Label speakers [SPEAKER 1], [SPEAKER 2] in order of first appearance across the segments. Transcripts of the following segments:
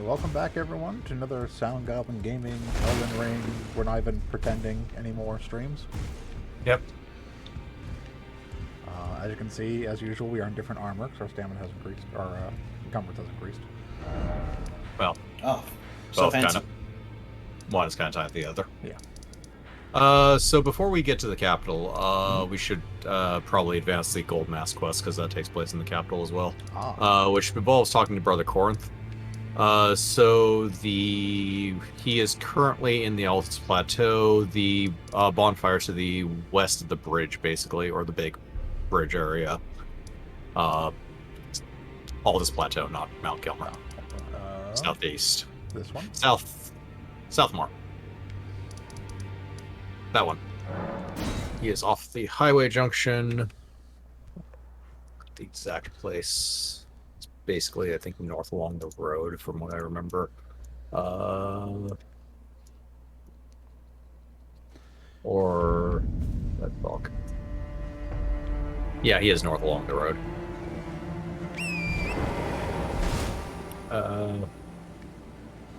[SPEAKER 1] welcome back everyone to another Sound Goblin Gaming Elden Ring. We're not even pretending anymore streams.
[SPEAKER 2] Yep.
[SPEAKER 1] As you can see, as usual, we are in different armor because our stamina has increased, our encumbrance has increased.
[SPEAKER 2] Well,
[SPEAKER 3] Oh, so
[SPEAKER 2] both
[SPEAKER 3] fancy.
[SPEAKER 2] kind of. One is kind of tied to the other.
[SPEAKER 1] Yeah.
[SPEAKER 2] So before we get to the capital, we should probably advance the Gold Mask quest because that takes place in the capital as well. Which involves talking to Brother Corinth. He is currently in the Altus Plateau, the bonfire to the west of the bridge, basically, or the big bridge area. Altus Plateau, not Mount Gilmer. Southeast.
[SPEAKER 1] This one?
[SPEAKER 2] Southmore. That one. He is off the highway junction. The exact place. It's basically, I think, north along the road, from what I remember. Or that bulk. Yeah, he is north along the road.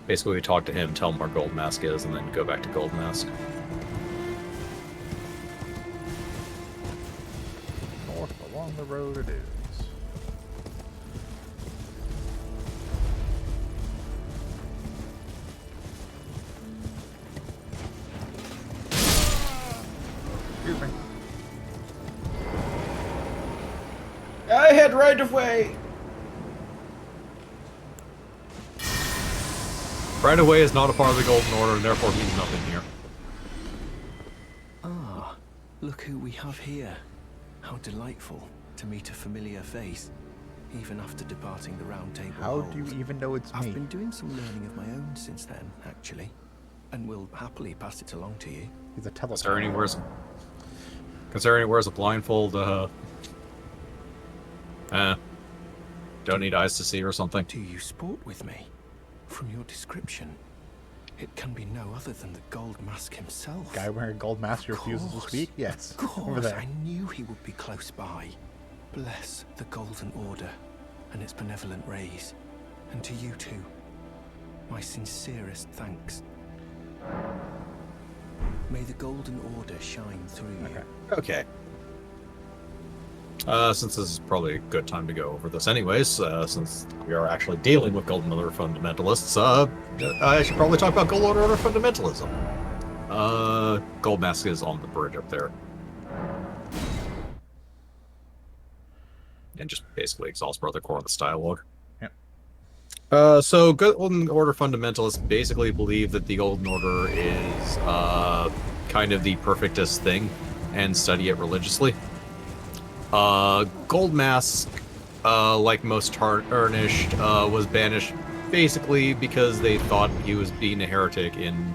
[SPEAKER 2] Basically, we talk to him, tell him where Gold Mask is, and then go back to Gold Mask.
[SPEAKER 1] North along the road it is. Excuse me.
[SPEAKER 3] I had right of way.
[SPEAKER 2] Right away is not a part of the Golden Order, and therefore means nothing here.
[SPEAKER 4] Ah, look who we have here. How delightful to meet a familiar face, even after departing the Round Table.
[SPEAKER 1] How do you even know it's me?
[SPEAKER 4] I've been doing some learning of my own since then, actually, and will happily pass it along to you.
[SPEAKER 1] He's a telepath.
[SPEAKER 2] Considering he wears a blindfold, don't need eyes to see or something.
[SPEAKER 4] Do you sport with me? From your description, it can be no other than the Gold Mask himself.
[SPEAKER 1] Guy wearing a gold mask
[SPEAKER 4] Of
[SPEAKER 1] refuses to
[SPEAKER 4] course.
[SPEAKER 1] speak? Yes.
[SPEAKER 4] Of course,
[SPEAKER 1] Over there.
[SPEAKER 4] I knew he would be close by. Bless the Golden Order and its benevolent rays. And to you too, my sincerest thanks. May the Golden Order shine through you.
[SPEAKER 2] Okay. Since this is probably a good time to go over this anyways, since we are actually dealing with Golden Order fundamentalists, I should probably talk about Golden Order fundamentalism. Gold Mask is on the bridge up there. And just basically exalts Brother Corinth's dialogue.
[SPEAKER 1] Yep.
[SPEAKER 2] So Golden Order fundamentalists basically believe that the Golden Order is kind of the perfectest thing and study it religiously. Gold Mask, like most tarnished, was banished basically because they thought he was being a heretic in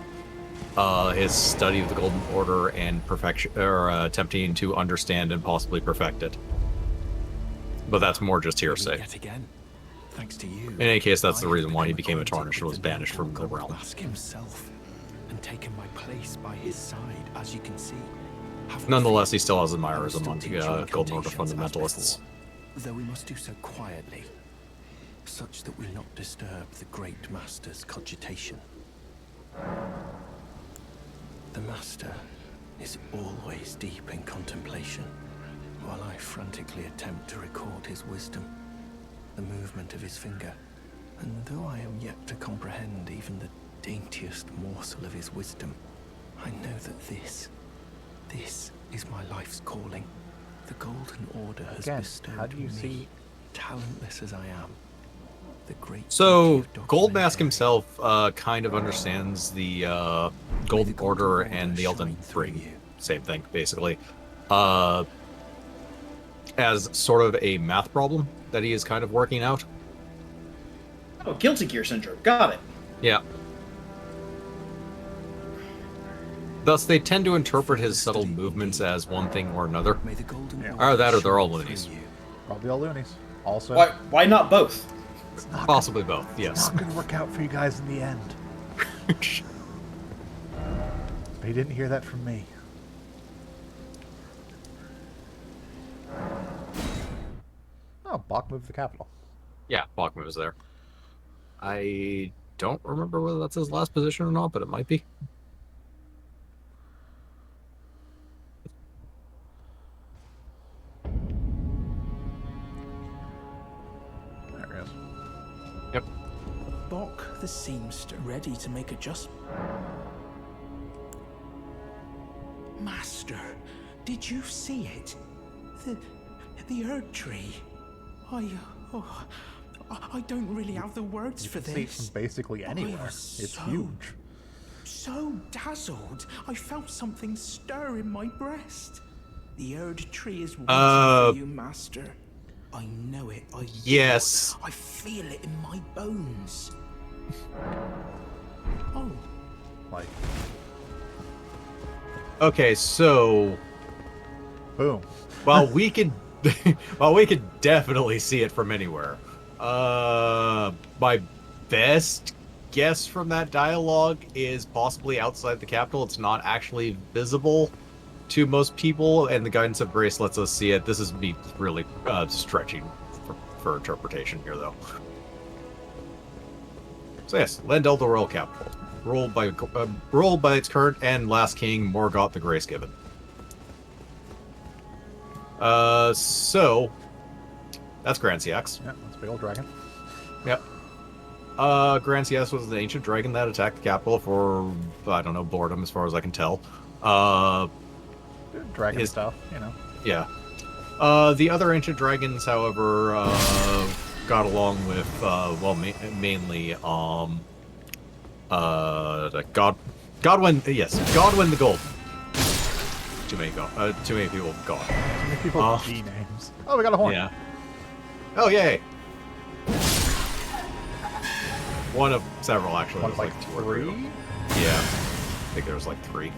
[SPEAKER 2] his study of the Golden Order and perfection, or attempting to understand and possibly perfect it. But that's more just hearsay.
[SPEAKER 4] Yet again, thanks to you.
[SPEAKER 2] In any case, that's the
[SPEAKER 4] I
[SPEAKER 2] reason why he
[SPEAKER 4] became
[SPEAKER 2] became a
[SPEAKER 4] acquainted
[SPEAKER 2] tarnished and
[SPEAKER 4] with
[SPEAKER 2] was
[SPEAKER 4] the
[SPEAKER 2] banished from the
[SPEAKER 4] noble
[SPEAKER 2] realm.
[SPEAKER 4] Gold Mask himself, and taken my place by his side, as you can see. Have no
[SPEAKER 2] Nonetheless,
[SPEAKER 4] fear.
[SPEAKER 2] he still has
[SPEAKER 4] I will
[SPEAKER 2] admirers
[SPEAKER 4] still
[SPEAKER 2] among
[SPEAKER 4] teach your
[SPEAKER 2] Golden Order
[SPEAKER 4] incantations as
[SPEAKER 2] fundamentalists.
[SPEAKER 4] before, though we must do so quietly, such that we not disturb the great master's cogitation. The master is always deep in contemplation, while I frantically attempt to record his wisdom, the movement of his finger. And though I am yet to comprehend even the daintiest morsel of his wisdom, I know that this is my life's calling. The Golden Order has
[SPEAKER 1] Again,
[SPEAKER 4] bestowed
[SPEAKER 1] how do you
[SPEAKER 4] me,
[SPEAKER 1] see-
[SPEAKER 4] talentless as I am, the great
[SPEAKER 2] So,
[SPEAKER 4] duty of
[SPEAKER 2] Gold Mask
[SPEAKER 4] documentary.
[SPEAKER 2] himself kind of understands the Golden Order and the Elden Ring. Same thing, basically. As sort of a math problem that he is kind of working out.
[SPEAKER 3] Oh, Guilty Gear Syndrome. Got it.
[SPEAKER 2] Yeah. Thus, they tend to interpret his subtle movements as one thing or another.
[SPEAKER 4] May the Golden
[SPEAKER 1] Yeah.
[SPEAKER 4] Order
[SPEAKER 2] Or that or they're all
[SPEAKER 4] shine
[SPEAKER 2] loonies.
[SPEAKER 4] through you.
[SPEAKER 1] Probably all loonies. Also,
[SPEAKER 3] Why not both?
[SPEAKER 1] it's not
[SPEAKER 2] Possibly both,
[SPEAKER 1] It's
[SPEAKER 2] yes.
[SPEAKER 1] not going to work out for you guys in the end. But you didn't hear that from me. Oh, Bach moved the capital.
[SPEAKER 2] Yeah, Bachman was there. I don't remember whether that's his last position or not, but it might be.
[SPEAKER 1] There he is.
[SPEAKER 2] Yep.
[SPEAKER 4] Bok the seamster ready to make adjustment. Master, did you see it? The Erd tree. I don't really have the words for
[SPEAKER 1] See it from
[SPEAKER 4] this.
[SPEAKER 1] basically anywhere.
[SPEAKER 4] was
[SPEAKER 1] It's
[SPEAKER 4] so-
[SPEAKER 1] huge.
[SPEAKER 4] So dazzled, I felt something stir in my breast. The Erd tree is waiting for you, Master. I know it. I feel
[SPEAKER 2] Yes.
[SPEAKER 4] it. I feel it in my bones. Oh,
[SPEAKER 1] Like,
[SPEAKER 2] Okay, so
[SPEAKER 1] boom.
[SPEAKER 2] while we could definitely see it from anywhere, my best guess from that dialogue is possibly outside the capital. It's not actually visible to most people, and the guidance of grace lets us see it. This is me really stretching for interpretation here, though. So yes, Lendel, the royal capital, ruled by its current and last king, Morgoth the Grace Given. So that's Grand Siax.
[SPEAKER 1] Yeah, that's a big old dragon.
[SPEAKER 2] Yep. Grand Siax was an ancient dragon that attacked the capital for, I don't know, boredom as far as I can tell.
[SPEAKER 1] Dragon stuff, you know.
[SPEAKER 2] Yeah. The other ancient dragons, however, got along with, mainly, Godwyn, yes, Godwyn the Golden. Too many people have gone.
[SPEAKER 1] Too many people with G names. Oh, we got a horn.
[SPEAKER 2] Yeah. Oh, yay! One of several, actually.
[SPEAKER 1] One of
[SPEAKER 2] There's
[SPEAKER 1] like
[SPEAKER 2] two or three.
[SPEAKER 1] three?
[SPEAKER 2] Yeah. I think there was like 3.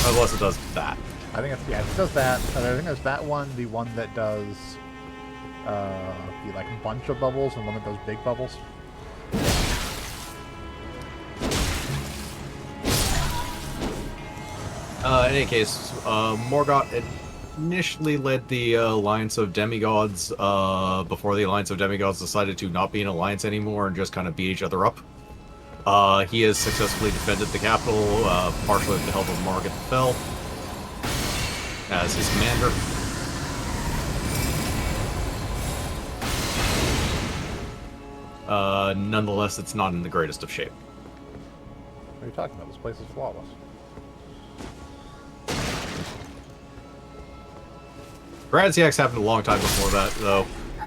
[SPEAKER 2] Unless it does that.
[SPEAKER 1] I think it's, yeah, it does that. And I think there's that one, the one that does the like bunch of bubbles, and one that does big bubbles.
[SPEAKER 2] In any case, Morgoth initially led the Alliance of Demigods before the Alliance of Demigods decided to not be an alliance anymore and just kind of beat each other up. He has successfully defended the capital, partially with the help of Morgoth the Fell as his commander. Nonetheless, it's not in the greatest of shape.
[SPEAKER 1] What are you talking about? This place is flawless.
[SPEAKER 2] Grand CX happened a long time before that, though.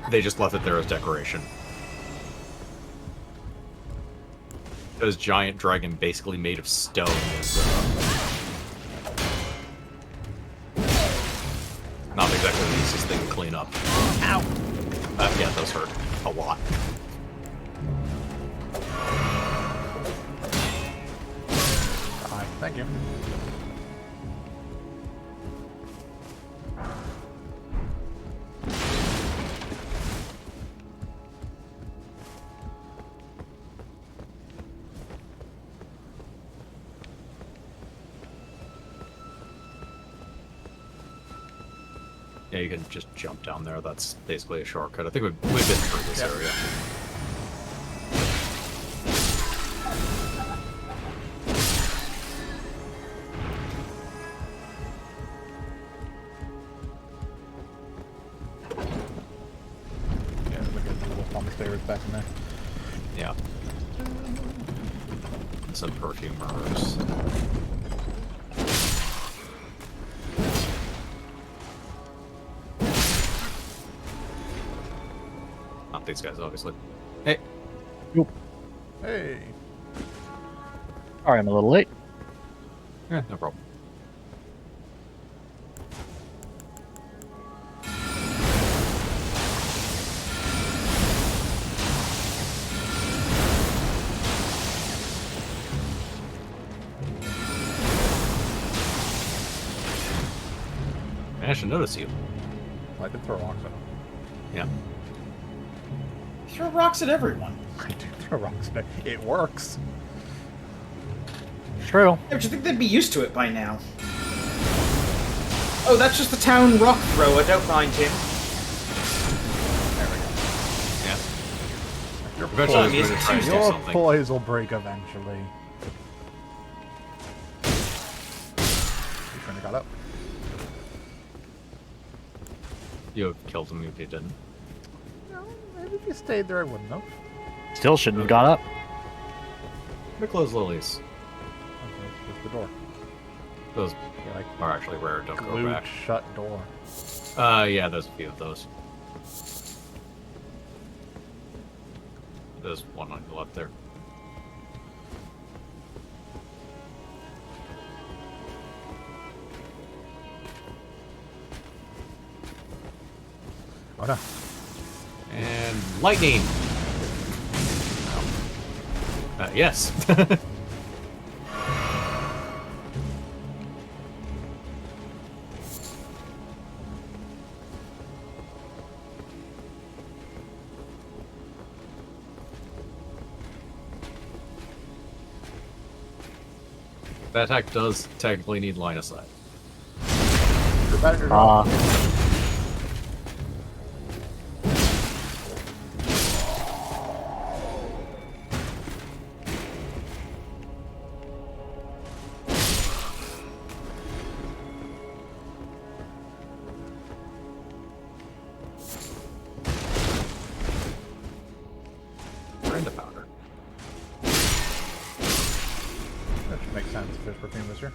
[SPEAKER 2] They just left it there as decoration. This giant dragon basically made of stone is not exactly the easiest thing to clean up. Ow! Yeah, it does hurt a lot.
[SPEAKER 1] Thank you.
[SPEAKER 2] Yeah, you can just jump down there. That's basically a shortcut. I think we've been through this area.
[SPEAKER 1] Yeah, look at the little on the stairs back in there.
[SPEAKER 2] Yeah. Some perfumers. Not these guys, obviously. Hey.
[SPEAKER 1] Hey.
[SPEAKER 5] Sorry, I'm a little late.
[SPEAKER 2] Yeah, no problem. I should notice you.
[SPEAKER 1] I did throw rocks at him.
[SPEAKER 2] Yeah.
[SPEAKER 3] Throw rocks at everyone.
[SPEAKER 1] I do throw rocks at him. It works.
[SPEAKER 5] True.
[SPEAKER 3] Yeah, but you think they'd be used to it by now? Oh, that's just the town rock thrower. Don't mind him.
[SPEAKER 1] There we go.
[SPEAKER 2] Yeah. Eventually,
[SPEAKER 3] Well, I mean,
[SPEAKER 2] it's going to try to do
[SPEAKER 1] Your
[SPEAKER 2] something.
[SPEAKER 1] poise will break eventually. You trying to got up?
[SPEAKER 2] You have killed him if you didn't.
[SPEAKER 1] No, maybe if you stayed there, I wouldn't have.
[SPEAKER 5] Still shouldn't have gone up.
[SPEAKER 2] Let me close lilies.
[SPEAKER 1] Okay, there's the door.
[SPEAKER 2] Those
[SPEAKER 1] Yeah, like
[SPEAKER 2] are actually rare. Don't go
[SPEAKER 1] glued
[SPEAKER 2] back.
[SPEAKER 1] shut door.
[SPEAKER 2] Yeah, there's a few of those. There's one on the left there.
[SPEAKER 1] Oh no.
[SPEAKER 2] And lightning. Yes. That attack does technically need line of sight.
[SPEAKER 1] You're better off.
[SPEAKER 2] Brenda powder.
[SPEAKER 1] That should make sense if there's perfume this year.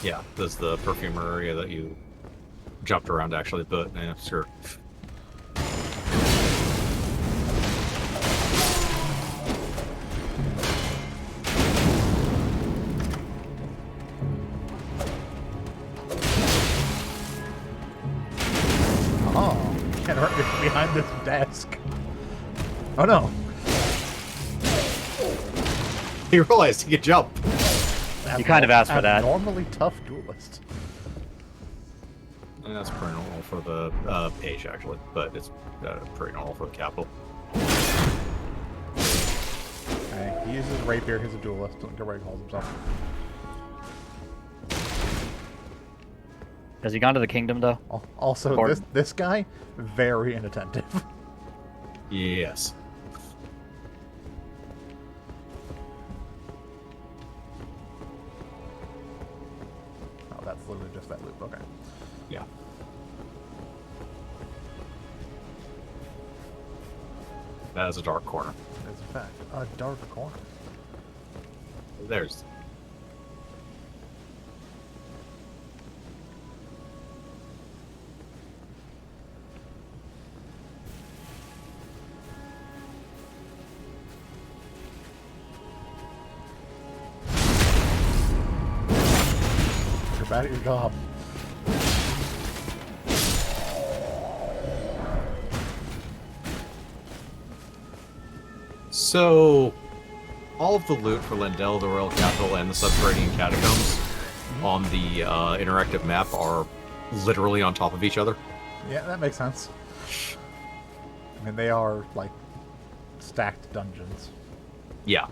[SPEAKER 2] Yeah, there's the perfumer area that you jumped around actually, but yeah, sure.
[SPEAKER 1] Oh, you can't hurt me from behind this desk. Oh no.
[SPEAKER 2] You realized you could jump.
[SPEAKER 5] You kind of asked for that.
[SPEAKER 1] Normally tough duelist.
[SPEAKER 2] And that's pretty normal for the page actually, but it's pretty normal for the capital.
[SPEAKER 1] Okay, he uses rapier. He's a duelist. Don't care what he calls himself.
[SPEAKER 5] Has he gone to the kingdom though?
[SPEAKER 1] Also,
[SPEAKER 5] Important.
[SPEAKER 1] this guy, very inattentive.
[SPEAKER 2] Yes.
[SPEAKER 1] Oh, that's literally just that loop. Okay.
[SPEAKER 2] Yeah. That is a dark corner.
[SPEAKER 1] It's in fact a dark corner.
[SPEAKER 2] There's.
[SPEAKER 1] You're bad at your job.
[SPEAKER 2] So, all of the loot for Lendel, the Royal Capital, and the subterranean catacombs on the interactive map are literally on top of each other.
[SPEAKER 1] Yeah, that makes sense. I mean, they are like stacked dungeons.
[SPEAKER 2] Yeah.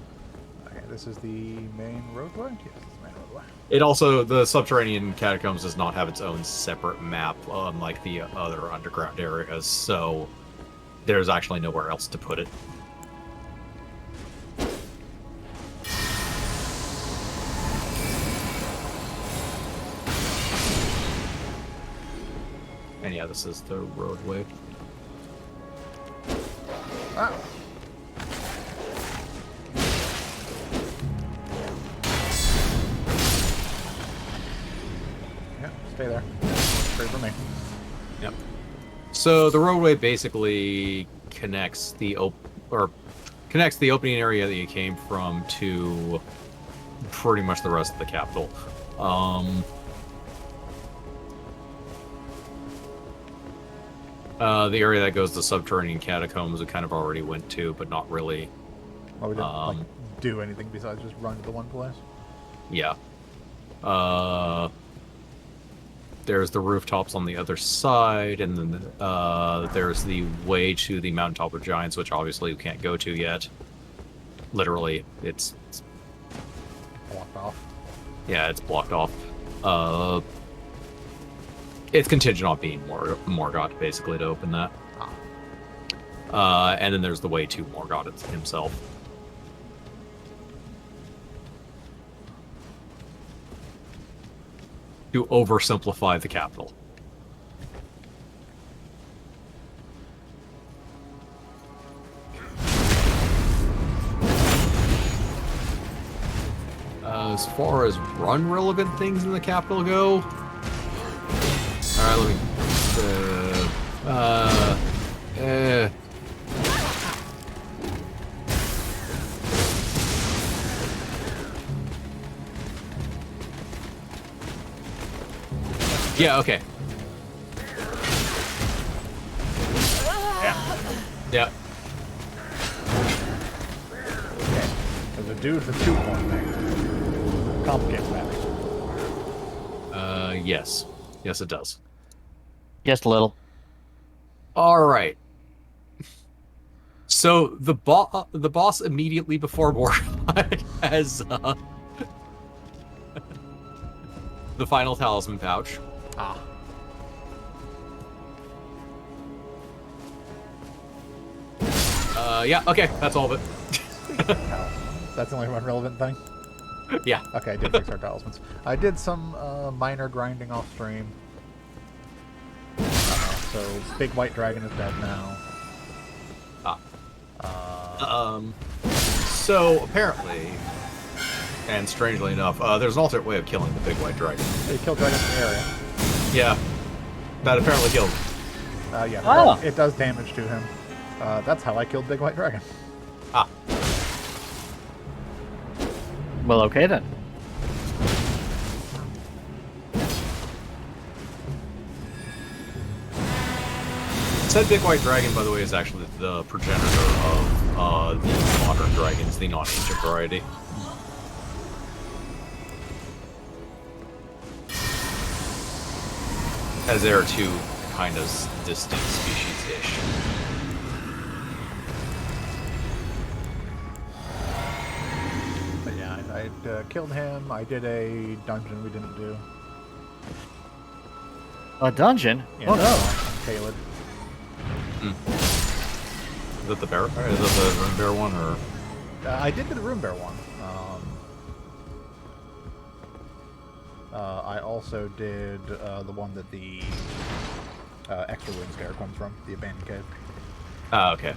[SPEAKER 1] Okay, this is the main roadway. Yes, it's the main roadway.
[SPEAKER 2] It also, the subterranean catacombs does not have its own separate map, unlike the other underground areas, so there's actually nowhere else to put it. And yeah, this is the roadway.
[SPEAKER 1] Ah. Yeah, stay there. Straight for me.
[SPEAKER 2] Yep. So the roadway basically connects the opening area that you came from to pretty much the rest of the capital. The area that goes to subterranean catacombs we kind of already went to, but not really.
[SPEAKER 1] Well, we didn't like do anything besides just run to the one place.
[SPEAKER 2] Yeah. There's the rooftops on the other side, and then there's the way to the mountaintop of giants, which obviously we can't go to yet. Literally, it's
[SPEAKER 1] Blocked off.
[SPEAKER 2] yeah, it's blocked off. It's contingent on being Morgoth, basically, to open that. And then there's the way to Morgott himself. To oversimplify the capital. As far as run-relevant things in the capital go... Alright, let me... Yeah, okay. Yeah.
[SPEAKER 1] Okay. There's a dude with 2 point there. Complicated matter.
[SPEAKER 2] Yes. Yes, it does.
[SPEAKER 5] Just a little.
[SPEAKER 2] Alright. So, the boss immediately before Morgott has, the final talisman pouch.
[SPEAKER 1] Ah.
[SPEAKER 2] Yeah, okay, that's all of it.
[SPEAKER 1] That's the only one relevant thing?
[SPEAKER 2] Yeah.
[SPEAKER 1] Okay, I did fix our talismans. I did some minor grinding off stream. So, Big White Dragon is dead now.
[SPEAKER 2] So, apparently, and strangely enough, there's an alternate way of killing the Big White Dragon.
[SPEAKER 1] They killed dragons in the area.
[SPEAKER 2] Yeah. That apparently killed him.
[SPEAKER 1] Yeah,
[SPEAKER 5] Oh.
[SPEAKER 1] it does damage to him. That's how I killed Big White Dragon.
[SPEAKER 2] Ah.
[SPEAKER 5] Well, okay then.
[SPEAKER 2] Said Big White Dragon, by the way, is actually the progenitor of the modern dragons, the non-ancient variety. As they are two kind of distinct species-ish.
[SPEAKER 1] But yeah, I killed him. I did a dungeon we didn't do.
[SPEAKER 5] A dungeon?
[SPEAKER 1] Yeah,
[SPEAKER 5] Oh no.
[SPEAKER 1] Caleb.
[SPEAKER 2] Is that the bear? Is that the rune bear one, or?
[SPEAKER 1] I did do the Room Bear one. I also did the one that the extra wound scare comes from, the abandoned cave.
[SPEAKER 2] Ah, okay.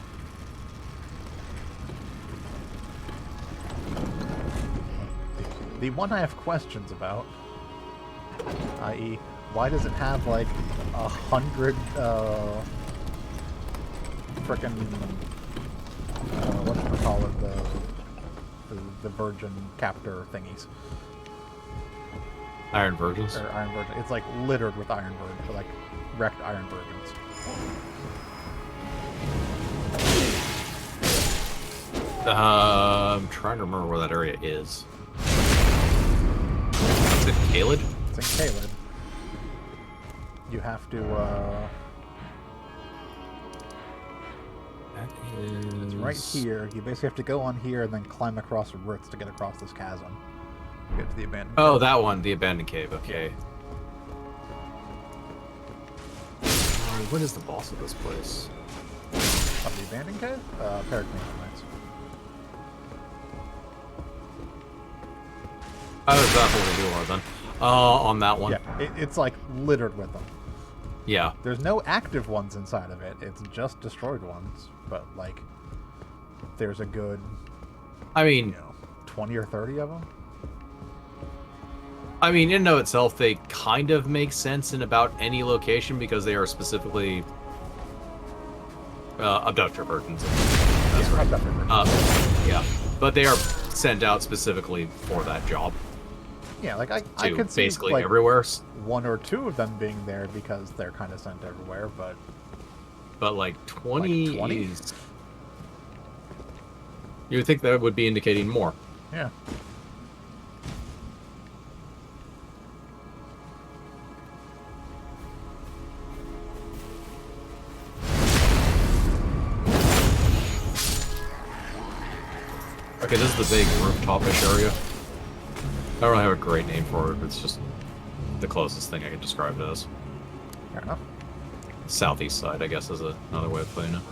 [SPEAKER 1] The one I have questions about, i.e., why does it have like 100 frickin' whatchamacallit, the virgin captor thingies?
[SPEAKER 2] Iron Virgins?
[SPEAKER 1] Or Iron Virgin. It's like littered with Iron Virgins, like wrecked Iron Virgins.
[SPEAKER 2] I'm trying to remember where that area is. Is it Kaled?
[SPEAKER 1] It's in Caled. You have to, it's right here. You basically have to go on here and then climb across the roots to get across this chasm. To get to the abandoned
[SPEAKER 2] Oh,
[SPEAKER 1] cave.
[SPEAKER 2] that one, the abandoned cave. Okay. What is the boss of this place?
[SPEAKER 1] Of the abandoned cave? Paraclinic.
[SPEAKER 2] Oh, that's what we do are then. On that one.
[SPEAKER 1] Yeah, it's like littered with them.
[SPEAKER 2] Yeah.
[SPEAKER 1] There's no active ones inside of it. It's just destroyed ones. But like, there's a good,
[SPEAKER 2] I mean,
[SPEAKER 1] 20 or 30 of them.
[SPEAKER 2] I mean, in and of itself, they kind of make sense in about any location because they are specifically abductor virgins. That's
[SPEAKER 1] Yeah,
[SPEAKER 2] right.
[SPEAKER 1] abductor.
[SPEAKER 2] Yeah, but they are sent out specifically for that job.
[SPEAKER 1] Yeah, like I
[SPEAKER 2] To
[SPEAKER 1] could see
[SPEAKER 2] basically
[SPEAKER 1] like
[SPEAKER 2] everywhere.
[SPEAKER 1] 1 or 2 of them being there because they're kind of sent everywhere, but
[SPEAKER 2] But like 20,
[SPEAKER 1] Like 20?
[SPEAKER 2] is... You would think that would be indicating more.
[SPEAKER 1] yeah.
[SPEAKER 2] Okay, this is the big rooftop-ish area. I don't really have a great name for it, but it's just the closest thing I can describe it as.
[SPEAKER 1] Fair enough.
[SPEAKER 2] Southeast side, I guess, is another way of putting it.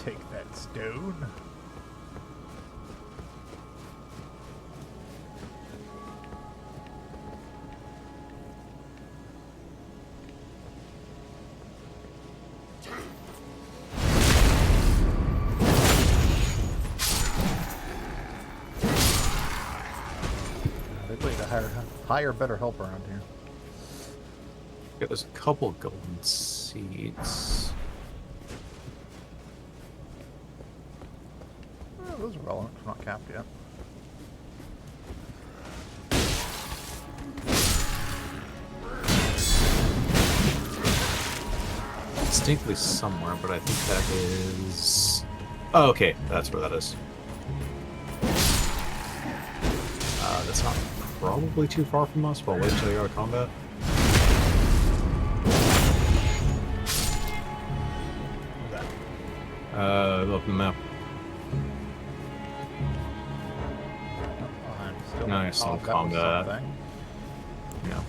[SPEAKER 1] Take that stone. They need to hire better help around here.
[SPEAKER 2] Yeah, there's a couple golden seeds.
[SPEAKER 1] Oh, those are relevant. It's not capped yet.
[SPEAKER 2] Distinctly somewhere, but I think that is... Oh, okay, that's where that is. That's not probably too far from us, but I'll wait until you're out of combat.
[SPEAKER 1] What's that?
[SPEAKER 2] Look at the map.
[SPEAKER 1] Oh, I'm still
[SPEAKER 2] Nice,
[SPEAKER 1] oh,
[SPEAKER 2] no
[SPEAKER 1] that was
[SPEAKER 2] combat.
[SPEAKER 1] something.
[SPEAKER 2] Yeah.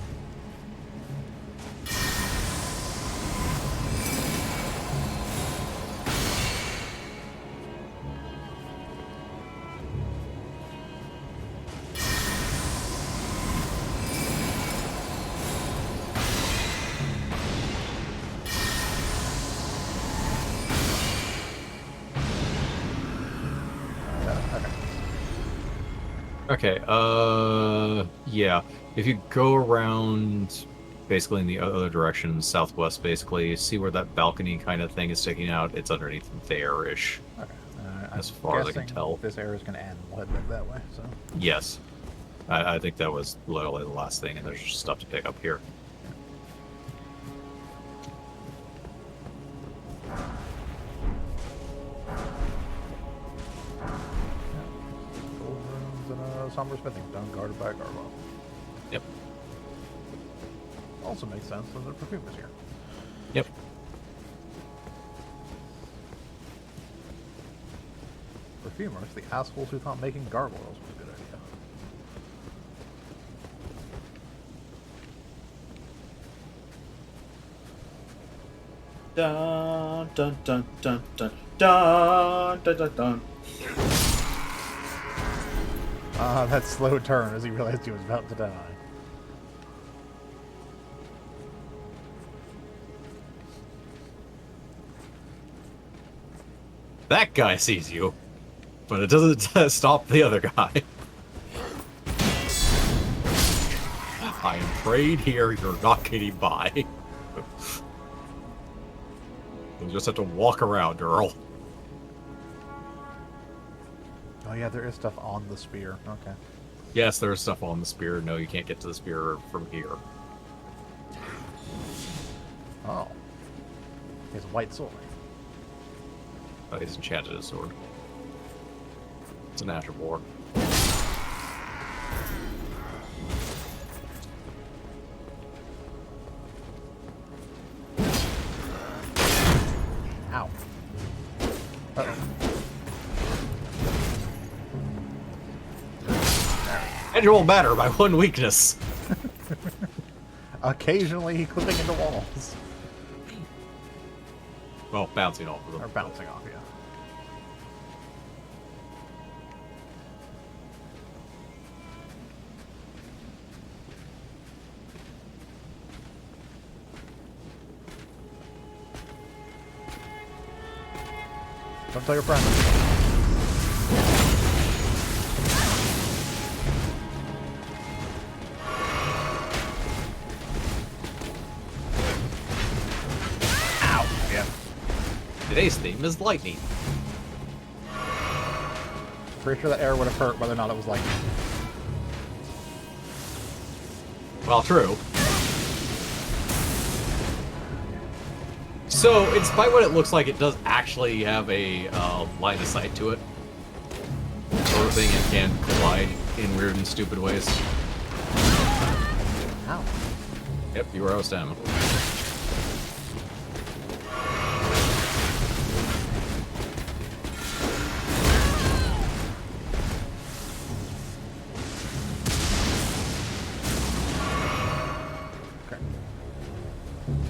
[SPEAKER 1] Okay.
[SPEAKER 2] Okay, yeah. If you go around basically in the other direction, southwest basically, see where that balcony kind of thing is sticking out, it's underneath there-ish.
[SPEAKER 1] Okay.
[SPEAKER 2] As
[SPEAKER 1] I'm
[SPEAKER 2] far as I can
[SPEAKER 1] guessing
[SPEAKER 2] tell.
[SPEAKER 1] this area is going to end. We'll head back that way. So.
[SPEAKER 2] Yes. I think that was literally the last thing, and there's just stuff to pick up here.
[SPEAKER 1] Gold runes and a somber smithing stone guarded by a gargoyle.
[SPEAKER 2] Yep.
[SPEAKER 1] Also makes sense that the perfume is here.
[SPEAKER 2] Yep.
[SPEAKER 1] Perfumers, the assholes who thought making gargoyles was a good idea.
[SPEAKER 3] Dun dun dun dun dun dun dun dun dun.
[SPEAKER 1] Ah, that slow turn as he realized he was about to die.
[SPEAKER 2] That guy sees you, but it doesn't stop the other guy. I am afraid here you're not getting by. You'll just have to walk around, Earl.
[SPEAKER 1] Oh yeah, there is stuff on the spear. Okay.
[SPEAKER 2] Yes, there's stuff on the spear. No, you can't get to the spear from here.
[SPEAKER 1] Oh. He has a white sword.
[SPEAKER 2] Oh, he's enchanted his sword. It's a natural war.
[SPEAKER 1] Ow. Uh-oh.
[SPEAKER 2] And you won't matter by one weakness.
[SPEAKER 1] Occasionally clipping into walls.
[SPEAKER 2] Well, bouncing off of them.
[SPEAKER 1] Or bouncing off, yeah. Don't tell your friends.
[SPEAKER 2] Today's theme is lightning.
[SPEAKER 1] Pretty sure that arrow would have hurt whether or not it was lightning.
[SPEAKER 2] Well, true. So, in spite of what it looks like, it does actually have a line of sight to it. Sort of thing, it can collide in weird and stupid ways.
[SPEAKER 1] Ow.
[SPEAKER 2] Yep, you were out of stamina.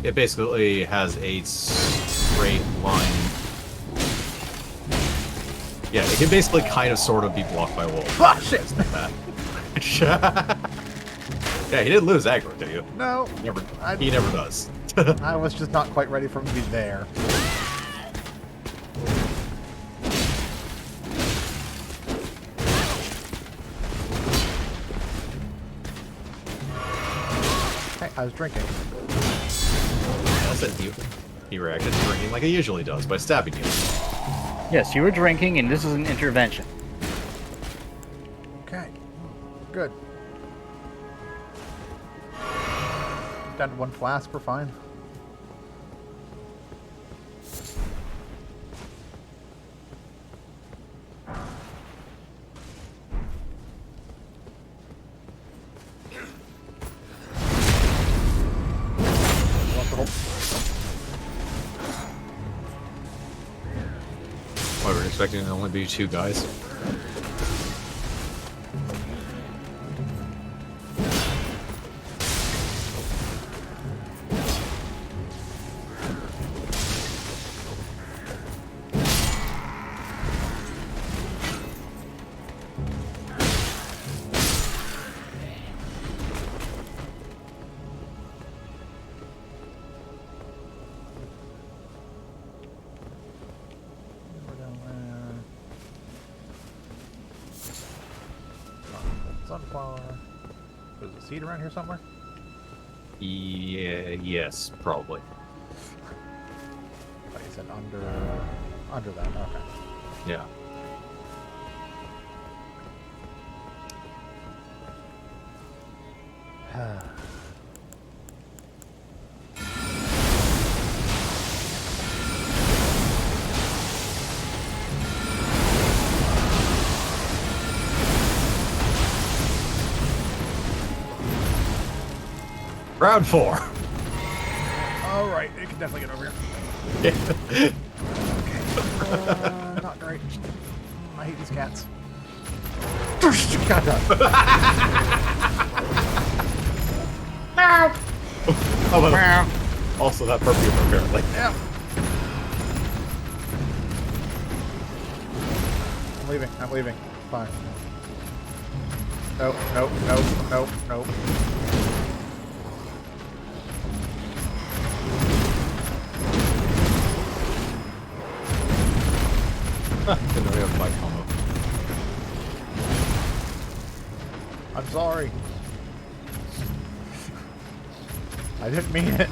[SPEAKER 2] It basically has a straight line Yeah, it can basically kind of sort of be blocked by wolves.
[SPEAKER 1] Ah, shit!
[SPEAKER 2] Yeah, he didn't lose aggro, did you?
[SPEAKER 1] No.
[SPEAKER 2] Never.
[SPEAKER 1] I-
[SPEAKER 2] He never does.
[SPEAKER 1] I was just not quite ready for him to be there. Hey, I was drinking.
[SPEAKER 2] That's it. He reacted to drinking like he usually does by stabbing you.
[SPEAKER 5] Yes, you were drinking, and this is an intervention.
[SPEAKER 1] Okay. Good. Down to 1 flask, we're fine.
[SPEAKER 2] Why, we're expecting it to only be 2 guys?
[SPEAKER 1] We're down there. Sunflower. There's a seed around here somewhere?
[SPEAKER 2] Yeah, yes, probably.
[SPEAKER 1] Oh, you said under that. Okay.
[SPEAKER 2] Yeah. Round 4.
[SPEAKER 1] All right, it can definitely get over here. Not great. I hate these cats. God,
[SPEAKER 2] Oh, but also that perfume, apparently.
[SPEAKER 1] yeah. I'm leaving. Fine. Nope.
[SPEAKER 2] Didn't know we have bike combo.
[SPEAKER 1] I'm sorry. I didn't mean it.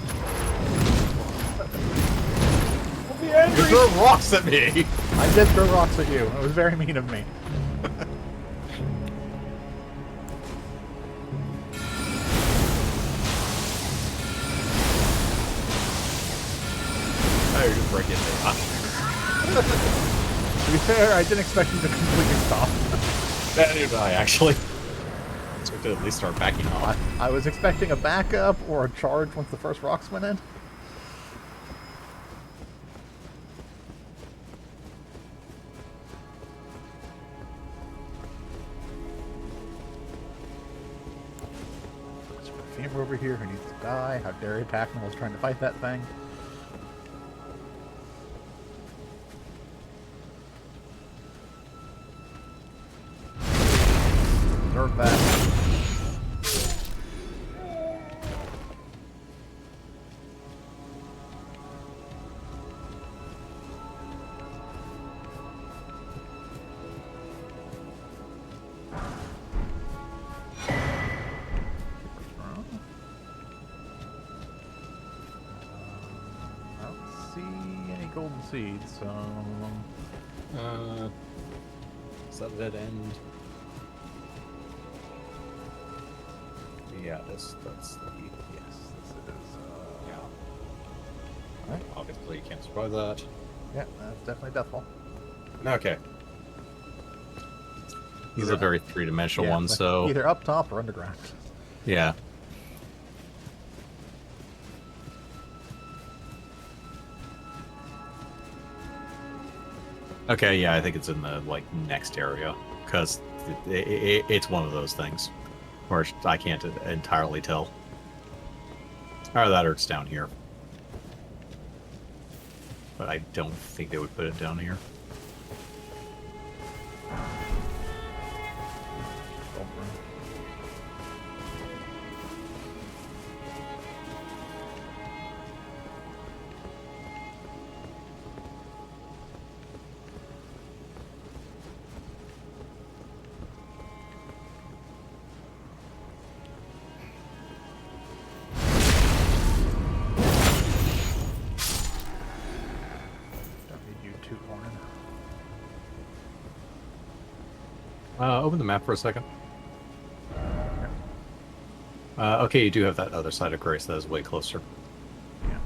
[SPEAKER 2] You throw rocks at me!
[SPEAKER 1] I did throw rocks at you. It was very mean of me.
[SPEAKER 2] Oh, you're just breaking it.
[SPEAKER 1] To be fair, I didn't expect you to completely stop.
[SPEAKER 2] Neither did I, actually. So we could at least start backing off.
[SPEAKER 1] I was expecting a backup or a charge once the first rocks went in. There's a femur over here who needs to die. How dare you, Pac-Man was trying to fight that thing. Observe that. I don't see any golden seeds, so...
[SPEAKER 2] Is that a dead end? Yeah, that's the...
[SPEAKER 1] Yes, this is...
[SPEAKER 2] Yeah.
[SPEAKER 1] Alright.
[SPEAKER 2] Obviously, you can't survive that.
[SPEAKER 1] Yeah, that's definitely Deathfall.
[SPEAKER 2] Okay. These are very three-dimensional
[SPEAKER 1] Yeah,
[SPEAKER 2] ones,
[SPEAKER 1] like
[SPEAKER 2] so...
[SPEAKER 1] either up top or underground.
[SPEAKER 2] Yeah. Okay, yeah, I think it's in the, like, next area. Because it's one of those things. Where I can't entirely tell. Or that or it's down here. But I don't think they would put it down here.
[SPEAKER 1] 2 coin.
[SPEAKER 2] Open the map for a second. Okay, you do have that other side of Grace that is way closer.
[SPEAKER 1] Yeah.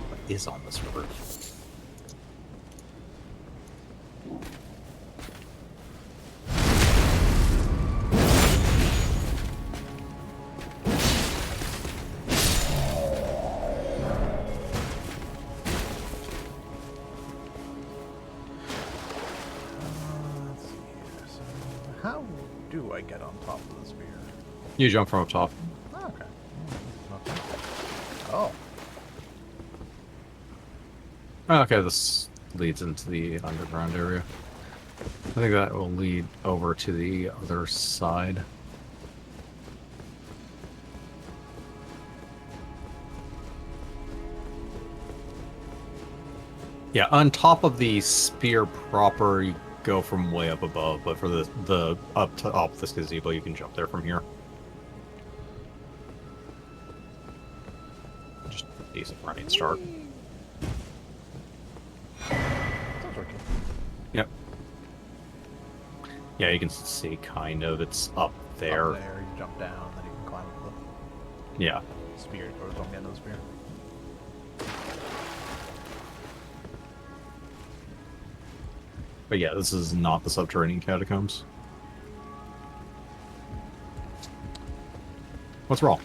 [SPEAKER 2] What is on this river?
[SPEAKER 1] Let's see here. So, how do I get on top of the spear?
[SPEAKER 2] You jump from up top.
[SPEAKER 1] Oh, okay. Oh.
[SPEAKER 2] Okay, this leads into the underground area. I think that will lead over to the other side. Yeah, on top of the spear proper, you go from way up above, but for the up top of this gazebo, you can jump there from here. Just a decent running start.
[SPEAKER 1] Sounds working.
[SPEAKER 2] Yep. Yeah, you can see kind of it's up there.
[SPEAKER 1] Up there, you jump down, then you can climb up
[SPEAKER 2] Yeah.
[SPEAKER 1] the spear, or don't get into the spear.
[SPEAKER 2] But yeah, this is not the subterranean catacombs. What's wrong?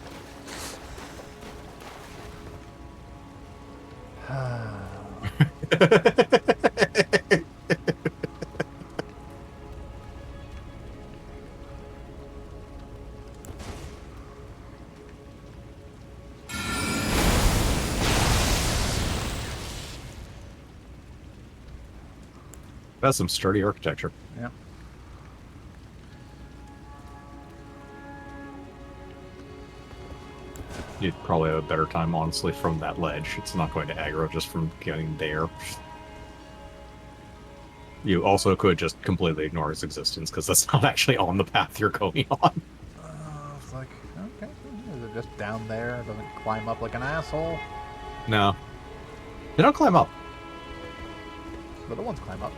[SPEAKER 2] That's some sturdy architecture.
[SPEAKER 1] Yeah.
[SPEAKER 2] You'd probably have a better time, honestly, from that ledge. It's not going to aggro just from getting there. You also could just completely ignore its existence, because that's not actually on the path you're going on.
[SPEAKER 1] It's like, okay, is it just down there? It doesn't climb up like an asshole?
[SPEAKER 2] No. They don't climb up.
[SPEAKER 1] Little ones climb up.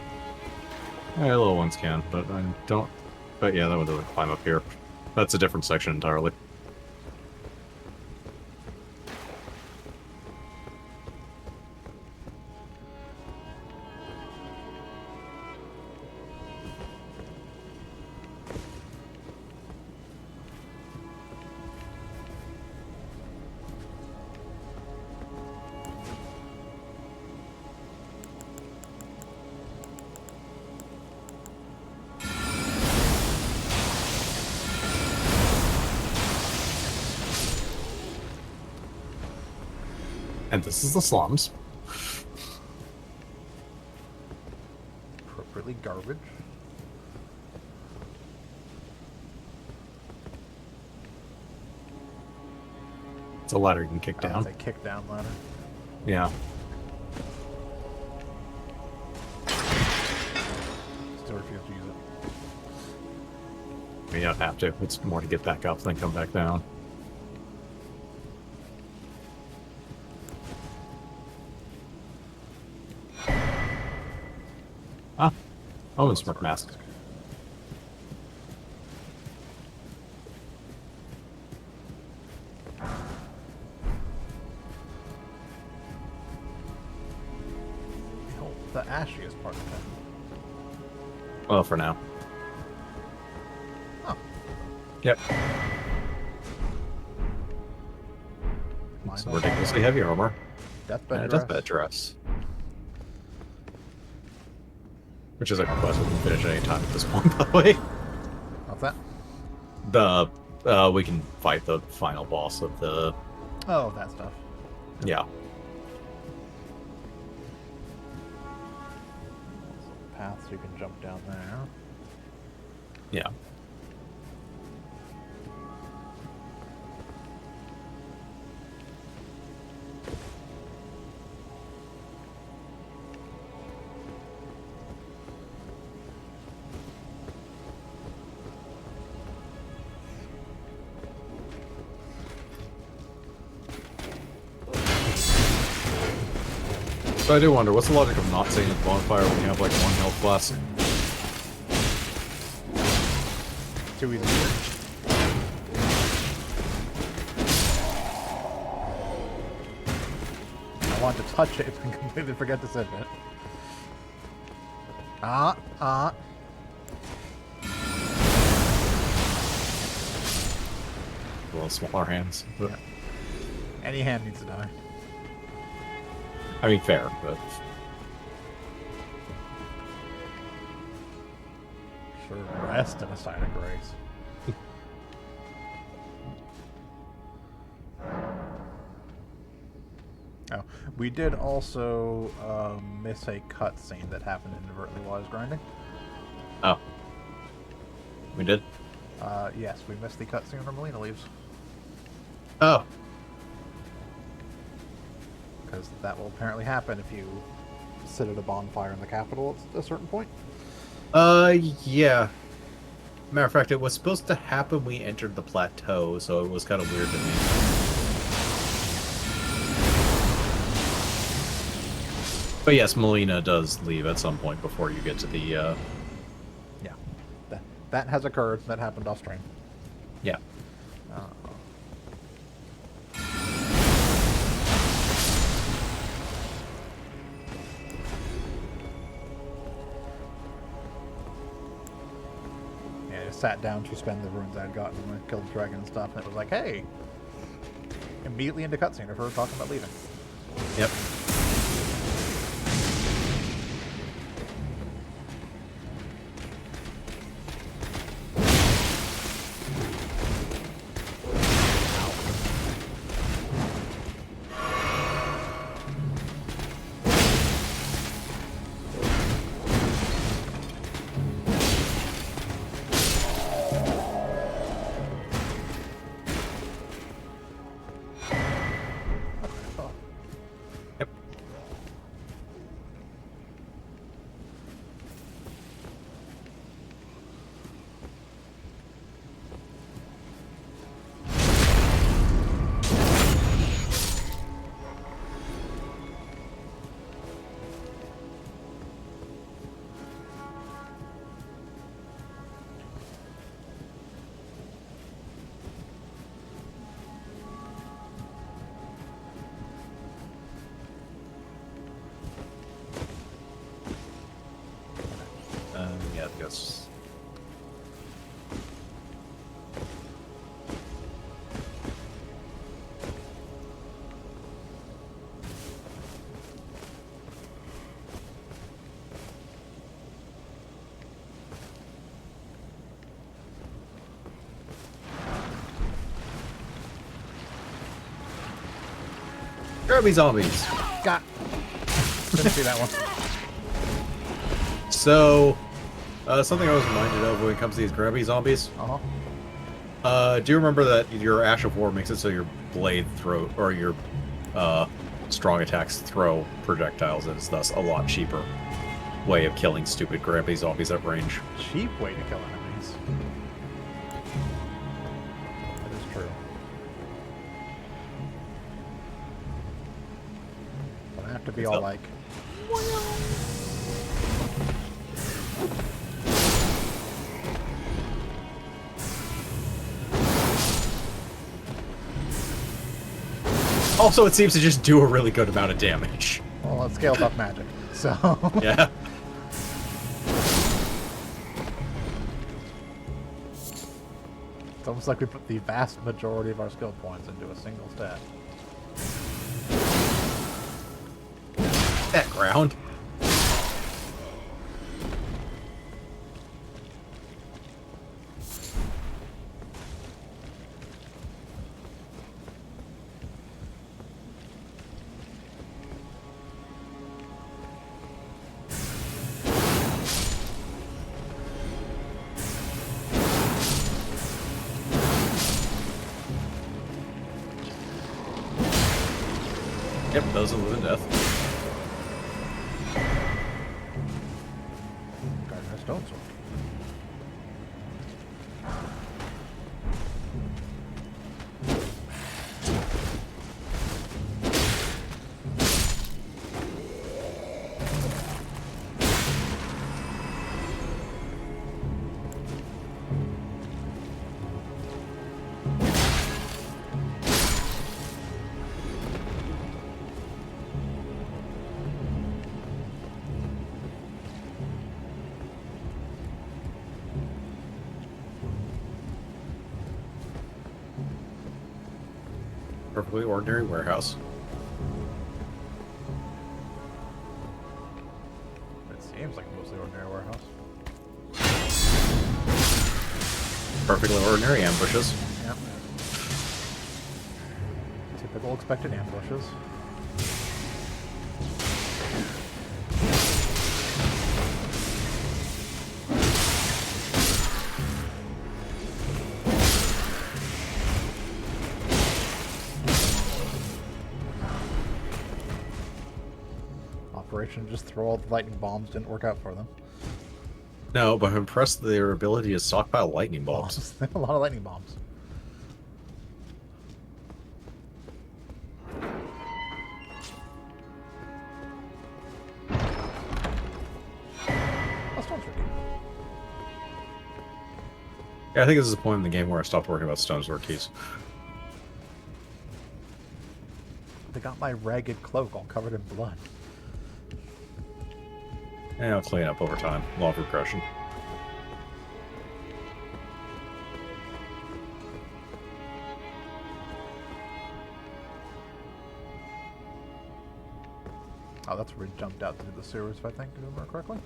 [SPEAKER 2] Yeah, little ones can, but I don't... But yeah, that one doesn't climb up here. That's a different section entirely. And this is the slums.
[SPEAKER 1] Appropriately garbage.
[SPEAKER 2] It's a ladder you can kick down.
[SPEAKER 1] It's a kick down ladder.
[SPEAKER 2] Yeah.
[SPEAKER 1] Still refuse to use it.
[SPEAKER 2] You don't have to. It's more to get back up than come back down. Ah. Oh, and smirk mask.
[SPEAKER 1] Behold, the ashiest part of that.
[SPEAKER 2] Well, for now.
[SPEAKER 1] Oh.
[SPEAKER 2] Yep.
[SPEAKER 1] Mine
[SPEAKER 2] Some
[SPEAKER 1] all
[SPEAKER 2] ridiculously heavy armor.
[SPEAKER 1] Deathbed dress.
[SPEAKER 2] Deathbed dress. Which is a quest we can finish at any time at this point, by the way.
[SPEAKER 1] What's that?
[SPEAKER 2] We can fight the final boss of the...
[SPEAKER 1] Oh, that stuff.
[SPEAKER 2] Yeah.
[SPEAKER 1] Path so you can jump down there.
[SPEAKER 2] Yeah. So I do wonder, what's the logic of not staying at the bonfire when you have like 1 health plus?
[SPEAKER 1] Too easy. I want to touch it and completely forget to sip it.
[SPEAKER 2] Well, smaller hands. But,
[SPEAKER 1] Yeah. Any hand needs to die.
[SPEAKER 2] I mean, fair, but
[SPEAKER 1] Sure, rest and a sign of grace. Oh, we did also miss a cutscene that happened inadvertently while I was grinding.
[SPEAKER 2] oh, we did.
[SPEAKER 1] Yes, we missed the cutscene where Melina leaves.
[SPEAKER 2] Oh,
[SPEAKER 1] Because that will apparently happen if you sit at a bonfire in the capital at a certain point.
[SPEAKER 2] yeah. Matter of fact, it was supposed to happen when we entered the plateau, so it was kind of weird to me. But yes, Melina does leave at some point before you get to the,
[SPEAKER 1] Yeah. That has occurred. That happened off stream.
[SPEAKER 2] yeah.
[SPEAKER 1] Yeah, I just sat down to spend the runes I had gotten when I killed the dragon and stuff, and it was like, hey! Immediately into cutscene of her talking about leaving.
[SPEAKER 2] Yep.
[SPEAKER 1] Oh,
[SPEAKER 2] Yep. Yeah, I guess. Grabby zombies.
[SPEAKER 1] got! Didn't see that one.
[SPEAKER 2] So, something I was reminded of when it comes to these grabby zombies.
[SPEAKER 1] Uh-huh.
[SPEAKER 2] Do you remember that your Ash of War makes it so your blade throw, or your strong attacks throw projectiles, and it's thus a lot cheaper way of killing stupid grabby zombies at range.
[SPEAKER 1] Cheap way to kill enemies. That is true. But I have to be
[SPEAKER 2] It's
[SPEAKER 1] all
[SPEAKER 2] up.
[SPEAKER 1] like...
[SPEAKER 2] Also, it seems to just do a really good amount of damage.
[SPEAKER 1] Well, it scales up magic, so...
[SPEAKER 2] Yeah.
[SPEAKER 1] It's almost like we put the vast majority of our skill points into a single stat.
[SPEAKER 2] That ground. Yep, those are living death.
[SPEAKER 1] Gardener Stone Sword.
[SPEAKER 2] Perfectly ordinary warehouse.
[SPEAKER 1] It seems like a mostly ordinary warehouse.
[SPEAKER 2] Perfectly ordinary ambushes.
[SPEAKER 1] Yep. Typical expected ambushes. Operation just throw all the lightning bombs didn't work out for them.
[SPEAKER 2] No, but I'm impressed with their ability to stockpile lightning bombs.
[SPEAKER 1] A lot of lightning bombs. Oh, stones are good.
[SPEAKER 2] Yeah, I think this is the point in the game where I stopped worrying about stones or keys.
[SPEAKER 1] They got my ragged cloak all covered in blood.
[SPEAKER 2] And I'll clean up over time. Law of regression.
[SPEAKER 1] Oh, that's where we jumped out into the sewers, if I think, if I remember correctly.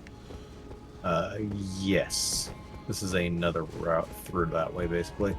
[SPEAKER 2] Yes. This is another route through that way, basically.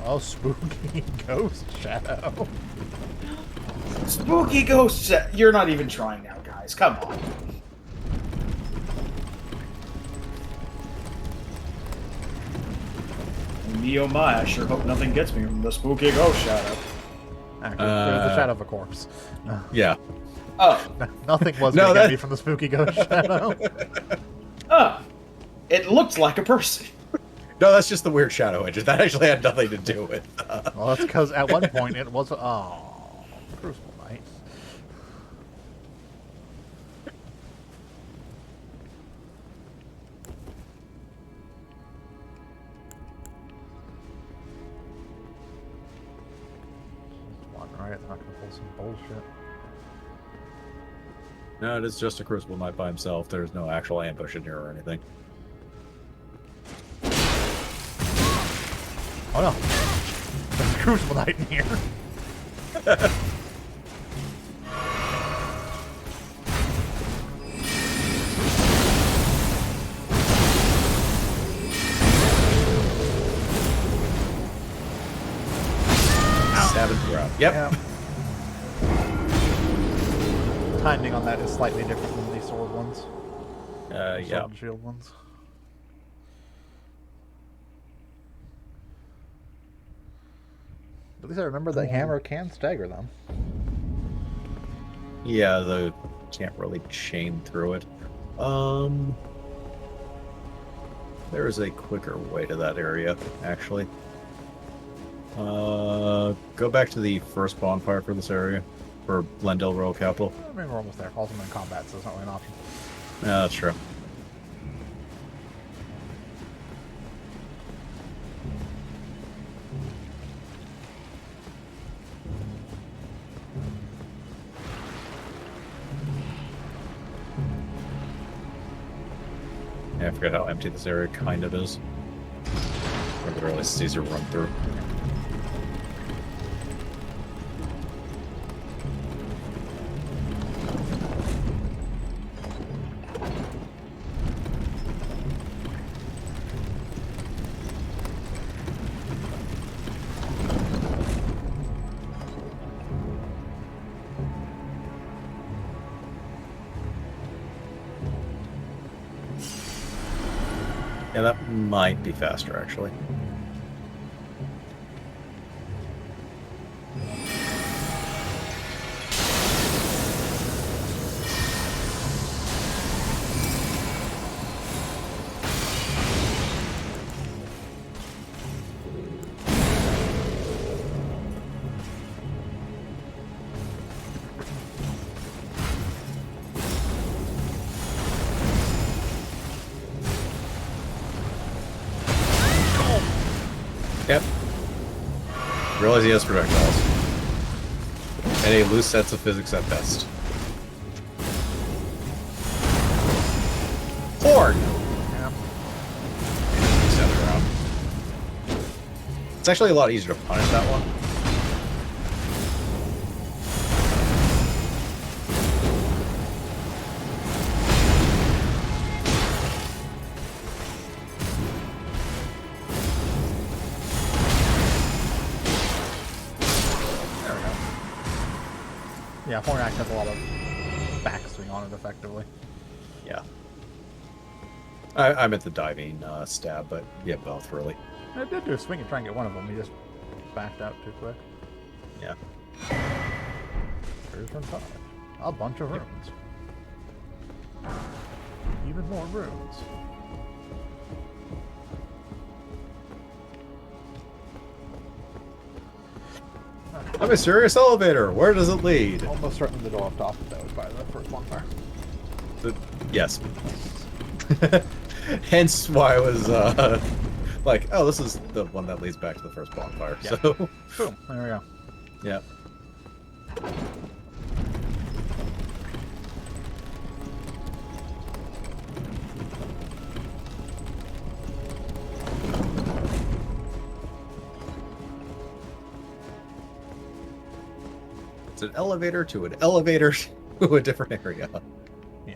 [SPEAKER 1] Oh, spooky ghost shadow.
[SPEAKER 3] Spooky ghost. You're not even trying now, guys. Come on. Me oh my, I sure hope nothing gets me from the spooky ghost shadow.
[SPEAKER 1] Actually, there's the shadow of a corpse.
[SPEAKER 2] Yeah.
[SPEAKER 3] Oh.
[SPEAKER 1] Nothing was going to get me from the spooky ghost shadow.
[SPEAKER 3] Oh. It looked like a person.
[SPEAKER 2] No, that's just the weird shadow edges. That actually had nothing to do with...
[SPEAKER 1] Well, that's because at one point it was... Oh, Crucible Knight. One, right? They're not going to pull some bullshit.
[SPEAKER 2] No, it is just a Crucible Knight by himself. There's no actual ambush in here or anything.
[SPEAKER 1] Oh no! There's a Crucible Knight in here.
[SPEAKER 2] Stabbing throughout. Yep.
[SPEAKER 1] Yeah. Timing on that is slightly different than the sword ones.
[SPEAKER 2] Yeah.
[SPEAKER 1] Sword and shield ones. At least I remember the hammer can stagger them.
[SPEAKER 2] Yeah, the can't really chain through it. There is a quicker way to that area, actually. Go back to the first bonfire for this area, for Glendale Royal Capital.
[SPEAKER 1] I mean, we're almost there. Also, I'm in combat, so it's not really an option.
[SPEAKER 2] Yeah, that's true. Yeah, I forget how empty this area kind of is. Or literally Caesar run through. Yeah, that might be faster, actually. Yep. Realize he has projectiles. And a loose sense of physics at best. Horde!
[SPEAKER 1] Yeah.
[SPEAKER 2] It's actually a lot easier to punish that one.
[SPEAKER 1] There we go. Yeah, Hornax has a lot of backswing on it effectively.
[SPEAKER 2] Yeah. I meant the diving stab, but yeah, both really.
[SPEAKER 1] It did do a swing and try and get one of them. He just backed out too quick.
[SPEAKER 2] Yeah.
[SPEAKER 1] Here's from touch. A bunch of runes. Even more runes.
[SPEAKER 2] A mysterious elevator. Where does it lead?
[SPEAKER 1] Almost certainly the door up top that was by the first bonfire.
[SPEAKER 2] Yes. Hence why I was like, oh, this is the one that leads back to the first bonfire.
[SPEAKER 1] Yeah.
[SPEAKER 2] So,
[SPEAKER 1] Boom. There we go.
[SPEAKER 2] yeah. It's an elevator to an elevator to a different area.
[SPEAKER 1] Yeah.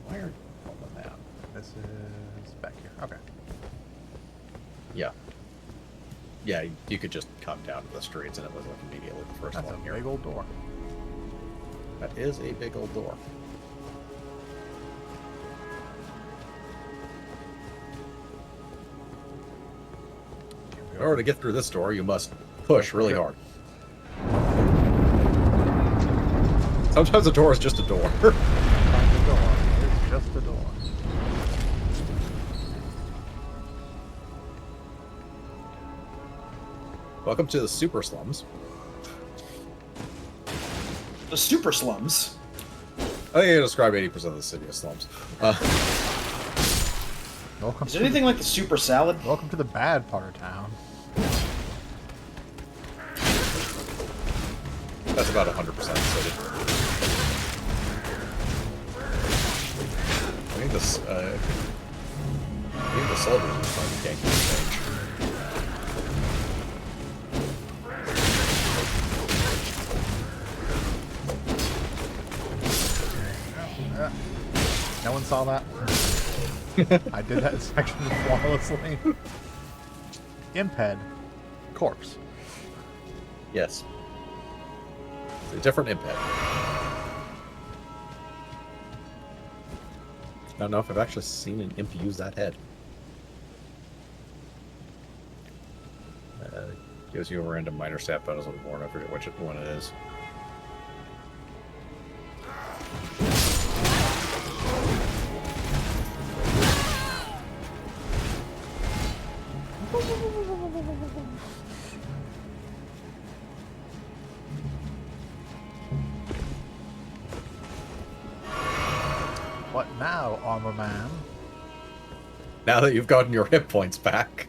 [SPEAKER 1] Where? Hold on now. This is back here. Okay.
[SPEAKER 2] Yeah. Yeah, you could just come down to the streets and it was like immediately the first
[SPEAKER 1] That's a
[SPEAKER 2] one here.
[SPEAKER 1] big old door.
[SPEAKER 2] That is a big old door. In order to get through this door, you must push really hard. Sometimes a door is just a door.
[SPEAKER 1] Find the door. It's just a door.
[SPEAKER 2] Welcome to the super slums.
[SPEAKER 3] The super slums.
[SPEAKER 2] I think I describe 80% of the city as slums.
[SPEAKER 1] Welcome
[SPEAKER 3] Is it anything like the super salad?
[SPEAKER 1] Welcome to the bad part of town.
[SPEAKER 2] That's about 100% of the city. I think this, I think the soldiers are trying to gank the stage.
[SPEAKER 1] No one saw that. I did that section flawlessly. Imped. Corpse.
[SPEAKER 2] Yes. It's a different impact. I don't know if I've actually seen an imp use that head. Gives you a random minor stat bonus with more, and I forget which one it is.
[SPEAKER 1] What now, Armor Man?
[SPEAKER 2] Now that you've gotten your hit points back.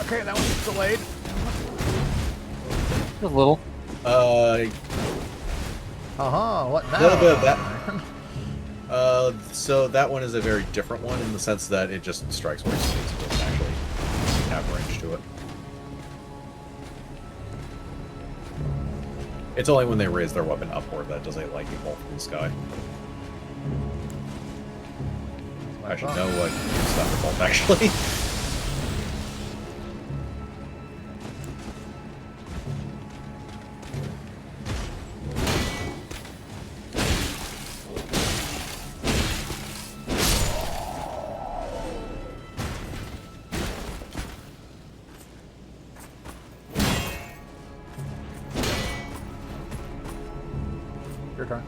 [SPEAKER 1] Okay, that one's delayed.
[SPEAKER 5] A little.
[SPEAKER 1] What now?
[SPEAKER 2] A little bit of that.
[SPEAKER 1] Armor Man?
[SPEAKER 2] So that one is a very different one in the sense that it just strikes where it speaks. It doesn't actually have range to it. It's only when they raise their weapon upward that does a lightning bolt from the sky. I should know what Thunderbolt actually.
[SPEAKER 1] Your turn.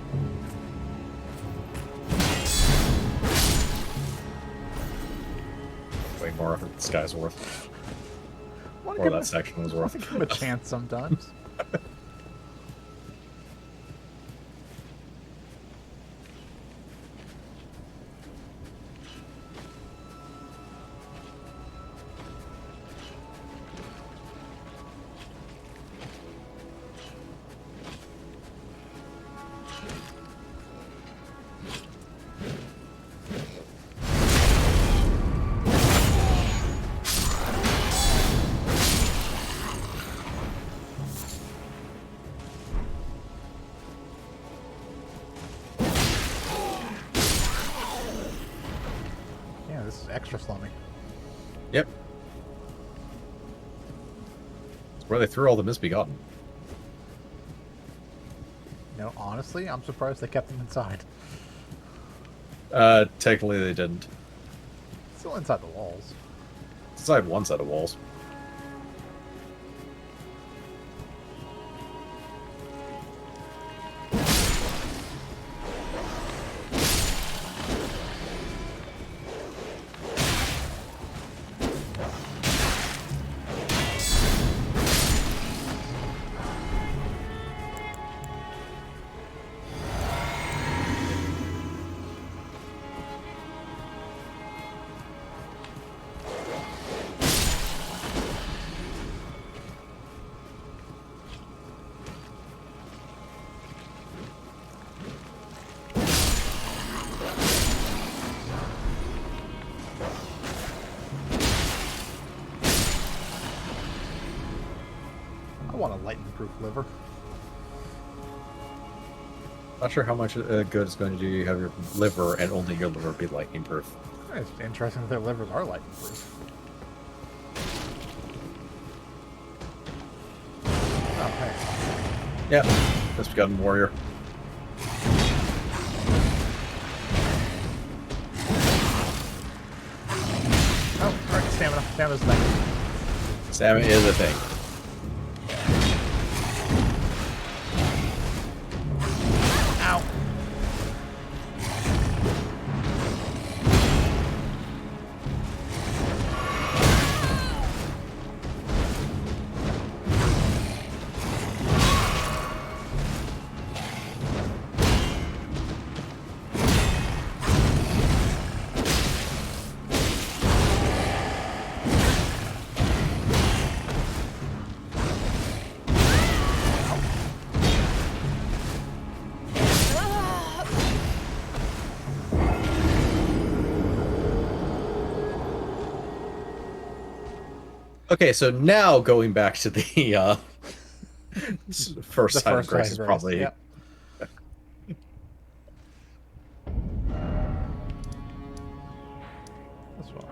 [SPEAKER 2] Way more effort this guy's worth.
[SPEAKER 1] Wanna
[SPEAKER 2] Or
[SPEAKER 1] give
[SPEAKER 2] that
[SPEAKER 1] him-
[SPEAKER 2] section was
[SPEAKER 1] wanna
[SPEAKER 2] worth.
[SPEAKER 1] give him a chance sometimes. Yeah, this is extra slumming.
[SPEAKER 2] Yep. It's where they threw all the misbegotten.
[SPEAKER 1] No, honestly, I'm surprised they kept them inside.
[SPEAKER 2] Technically they didn't.
[SPEAKER 1] Still inside the walls.
[SPEAKER 2] It's inside one set of walls.
[SPEAKER 1] I want a lightning-proof liver.
[SPEAKER 2] Not sure how much good it's going to do you have your liver and only your liver be lightning proof.
[SPEAKER 1] It's interesting that their livers are lightning-proof. Oh, hey.
[SPEAKER 2] Yeah, misbegotten warrior.
[SPEAKER 1] Oh, alright, stamina. Stamina's the thing.
[SPEAKER 2] Salmon is a thing.
[SPEAKER 1] Ow!
[SPEAKER 2] Okay, so now going back to the first
[SPEAKER 1] The
[SPEAKER 2] side of
[SPEAKER 1] first
[SPEAKER 2] grace
[SPEAKER 1] side
[SPEAKER 2] is
[SPEAKER 1] of
[SPEAKER 2] probably
[SPEAKER 1] grace, yep. This one.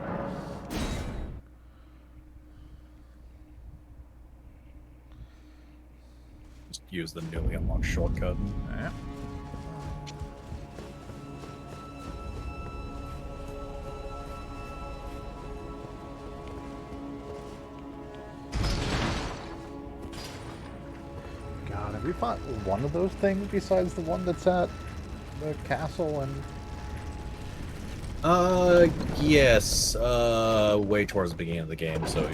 [SPEAKER 2] just use the newly unlocked shortcut.
[SPEAKER 1] Yeah. God, have we fought one of those things besides the one that's at the castle and...
[SPEAKER 2] Yes, way towards the beginning of the game, so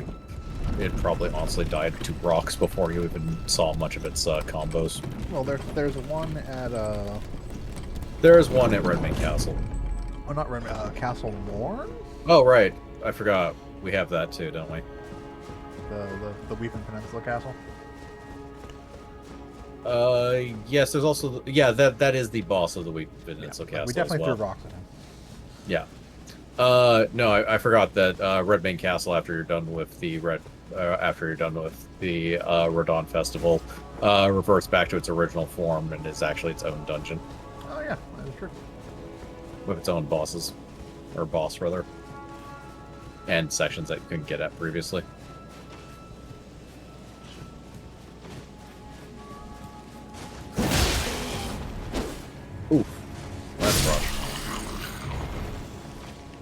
[SPEAKER 2] it probably honestly died to rocks before you even saw much of its combos.
[SPEAKER 1] Well, there's one at,
[SPEAKER 2] There is one at Redmane Castle.
[SPEAKER 1] oh, not Red, Castle Morn?
[SPEAKER 2] Oh, right. I forgot. We have that too, don't we?
[SPEAKER 1] The Weeping Peninsula Castle?
[SPEAKER 2] Yes, there's also... Yeah, that is the boss of the Weeping Peninsula Castle
[SPEAKER 1] We definitely
[SPEAKER 2] as well.
[SPEAKER 1] threw rocks at him.
[SPEAKER 2] Yeah. No, I forgot that Redmane Castle, after you're done with the Radon Festival, reverts back to its original form and is actually its own dungeon
[SPEAKER 1] Oh yeah, that is true.
[SPEAKER 2] with its own bosses, or boss rather, and sections that you couldn't get at previously. Oof, that's rough.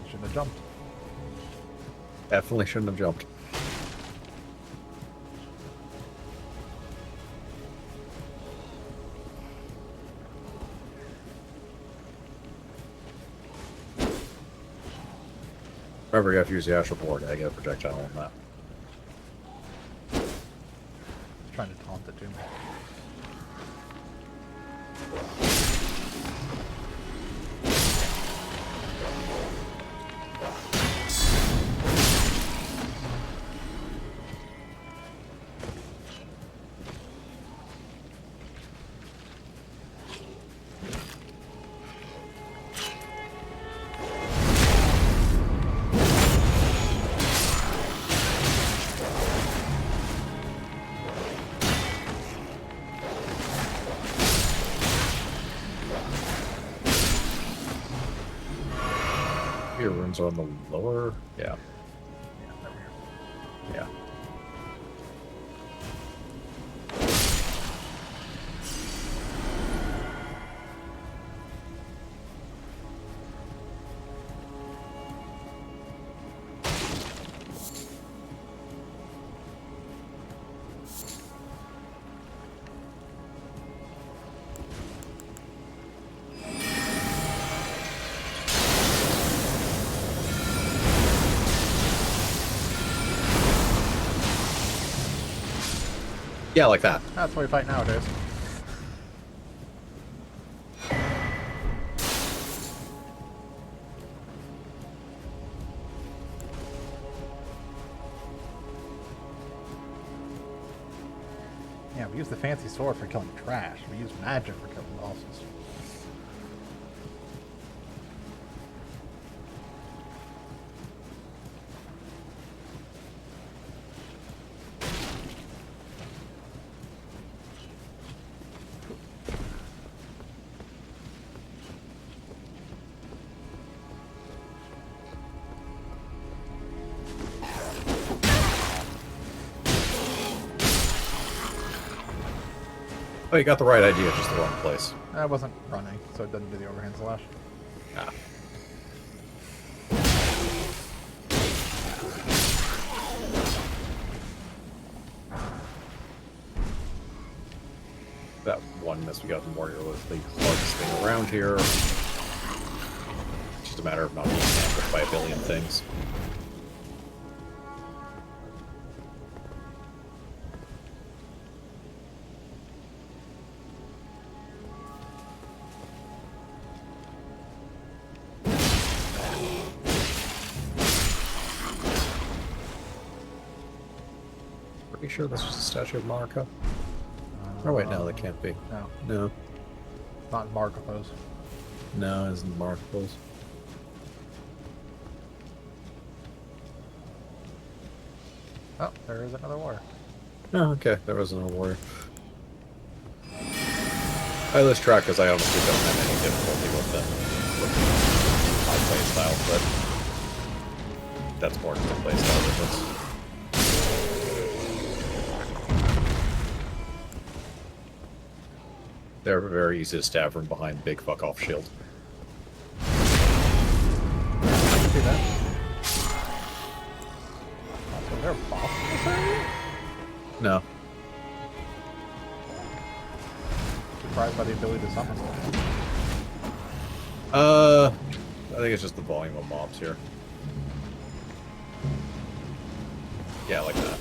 [SPEAKER 1] Shouldn't have jumped.
[SPEAKER 2] Definitely shouldn't have jumped. Remember, you have to use the astral board. I get a projectile on that.
[SPEAKER 1] Trying to taunt it too.
[SPEAKER 2] Your rooms are on the lower. Yeah. Yeah. Yeah, like that.
[SPEAKER 1] That's what we fight nowadays. Yeah, we use the fancy sword for killing trash. We use magic for killing bosses.
[SPEAKER 2] Oh, you got the right idea, just the wrong place.
[SPEAKER 1] I wasn't running, so it doesn't do the overhand slash.
[SPEAKER 2] Ah. That one miss we got from Warrior was the hardest thing around here. It's just a matter of not being hampered by a billion things. Pretty sure that's just a statue of Marika. Oh wait, no, that can't be.
[SPEAKER 1] No,
[SPEAKER 2] No.
[SPEAKER 1] not in Markopos.
[SPEAKER 2] No, it isn't Marika's.
[SPEAKER 1] Oh, there is another warrior.
[SPEAKER 2] Oh, okay, there was another warrior. I lose track because I honestly don't have any difficulty with them. With my playstyle, but that's more than the playstyle difference. They're very easy to stab from behind big fuck off shield.
[SPEAKER 1] See that? So there a boss in this area?
[SPEAKER 2] No.
[SPEAKER 1] Surprised by the ability to summon something.
[SPEAKER 2] I think it's just the volume of mobs here. Yeah, like that.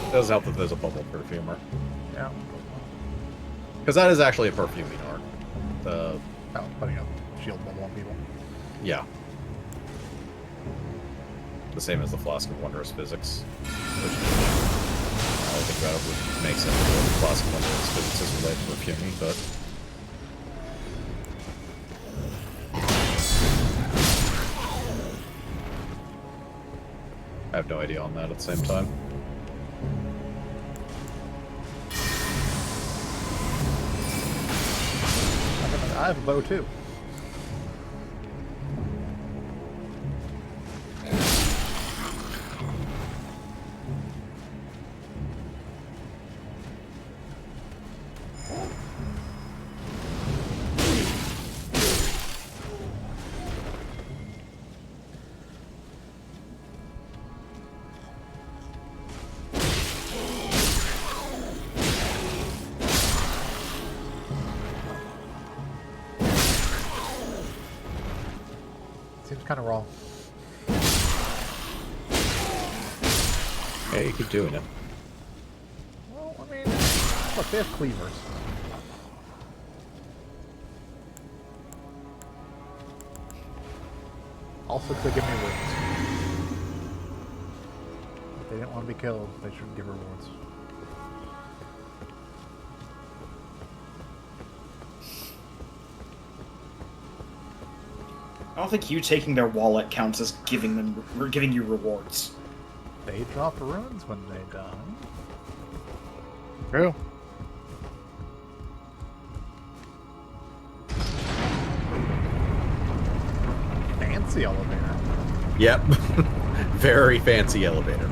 [SPEAKER 2] It does help that there's a bubble perfumer.
[SPEAKER 1] Yeah.
[SPEAKER 2] Because that is actually a perfuming art. The
[SPEAKER 1] Oh, putting a shield bubble on people.
[SPEAKER 2] Yeah. The same as the Flask of Wondrous Physics. Which, now I think about it, would make sense that the Flask of Wondrous Physics is related to perfuming, but... I have no idea on that at the same time.
[SPEAKER 1] I have a bow too. seems kind of wrong.
[SPEAKER 2] Yeah, you keep doing it.
[SPEAKER 1] Well, I mean, look, they have cleavers. Also, could give me rewards. If they didn't want to be killed, they shouldn't give rewards.
[SPEAKER 3] I don't think you taking their wallet counts as giving you rewards.
[SPEAKER 1] They drop runes when they die.
[SPEAKER 5] True.
[SPEAKER 1] Fancy elevator.
[SPEAKER 2] Yep. Very fancy elevator.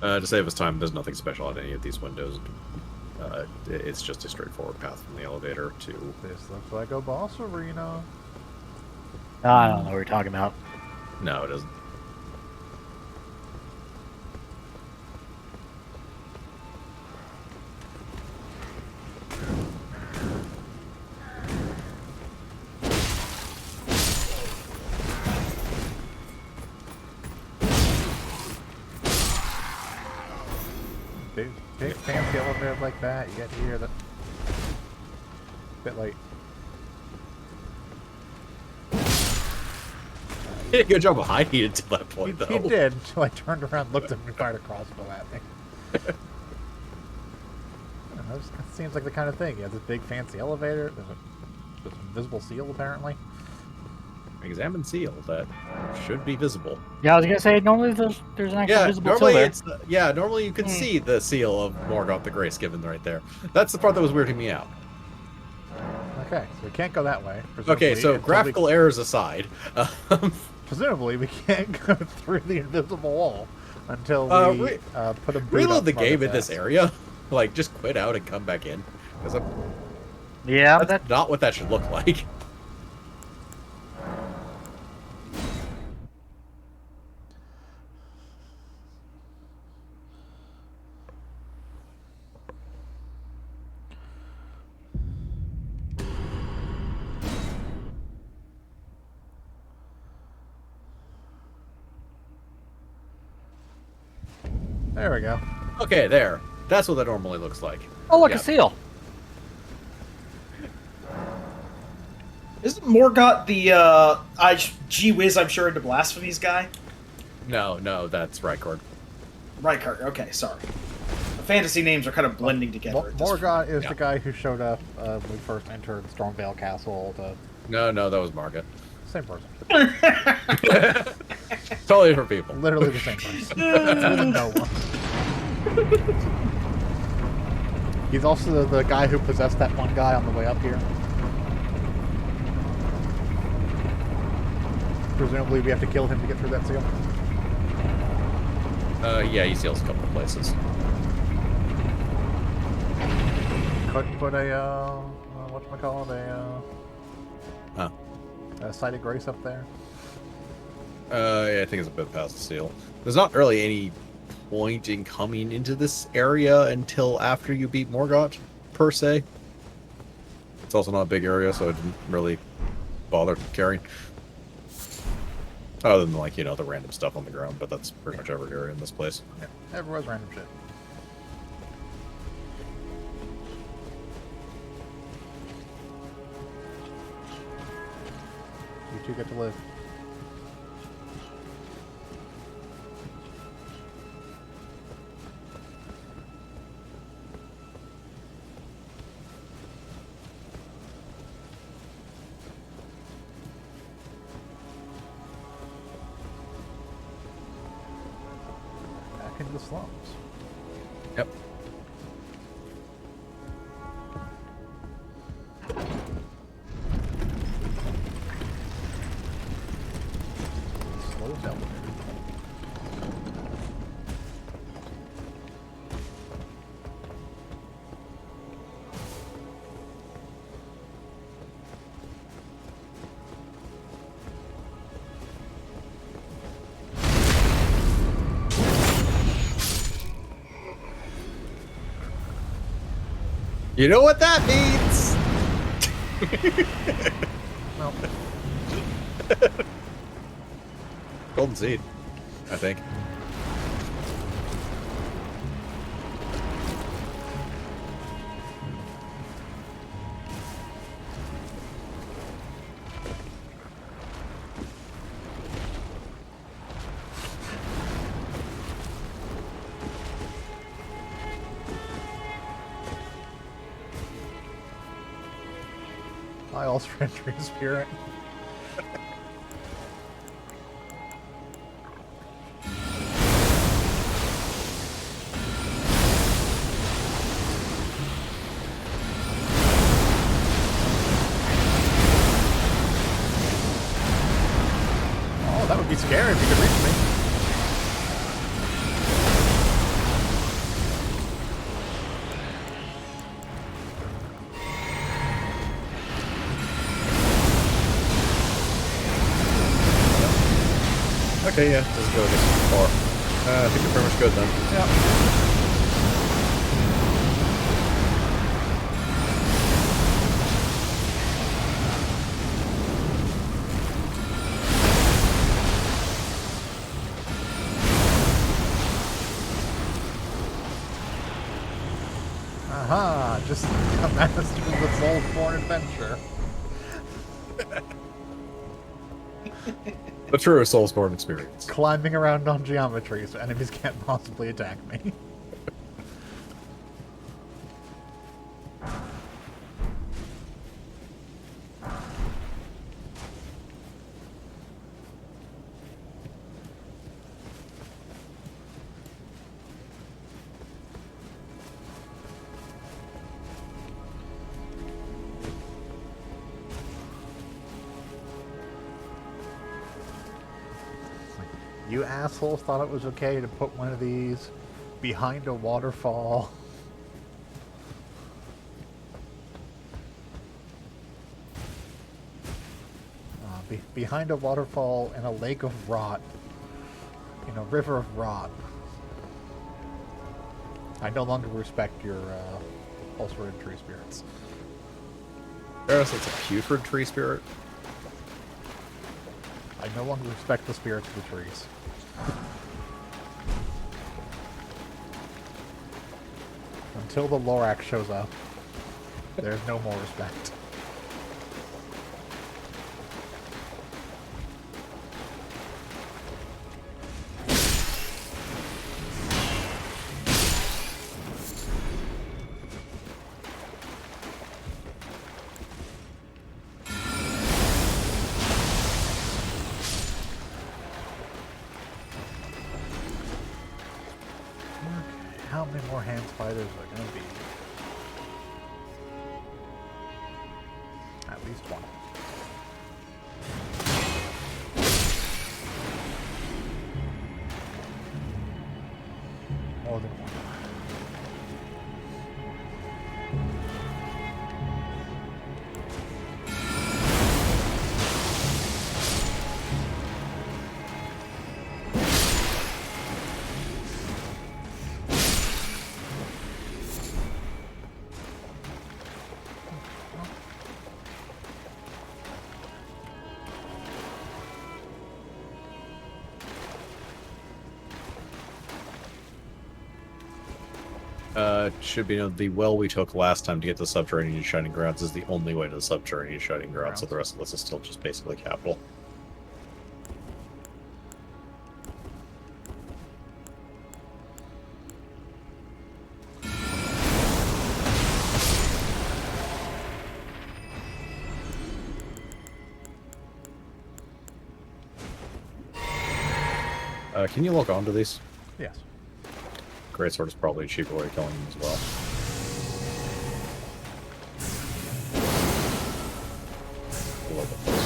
[SPEAKER 2] To save us time, there's nothing special on any of these windows. It's just a straightforward path from the elevator to...
[SPEAKER 1] This looks like a boss arena.
[SPEAKER 5] I don't know what you're talking about.
[SPEAKER 2] No, it doesn't.
[SPEAKER 1] Big fancy elevator like that, you get here, that bit late.
[SPEAKER 2] He did a good job of hiding it to that point, though.
[SPEAKER 1] He did, until I turned around, looked at him, and fired a crossbow at me. It seems like the kind of thing. You have this big fancy elevator, there's an invisible seal, apparently.
[SPEAKER 2] Examine seal that should be visible.
[SPEAKER 5] Yeah, I was gonna say normally there's an actual visible seal
[SPEAKER 2] normally
[SPEAKER 5] there.
[SPEAKER 2] it's normally you can see the seal of Morgoth the Grace given right there. That's the part that was weirding me out.
[SPEAKER 1] Okay, so we can't go that way.
[SPEAKER 2] Okay, so graphical errors aside,
[SPEAKER 1] presumably we can't go through the invisible wall until we put a boot
[SPEAKER 2] reload
[SPEAKER 1] up
[SPEAKER 2] the
[SPEAKER 1] front
[SPEAKER 2] game
[SPEAKER 1] of
[SPEAKER 2] in this
[SPEAKER 1] that.
[SPEAKER 2] area. Like, just quit out and come back in. Because
[SPEAKER 5] Yeah,
[SPEAKER 2] that's not what that should look like.
[SPEAKER 1] There we go.
[SPEAKER 2] Okay, there. That's what that normally looks like.
[SPEAKER 5] oh look,
[SPEAKER 2] Yeah.
[SPEAKER 5] a seal.
[SPEAKER 3] Isn't Morgoth the gee whiz I'm sure into blasphemies guy?
[SPEAKER 2] No, that's Rykord.
[SPEAKER 3] Rykard. Okay, sorry. The fantasy names are kind of blending together. at this point.
[SPEAKER 1] Morgoth is
[SPEAKER 2] Yeah.
[SPEAKER 1] the guy who showed up when we first entered Stormvale Castle.
[SPEAKER 2] No, that was Margaret.
[SPEAKER 1] Same person.
[SPEAKER 2] Totally different people.
[SPEAKER 1] Literally the same person. With no one. He's also the guy who possessed that one guy on the way up here. Presumably we have to kill him to get through that seal.
[SPEAKER 2] Yeah, he seals a couple of places.
[SPEAKER 1] Couldn't put a, whatchamacallit,
[SPEAKER 2] Huh.
[SPEAKER 1] a site of grace up there.
[SPEAKER 2] Yeah, I think it's a bit past the seal. There's not really any point in coming into this area until after you beat Morgoth, per se. It's also not a big area, so I didn't really bother caring. Other than, like, the random stuff on the ground, but that's pretty much every area in this place.
[SPEAKER 1] Yeah, everywhere's random shit. You two get to live. Back into the slums.
[SPEAKER 2] Yep.
[SPEAKER 1] Slow elevator.
[SPEAKER 2] You know what that means?
[SPEAKER 1] Well,
[SPEAKER 2] Golden seed, I think.
[SPEAKER 1] I also ran Tree Spirit. Oh, that would be scary if you could reach me.
[SPEAKER 2] Okay, yeah, doesn't go this far. I think you're pretty much good then.
[SPEAKER 1] Yeah. Aha! Just a master of the Soulsborne adventure.
[SPEAKER 2] The true Soulsborne experience.
[SPEAKER 1] Climbing around on geometry so enemies can't possibly attack me. You assholes thought it was okay to put one of these behind a waterfall. Behind a waterfall in a lake of rot. In a river of rot. I no longer respect your pulsar and tree spirits.
[SPEAKER 2] There's it's a putrid tree spirit.
[SPEAKER 1] I no longer respect the spirits of the trees. Until the Lorax shows up, there's no more respect. How many more hand spiders are going to be? At least one. More than one.
[SPEAKER 2] Should be noted, the well we took last time to get to Subterranean Shining Grounds is the only way to the Subterranean Shining Grounds, so the rest of this is still just basically capital. Can you log on to these?
[SPEAKER 1] Yes.
[SPEAKER 2] Greatsword is probably a cheaper way of killing them as well. A little bit closer.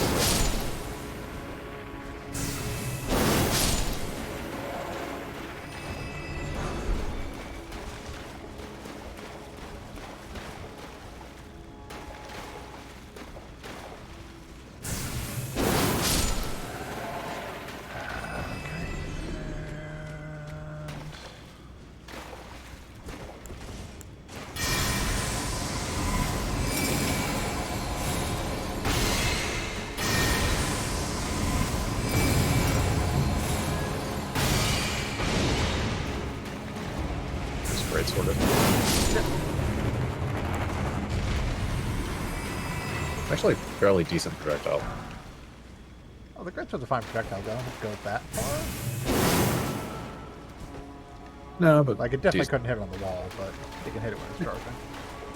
[SPEAKER 2] greatsword is. Actually, fairly decent projectile.
[SPEAKER 1] Oh, the greatsword's a fine projectile. I don't have to go that far.
[SPEAKER 2] No, but
[SPEAKER 1] Like, it definitely
[SPEAKER 2] decent.
[SPEAKER 1] couldn't hit it on the wall, but it can hit it when it's charging.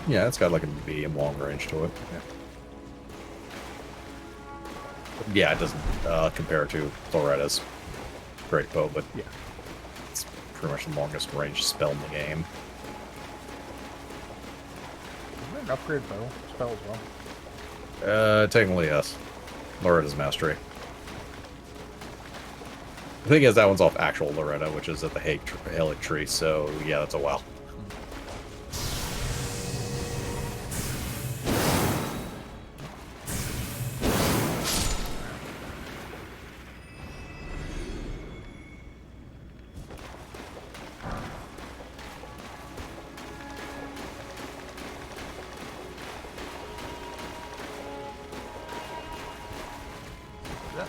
[SPEAKER 2] Yeah, it's got like a medium long range to it. Yeah, it doesn't compare to Loretta's great bow, but
[SPEAKER 1] Yeah.
[SPEAKER 2] it's pretty much the longest range spell in the game.
[SPEAKER 1] Isn't there an upgrade bow spell as well?
[SPEAKER 2] Technically, yes. Loretta's Mastery. The thing is, that one's off actual Loretta, which is at the Halic Tree, so yeah, that's a while.
[SPEAKER 1] Yeah.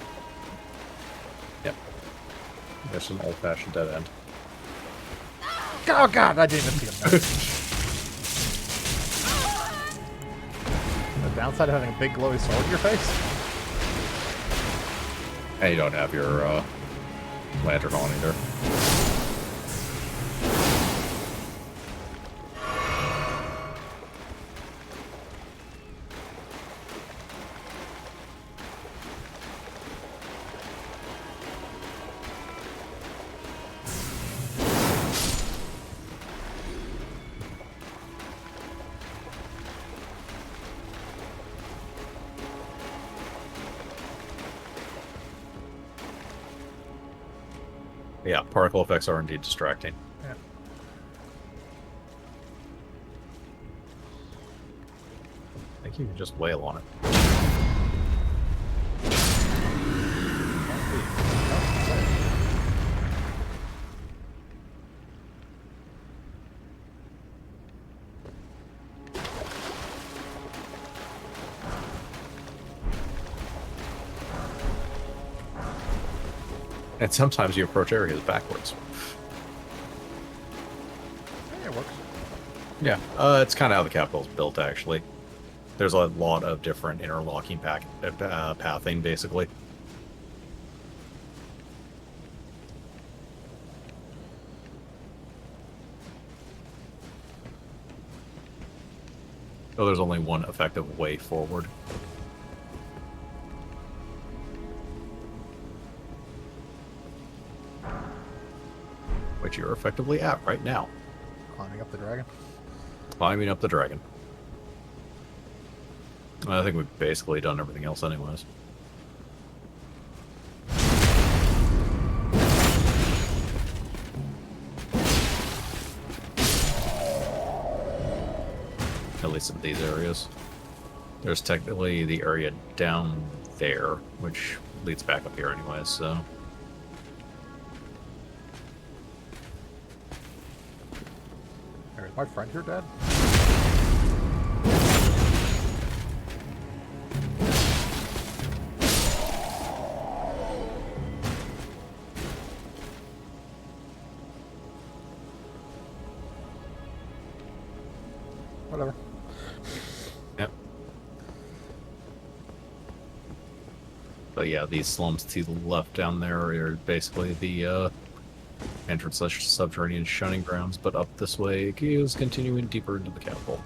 [SPEAKER 2] Yep. There's an old-fashioned dead end.
[SPEAKER 1] Oh god, I didn't even see him. The downside of having a big glowy sword in your face?
[SPEAKER 2] And you don't have your lantern on either. Yeah, particle effects are indeed distracting.
[SPEAKER 1] Yeah.
[SPEAKER 2] I think you can just wail on it. And sometimes you approach areas backwards.
[SPEAKER 1] Yeah, it works.
[SPEAKER 2] Yeah, it's kind of how the capital's built, actually. There's a lot of different interlocking pathing, basically. So there's only one effective way forward. Which you're effectively at right now.
[SPEAKER 1] Climbing up the dragon.
[SPEAKER 2] Climbing up the dragon. I think we've basically done everything else anyways. At least in these areas. There's technically the area down there, which leads back up here anyways, so...
[SPEAKER 1] Is my friend here dead? Whatever.
[SPEAKER 2] Yep. But yeah, these slums to the left down there are basically the entrance / subterranean shunning grounds, but up this way it goes continuing deeper into the capital.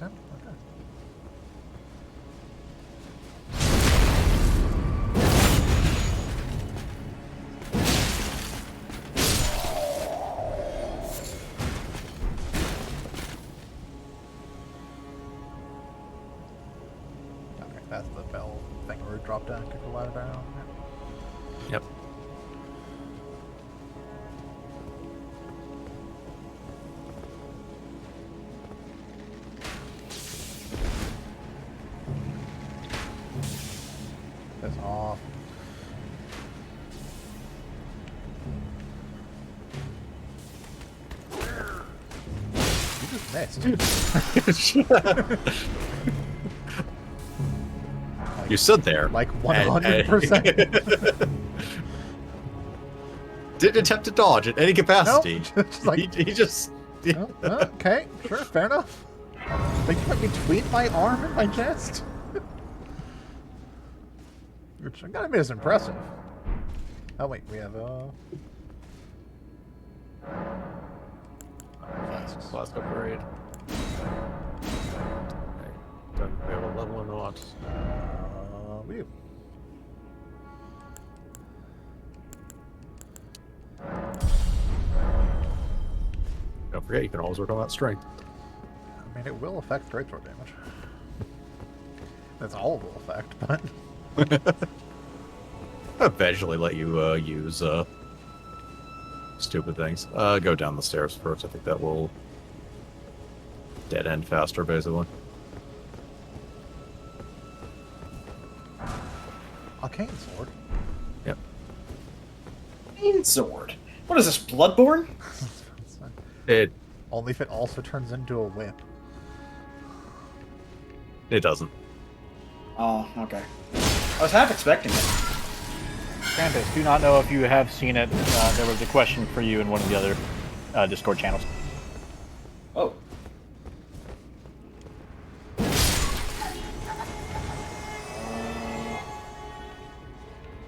[SPEAKER 1] understand. Okay. Okay, that's the bell thing where we drop down, kick the ladder down.
[SPEAKER 2] Yep.
[SPEAKER 1] That's off. You just missed.
[SPEAKER 2] You stood there.
[SPEAKER 1] Like 100%.
[SPEAKER 2] Didn't attempt to dodge at any capacity.
[SPEAKER 1] Nope. Just like-
[SPEAKER 2] he just.
[SPEAKER 1] Oh, okay, sure, fair enough. Like you went between my arm and my chest. Which I gotta admit is impressive. Oh wait, we have flasks.
[SPEAKER 2] Flask upgrade. Okay. We have a level unlocked.
[SPEAKER 1] We
[SPEAKER 2] Don't forget, you can always work on that strength.
[SPEAKER 1] I mean, it will affect greatsword damage. That's all it will affect, but
[SPEAKER 2] Eventually let you use stupid things. Go down the stairs first. I think that will dead end faster, basically.
[SPEAKER 1] arcane sword.
[SPEAKER 2] Yep.
[SPEAKER 3] Sword. What is this, Bloodborne?
[SPEAKER 2] It
[SPEAKER 1] Only if it also turns into a whip.
[SPEAKER 2] doesn't.
[SPEAKER 3] Oh, okay. I was half expecting it.
[SPEAKER 5] Candace, do not know if you have seen it. There was a question for you in one of the other Discord channels.
[SPEAKER 3] Oh.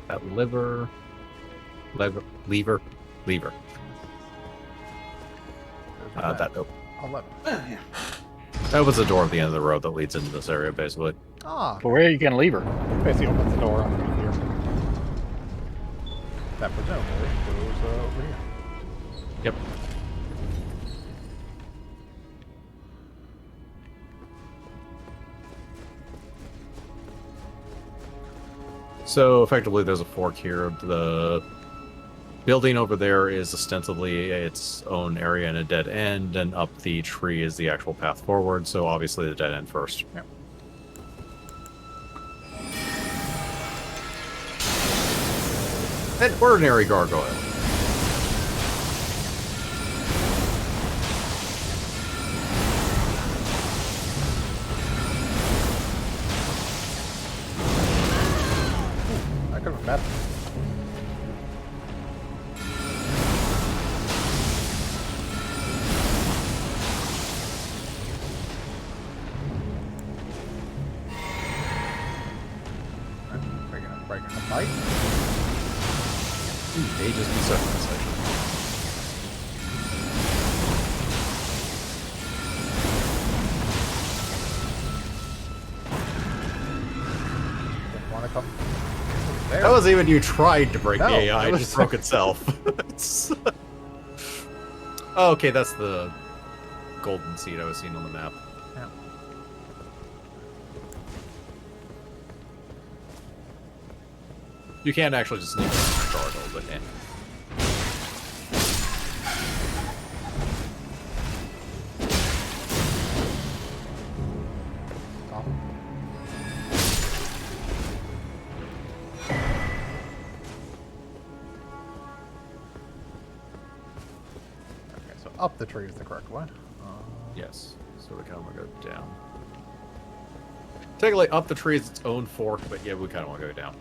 [SPEAKER 2] That lever.
[SPEAKER 1] There's a
[SPEAKER 2] That open.
[SPEAKER 1] 11.
[SPEAKER 3] Yeah.
[SPEAKER 2] That was the door at the end of the road that leads into this area, basically.
[SPEAKER 1] Ah,
[SPEAKER 5] But where are you going to leave her?
[SPEAKER 1] basically opens the door underneath here. That presumably goes over here.
[SPEAKER 2] Yep. So effectively, there's a fork here. The building over there is ostensibly its own area and a dead end, and up the tree is the actual path forward. So obviously, the dead end first.
[SPEAKER 1] Yep.
[SPEAKER 2] An ordinary gargoyle.
[SPEAKER 1] I could have met. Breaking a fight.
[SPEAKER 2] They just be stuck in this section.
[SPEAKER 1] Didn't want to come. There.
[SPEAKER 2] That wasn't even you tried to break
[SPEAKER 1] No,
[SPEAKER 2] the AI,
[SPEAKER 1] it
[SPEAKER 2] it
[SPEAKER 1] was-
[SPEAKER 2] just broke itself. It's- oh, okay, that's the golden seed I was seeing on the map.
[SPEAKER 1] Yeah.
[SPEAKER 2] You can't actually just sneak in the gargoyle, but eh.
[SPEAKER 1] Stop. Okay, so up the tree is the correct way.
[SPEAKER 2] Yes, so we kind of want to go down. Technically, up the tree is its own fork, but yeah, we kind of want to go down.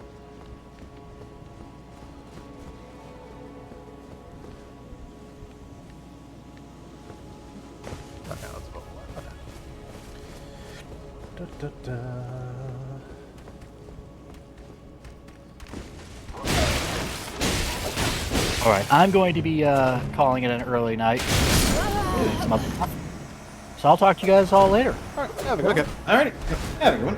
[SPEAKER 1] Okay, let's go. Okay. Da, da, da.
[SPEAKER 5] All right, I'm going to be calling it an early night. Doing some other stuff. So I'll talk to you guys all later.
[SPEAKER 1] All right. Have a good
[SPEAKER 2] Okay.
[SPEAKER 1] one.
[SPEAKER 3] Alrighty. Have a good one.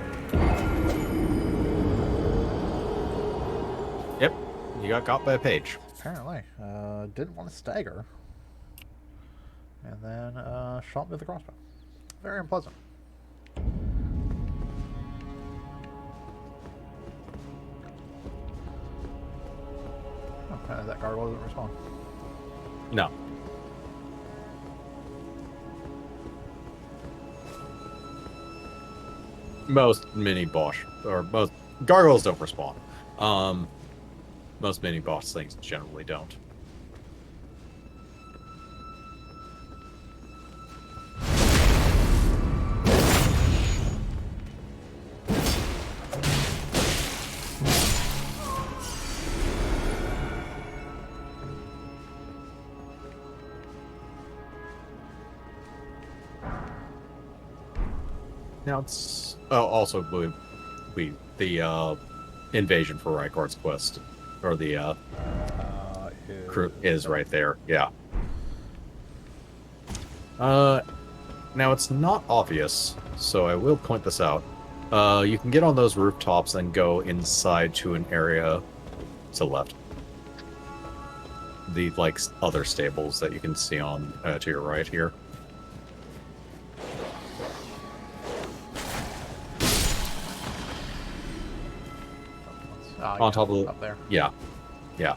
[SPEAKER 2] Yep. You got caught by a page.
[SPEAKER 1] Apparently. Didn't want to stagger. And then shot me with a crossbow. Very unpleasant. Okay, that gargoyle doesn't respond.
[SPEAKER 2] No. Most mini boss or most gargoyles don't respawn. Most mini boss things generally don't. Now it's also the invasion for Rykard's quest, or the crew is right there. Yeah. Now it's not obvious, so I will point this out. You can get on those rooftops and go inside to an area to the left. The other stables that you can see on to your right here. On top of the,
[SPEAKER 1] up there.
[SPEAKER 2] Yeah. Yeah.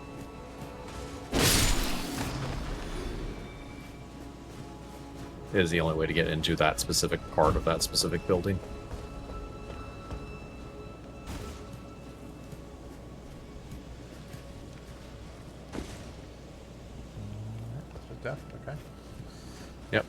[SPEAKER 2] It is the only way to get into that specific part of that specific building.
[SPEAKER 1] Just death. Okay.
[SPEAKER 2] Yep.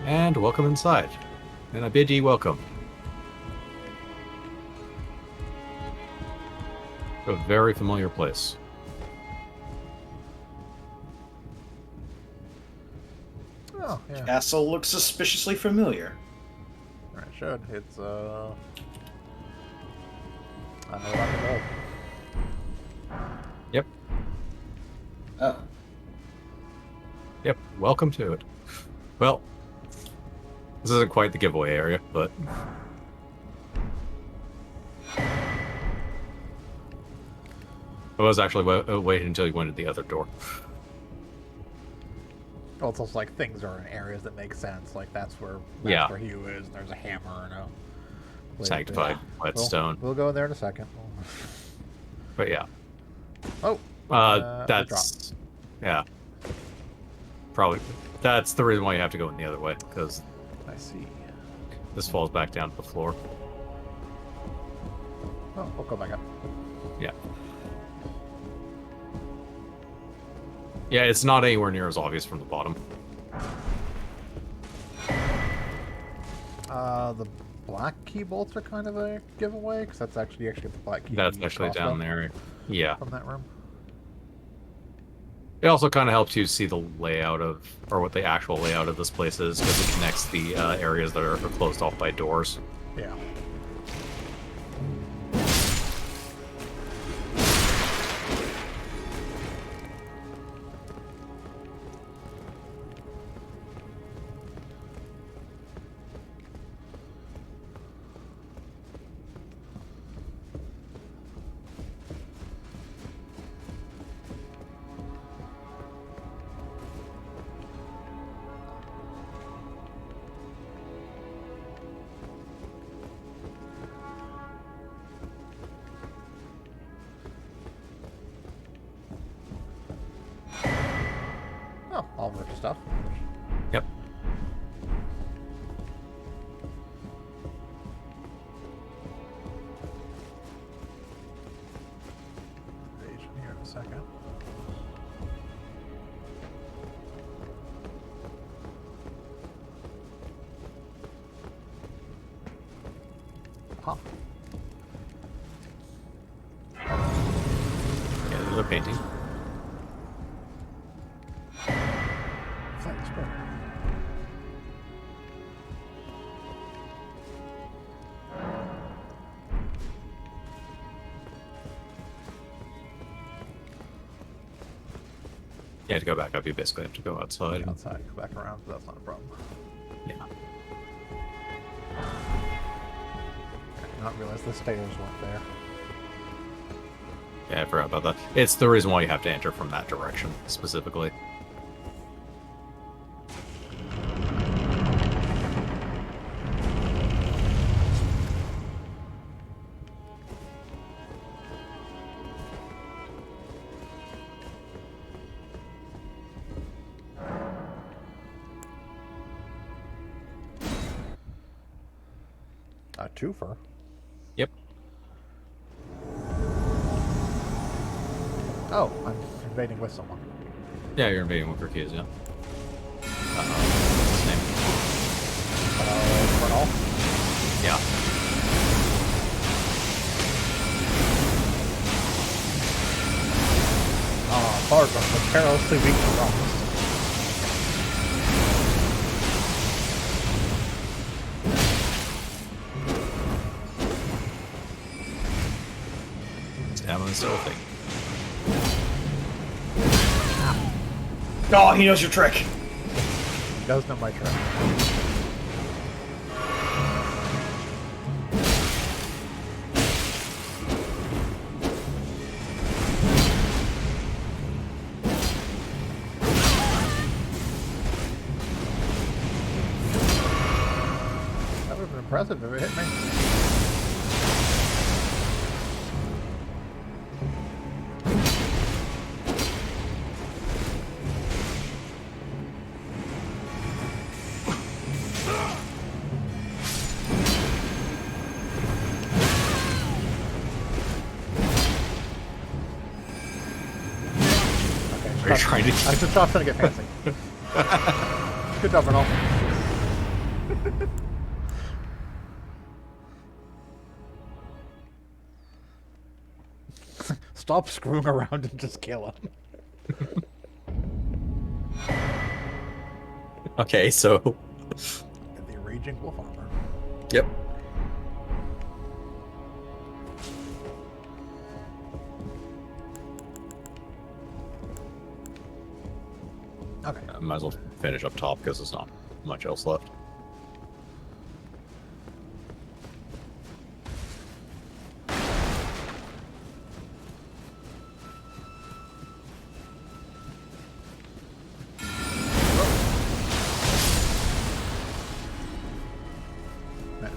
[SPEAKER 2] And welcome inside. And I bid ye welcome. A very familiar place.
[SPEAKER 1] Oh, yeah.
[SPEAKER 3] Castle looks suspiciously familiar.
[SPEAKER 1] It should. It's I know what to go.
[SPEAKER 2] Yep.
[SPEAKER 3] Oh.
[SPEAKER 2] Yep. Welcome to it. Well, this isn't quite the giveaway area, but I was actually waiting until you went to the other door.
[SPEAKER 1] Well, it's also like things are in areas that make sense. Like that's where
[SPEAKER 2] Yeah.
[SPEAKER 1] Master Hugh is, and there's a hammer and a blade.
[SPEAKER 2] Sanctified whetstone.
[SPEAKER 1] We'll go in there in a second.
[SPEAKER 2] But yeah.
[SPEAKER 1] Oh.
[SPEAKER 2] That's yeah. Probably that's the reason why you have to go in the other way, because
[SPEAKER 1] I see.
[SPEAKER 2] this falls back down to the floor.
[SPEAKER 1] Oh, we'll go back up.
[SPEAKER 2] Yeah. Yeah, it's not anywhere near as obvious from the bottom.
[SPEAKER 1] The black key bolts are kind of a giveaway, because that's actually the black key.
[SPEAKER 2] That's actually
[SPEAKER 1] crossbow
[SPEAKER 2] down there. Yeah.
[SPEAKER 1] from that room.
[SPEAKER 2] It also kind of helps you see the layout of, or what the actual layout of this place is, because it connects the areas that are closed off by doors.
[SPEAKER 1] Yeah. Oh, all virtual stuff.
[SPEAKER 2] Yep.
[SPEAKER 1] Invasion here in a second. Huh.
[SPEAKER 2] Yeah, there's a painting.
[SPEAKER 1] That's good.
[SPEAKER 2] Yeah, to go back up, you basically have to go outside.
[SPEAKER 1] Outside, go back around, but that's not a problem.
[SPEAKER 2] Yeah.
[SPEAKER 1] I did not realize the stairs weren't there.
[SPEAKER 2] Yeah, I forgot about that. It's the reason why you have to enter from that direction, specifically.
[SPEAKER 1] A twofer?
[SPEAKER 2] Yep.
[SPEAKER 1] Oh, I'm invading with someone.
[SPEAKER 2] Yeah, you're invading with Urquiza, yeah. What's his name?
[SPEAKER 1] Bernal?
[SPEAKER 2] Yeah.
[SPEAKER 1] Barton, the perilously weak to wrongs.
[SPEAKER 2] Stamina's still a thing.
[SPEAKER 3] Oh, he knows your trick.
[SPEAKER 1] He does know my trick. That would have been impressive if it hit me.
[SPEAKER 2] Are you trying to...
[SPEAKER 1] I just stopped trying to get fancy. Good job, Bernal. Stop screwing around and just kill him.
[SPEAKER 2] Okay, so...
[SPEAKER 1] And the raging wolf armor.
[SPEAKER 2] Yep.
[SPEAKER 1] Okay.
[SPEAKER 2] I might as well finish up top because there's not much else left.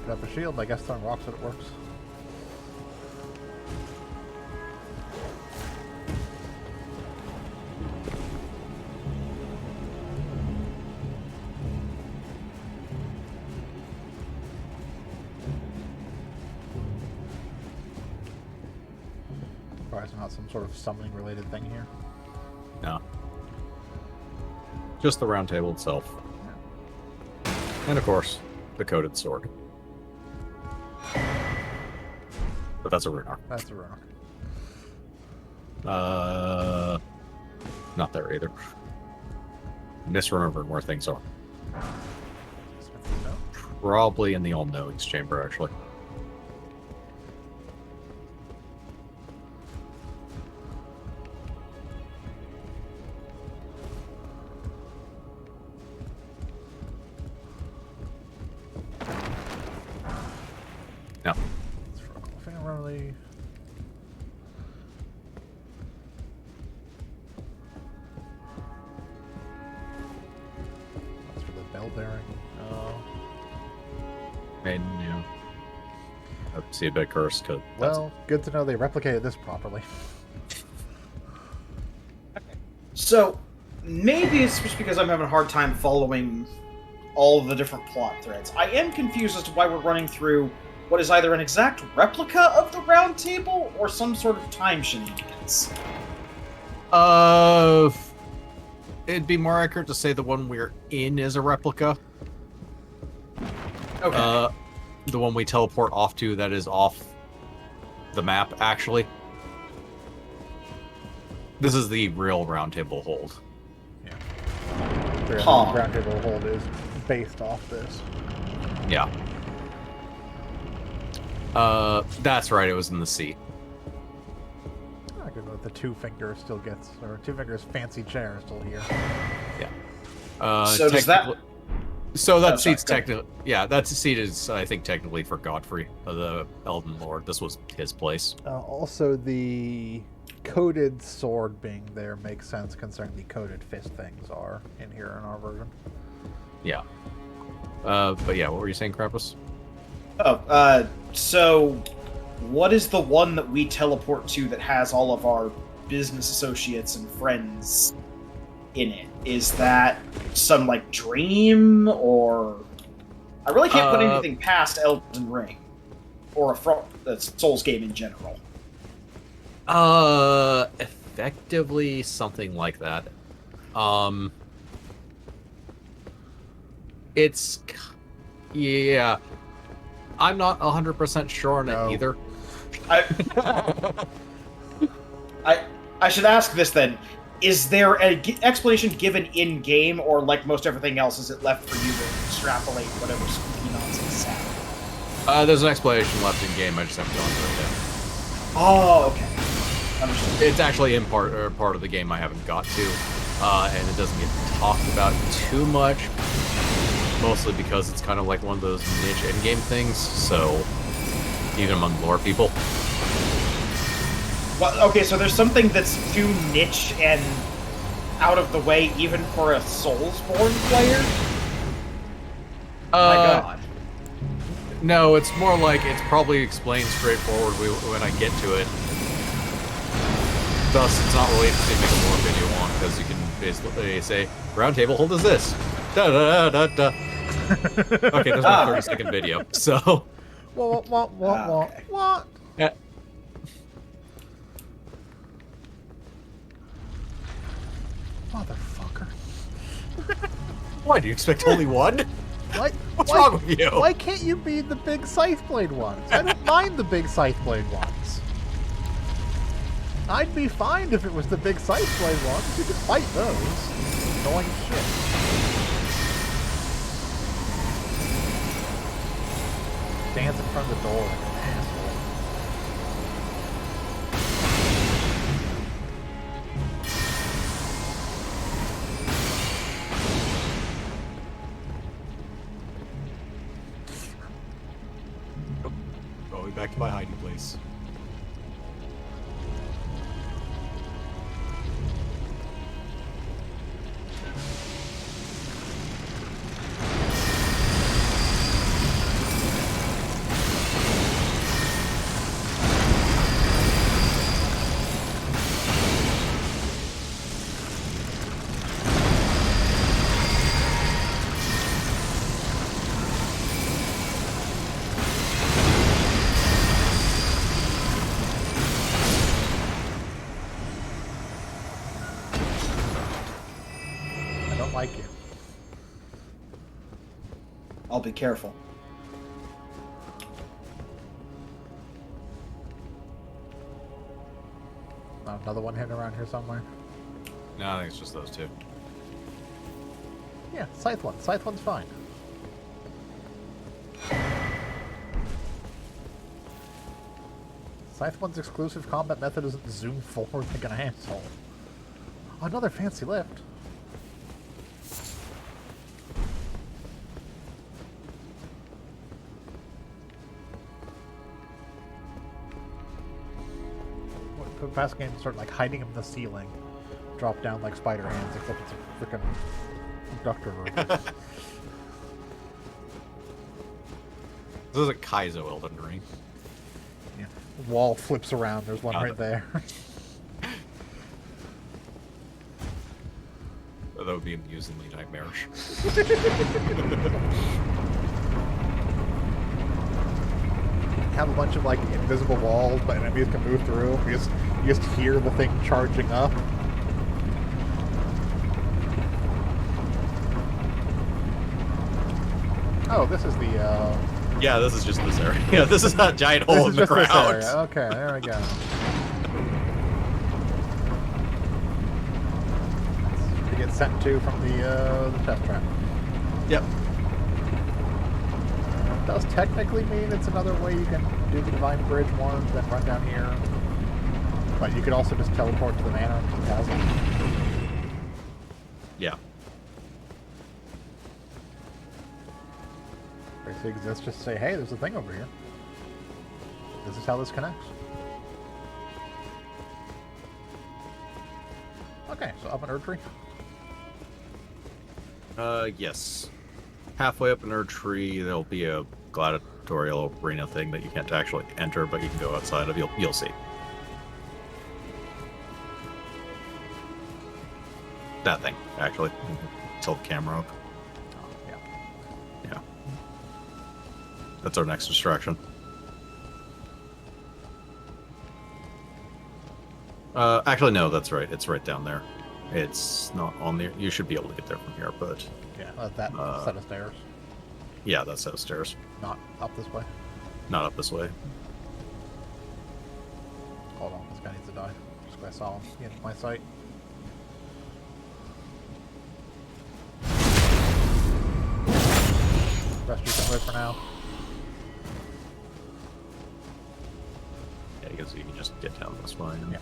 [SPEAKER 1] Put up a shield, I guess throwing rocks that it works. Surprised there's not some sort of summoning related thing here.
[SPEAKER 2] No. Just the round table itself. And of course, the coated sword. But that's a rune arc.
[SPEAKER 1] That's a runner.
[SPEAKER 2] Not there either. Misremembering where things are. Probably in the old knowings chamber, actually. No.
[SPEAKER 1] Family. That's for the bell bearing.
[SPEAKER 2] And, you know, I see a big curse. Cause
[SPEAKER 1] Well, good to know they replicated this properly.
[SPEAKER 3] So, maybe it's just because I'm having a hard time following all of the different plot threads. I am confused as to why we're running through what is either an exact replica of the Round Table or some sort of time shenanigans.
[SPEAKER 2] It'd be more accurate to say the one we're in is a replica.
[SPEAKER 3] Okay.
[SPEAKER 2] The one we teleport off to that is off the map, actually. This is the real Round Table hold.
[SPEAKER 1] Yeah. The
[SPEAKER 3] Huh.
[SPEAKER 1] Round Table Hold is based off this.
[SPEAKER 2] Yeah. That's right. It was in the sea.
[SPEAKER 1] I could know the Two Fingers still gets, or Two Fingers fancy chair is still here.
[SPEAKER 2] Yeah.
[SPEAKER 3] So does that?
[SPEAKER 2] So that
[SPEAKER 3] Oh, sorry,
[SPEAKER 2] seat's
[SPEAKER 3] go ahead.
[SPEAKER 2] technically, yeah, that seat is, I think, technically for Godfrey, the Elden Lord. This was his place.
[SPEAKER 1] Also, the coated sword being there makes sense considering the coated fist things are in here in our version.
[SPEAKER 2] Yeah. But yeah, what were you saying, Krampus?
[SPEAKER 3] Oh, so what is the one that we teleport to that has all of our business associates and friends in it? Is that some like dream, or I really can't put anything past Elden Ring or a Souls game in general.
[SPEAKER 2] Effectively something like that. It's, yeah. I'm not 100% sure on
[SPEAKER 1] No.
[SPEAKER 2] it either.
[SPEAKER 3] I should ask this then. Is there an explanation given in-game, or like most everything else, is it left for you to extrapolate whatever spooky nonsense is happening?
[SPEAKER 2] There's an explanation left in game. I just haven't gone through it
[SPEAKER 3] Oh, okay. Understood.
[SPEAKER 2] yet. It's actually in part of the game I haven't got to, and it doesn't get talked about too much. Mostly because it's kind of like one of those niche in-game things. So even among lore people.
[SPEAKER 3] Well, okay, so there's something that's too niche and out of the way even for a Soulsborne player? My god.
[SPEAKER 2] No, it's more like it's probably explained straightforward when I get to it. Thus, it's not really interesting to make a lore video on, because you can basically say, Round Table Hold is this. Da da da da da. Okay, there's my 30-second video, so...
[SPEAKER 1] What?
[SPEAKER 3] Okay.
[SPEAKER 2] Yeah.
[SPEAKER 1] Motherfucker.
[SPEAKER 2] Why, do you expect only one? What's wrong with you?
[SPEAKER 1] Why can't you be the big scythe blade ones? I don't mind the big scythe blade ones. I'd be fine if it was the big scythe blade ones. You could fight those. Annoying shit. Stands in front of the door like an asshole.
[SPEAKER 2] Going back to my hiding place.
[SPEAKER 1] I don't like you.
[SPEAKER 3] I'll be careful.
[SPEAKER 1] Another one hidden around here somewhere.
[SPEAKER 2] No, I think it's just those two.
[SPEAKER 1] Yeah, scythe one. Scythe one's fine. Scythe one's exclusive combat method isn't zoom forward like an asshole. Another fancy lift. The past game start like hiding him in the ceiling, drop down like spider hands, except it's a freaking abductor room.
[SPEAKER 2] This is a Kaizo Elden Ring.
[SPEAKER 1] Yeah. Wall flips around. There's one right there.
[SPEAKER 2] That would be amusingly nightmarish.
[SPEAKER 1] Have a bunch of like invisible walls, but enemies can move through. You just hear the thing charging up. Oh, this is the.
[SPEAKER 2] Yeah, this is just this area. Yeah, this is a giant hole in the
[SPEAKER 1] This
[SPEAKER 2] ground.
[SPEAKER 1] area. Okay, there we go. We get sent to from the test track.
[SPEAKER 2] Yep.
[SPEAKER 1] It does technically mean it's another way you can do the Divine Bridge one, then run down here. But you could also just teleport to the manor to the castle.
[SPEAKER 2] Yeah.
[SPEAKER 1] Basically exists just to say, hey, there's a thing over here. This is how this connects. Okay, so up an Erdtree.
[SPEAKER 2] Yes. Halfway up an Erdtree, there'll be a gladiatorial arena thing that you can't actually enter, but you can go outside of. You'll see. That thing, actually. Tilt the camera up.
[SPEAKER 1] Oh, yeah.
[SPEAKER 2] Yeah. That's our next distraction. Actually, no, that's right. It's right down there. It's not on there. You should be able to get there from here, but...
[SPEAKER 1] Yeah, that set of stairs.
[SPEAKER 2] Yeah, that set of stairs.
[SPEAKER 1] Not up this way.
[SPEAKER 2] Not up this way.
[SPEAKER 1] Hold on, this guy needs to die. Just 'cause I saw him in my sight. Rest you can live for now.
[SPEAKER 2] Yeah, you can just get down this way. And...
[SPEAKER 1] Yeah.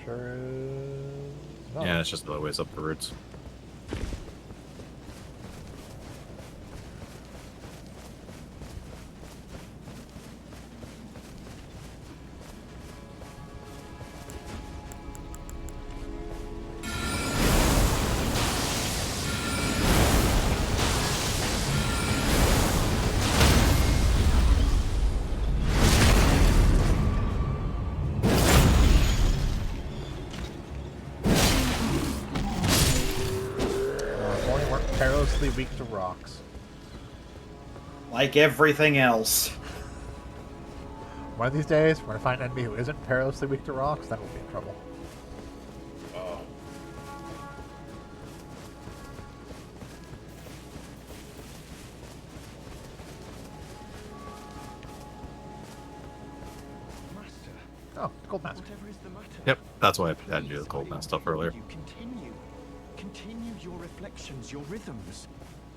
[SPEAKER 1] Sure is... No.
[SPEAKER 2] Yeah, it's just a little ways up the roots.
[SPEAKER 1] Perilously weak to rocks.
[SPEAKER 3] Like everything else.
[SPEAKER 1] One of these days, we're going to find an enemy who isn't perilously weak to rocks, then we'll be in trouble.
[SPEAKER 4] Master,
[SPEAKER 1] Oh, gold mask.
[SPEAKER 4] whatever is the matter?
[SPEAKER 2] Yep, that's why I had to do the cold man stuff earlier.
[SPEAKER 4] You continue your reflections, your rhythms.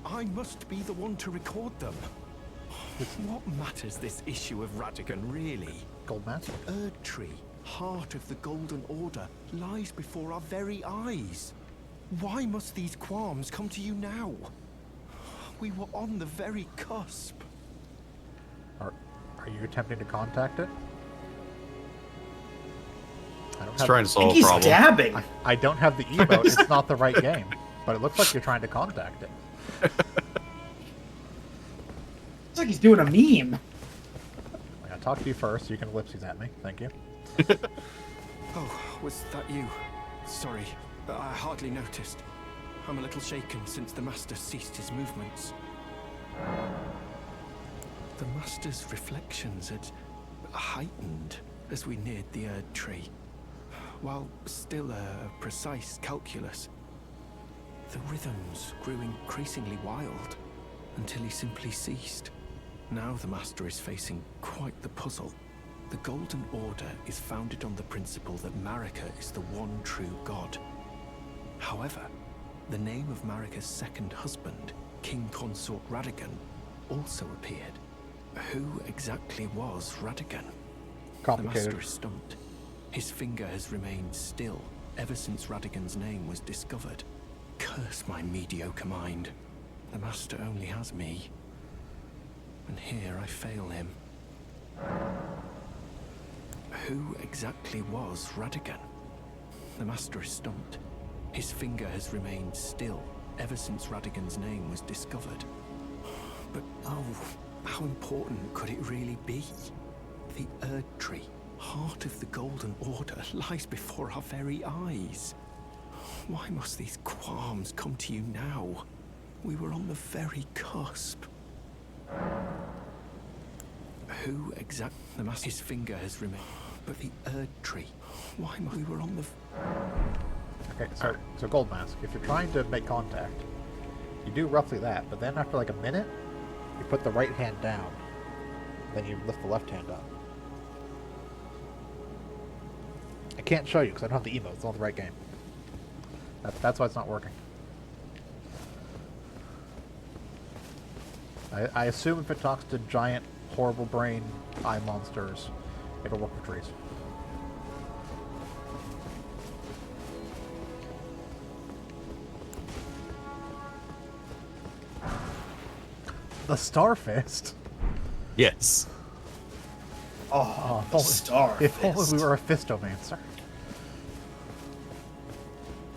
[SPEAKER 4] I must be the one to record them. What matters this issue of Radigan, really?
[SPEAKER 1] Gold mask?
[SPEAKER 4] Erdtree, heart of the Golden Order, lies before our very eyes. Why must these qualms come to you now? We were on the very cusp.
[SPEAKER 1] Are you attempting to contact it? I don't
[SPEAKER 2] It's
[SPEAKER 1] have
[SPEAKER 2] trying to solve a
[SPEAKER 3] He's
[SPEAKER 2] problem.
[SPEAKER 3] dabbing.
[SPEAKER 1] I don't have the emote. It's not the right game. But it looks like you're trying to contact it.
[SPEAKER 3] It's like he's doing a meme.
[SPEAKER 1] I gotta talk to you first so you can ellipses at me. Thank you.
[SPEAKER 4] Oh, was that you? Sorry, I hardly noticed. I'm a little shaken since the Master ceased his movements. The Master's reflections had heightened as we neared the Erdtree. While still a precise calculus, the rhythms grew increasingly wild until he simply ceased. Now the Master is facing quite the puzzle. The Golden Order is founded on the principle that Marika is the one true god. However, the name of Marika's second husband, King Consort Radigan, also appeared. Who exactly was Radigan? The
[SPEAKER 1] Complicated.
[SPEAKER 4] Master is stumped. His finger has remained still ever since Radigan's name was discovered. Curse my mediocre mind. The Master only has me. And here I fail him. Who exactly was Radigan? The Master is stumped. His finger has remained still ever since Radigan's name was discovered. But oh, how important could it really be? The Erdtree, heart of the Golden Order, lies before our very eyes. Why must these qualms come to you now? We were on the very cusp. Who exactly? The master's finger has remained. But the Erd tree. Why we were on the...
[SPEAKER 1] Okay, so Gold Mask, if you're trying to make contact, you do roughly that, but then after like a minute, you put the right hand down, then you lift the left hand up. I can't show you because I don't have the emotes. It's not the right game. That's why it's not working. I assume if it talks to giant, horrible brain eye monsters, it'll work with trees. The Starfist?
[SPEAKER 2] Yes.
[SPEAKER 3] Oh,
[SPEAKER 1] if
[SPEAKER 3] star.
[SPEAKER 1] If only we were a Fistomancer.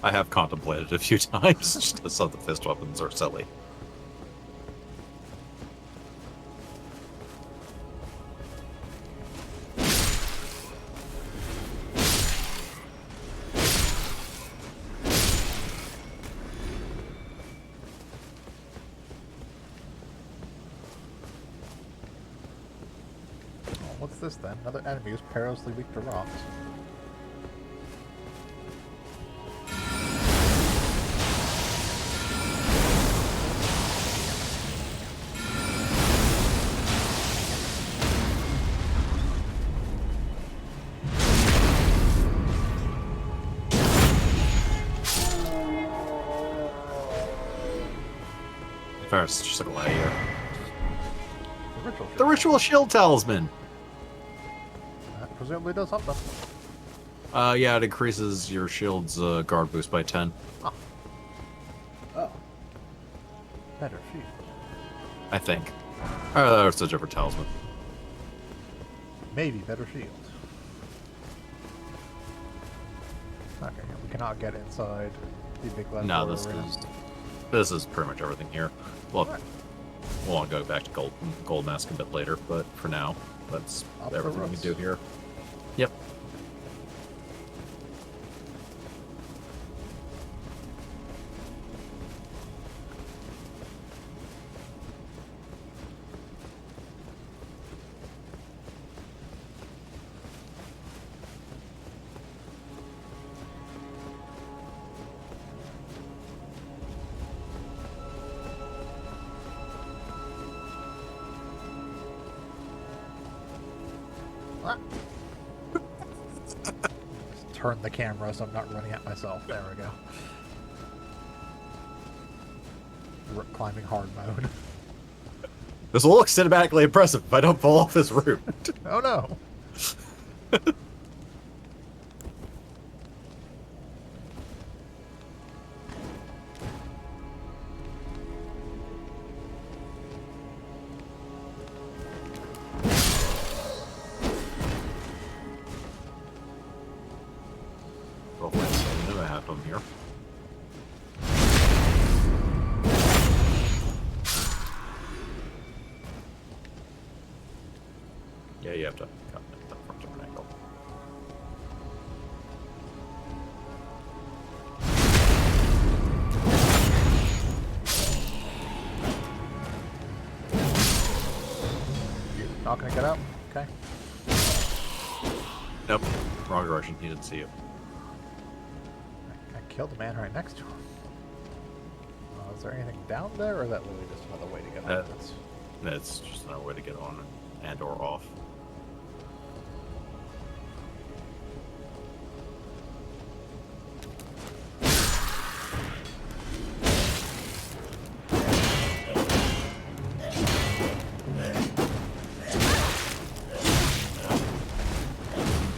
[SPEAKER 2] I have contemplated a few times, just because some of the fist weapons are silly.
[SPEAKER 1] What's this then? Another enemy who's perilously weak to rocks.
[SPEAKER 2] First, just like a light here.
[SPEAKER 1] The ritual shield.
[SPEAKER 2] The ritual shield talisman.
[SPEAKER 1] That presumably does something.
[SPEAKER 2] Yeah, it increases your shield's guard boost by 10.
[SPEAKER 1] Oh.
[SPEAKER 3] Oh.
[SPEAKER 1] Better shield.
[SPEAKER 2] I think. Oh, that's a different talisman.
[SPEAKER 1] Maybe better shield. Okay, we cannot get inside the big left
[SPEAKER 2] No,
[SPEAKER 1] door
[SPEAKER 2] this
[SPEAKER 1] arena.
[SPEAKER 2] is pretty much everything here. Well, we'll go back to gold mask a bit later, but for now, that's
[SPEAKER 1] Up the
[SPEAKER 2] everything we
[SPEAKER 1] roofs.
[SPEAKER 2] can do here. Yep.
[SPEAKER 1] Ah. Just turn the camera so I'm not running at myself. There we go. Climbing hard mode.
[SPEAKER 2] This will look cinematically impressive if I don't fall off this route.
[SPEAKER 1] Oh no!
[SPEAKER 2] Well, I knew I had them here. Yeah, you have to cut that from a different angle.
[SPEAKER 1] You're not gonna get up? Okay.
[SPEAKER 2] Nope, wrong direction. He didn't see you.
[SPEAKER 1] I killed the man right next to him. Is there anything down there, or is that literally just another way to get on this?
[SPEAKER 2] That's just another way to get on and or off.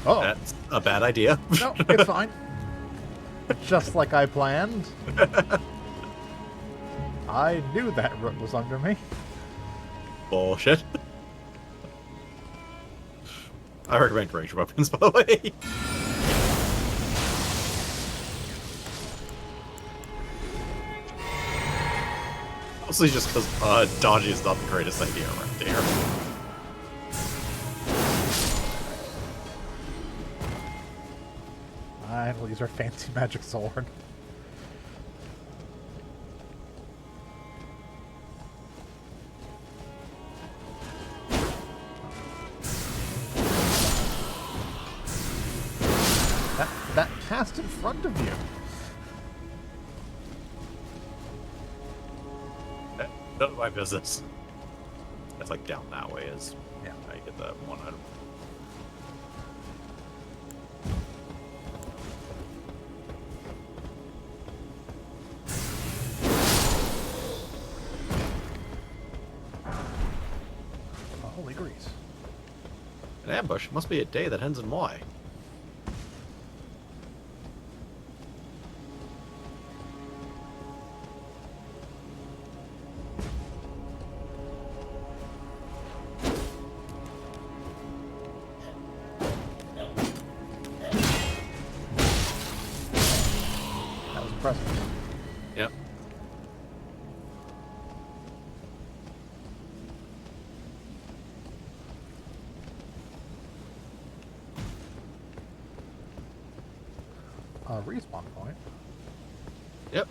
[SPEAKER 1] Oh!
[SPEAKER 2] That's a bad idea.
[SPEAKER 1] No, it's fine. Just like I planned. I knew that root was under me.
[SPEAKER 2] Bullshit. I recommend range weapons, by the way. Mostly just because dodging is not the greatest idea around here.
[SPEAKER 1] Fine, we'll use our fancy magic sword. that passed in front of you.
[SPEAKER 2] None of my business. That's like down that way is.
[SPEAKER 1] Yeah.
[SPEAKER 2] I get that one item.
[SPEAKER 1] Holy grease.
[SPEAKER 2] An ambush must be a day that ends in Y.
[SPEAKER 1] That was impressive.
[SPEAKER 2] Yep.
[SPEAKER 1] Respawn point.
[SPEAKER 2] Yep.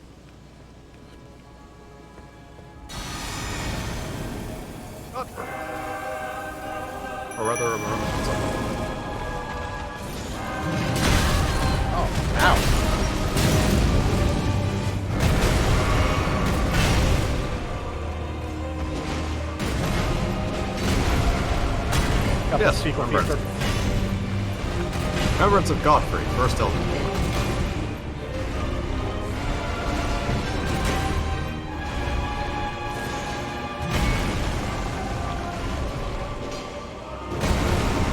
[SPEAKER 2] Godfrey. Or rather,
[SPEAKER 1] Oh, ow. Got the
[SPEAKER 2] Yes,
[SPEAKER 1] secret
[SPEAKER 2] remember.
[SPEAKER 1] feature.
[SPEAKER 2] Remembrance of Godfrey, first Elden.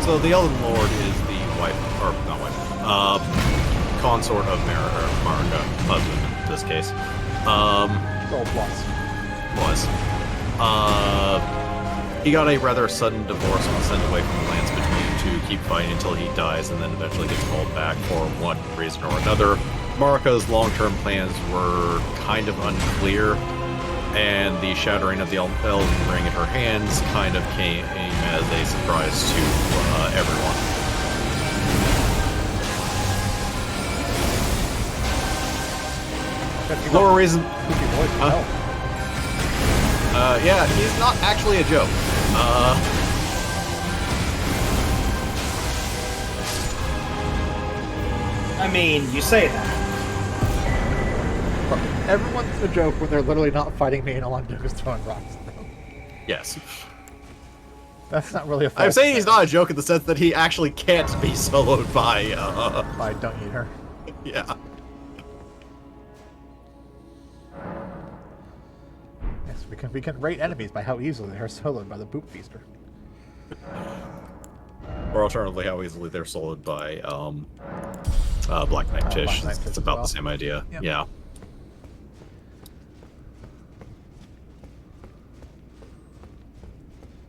[SPEAKER 2] So the Elden Lord is the wife, or not wife, consort of Marika, husband in this case.
[SPEAKER 1] Gold plus.
[SPEAKER 2] Was. He got a rather sudden divorce and was sent away from the lands between the two, keep fighting until he dies, and then eventually gets called back for one reason or another. Marika's long-term plans were kind of unclear, and the shattering of the Elden Ring in her hands kind of came as a surprise to everyone. Lower reason. Yeah, he's not actually a joke.
[SPEAKER 3] I mean, you say that.
[SPEAKER 1] Everyone's a joke when they're literally not fighting me and all I'm doing is throwing rocks at them.
[SPEAKER 2] Yes.
[SPEAKER 1] That's not really a
[SPEAKER 2] I'm saying he's not a joke in the sense that he actually can't be soloed by,
[SPEAKER 1] by Dung Eater.
[SPEAKER 2] yeah.
[SPEAKER 1] Yes, we can rate enemies by how easily they are soloed by the Boop Feaster.
[SPEAKER 2] Or alternatively, how easily they're soloed by, Black Knight Tish.
[SPEAKER 1] Black Knight Tish
[SPEAKER 2] It's
[SPEAKER 1] as
[SPEAKER 2] about
[SPEAKER 1] well.
[SPEAKER 2] the same idea.
[SPEAKER 1] Yep.
[SPEAKER 2] Yeah.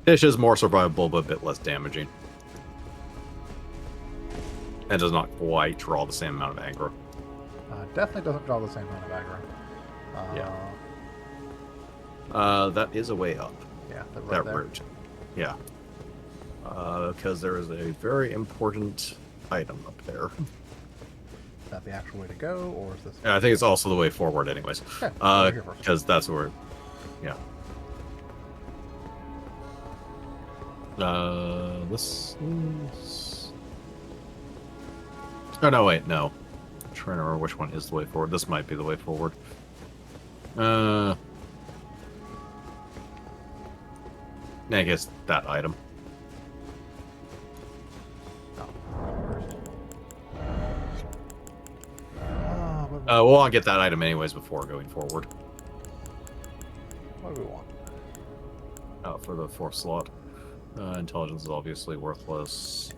[SPEAKER 2] Tish is more survivable, but a bit less damaging. And does not quite draw the same amount of aggro.
[SPEAKER 1] Definitely doesn't draw the same amount of aggro.
[SPEAKER 2] Yeah. That is a way up.
[SPEAKER 1] Yeah, right
[SPEAKER 2] That
[SPEAKER 1] there.
[SPEAKER 2] route. Yeah. Because there is a very important item up there.
[SPEAKER 1] Is that the actual way to go, or is this?
[SPEAKER 2] I think it's also the way forward, anyways.
[SPEAKER 1] Okay, over here first.
[SPEAKER 2] Because that's where, yeah. This is... Oh no, wait, no. I'm trying to remember which one is the way forward. This might be the way forward. I guess that item. We'll want to get that item anyways before going forward.
[SPEAKER 1] What do we want?
[SPEAKER 2] For the fourth slot. Intelligence is obviously worthless.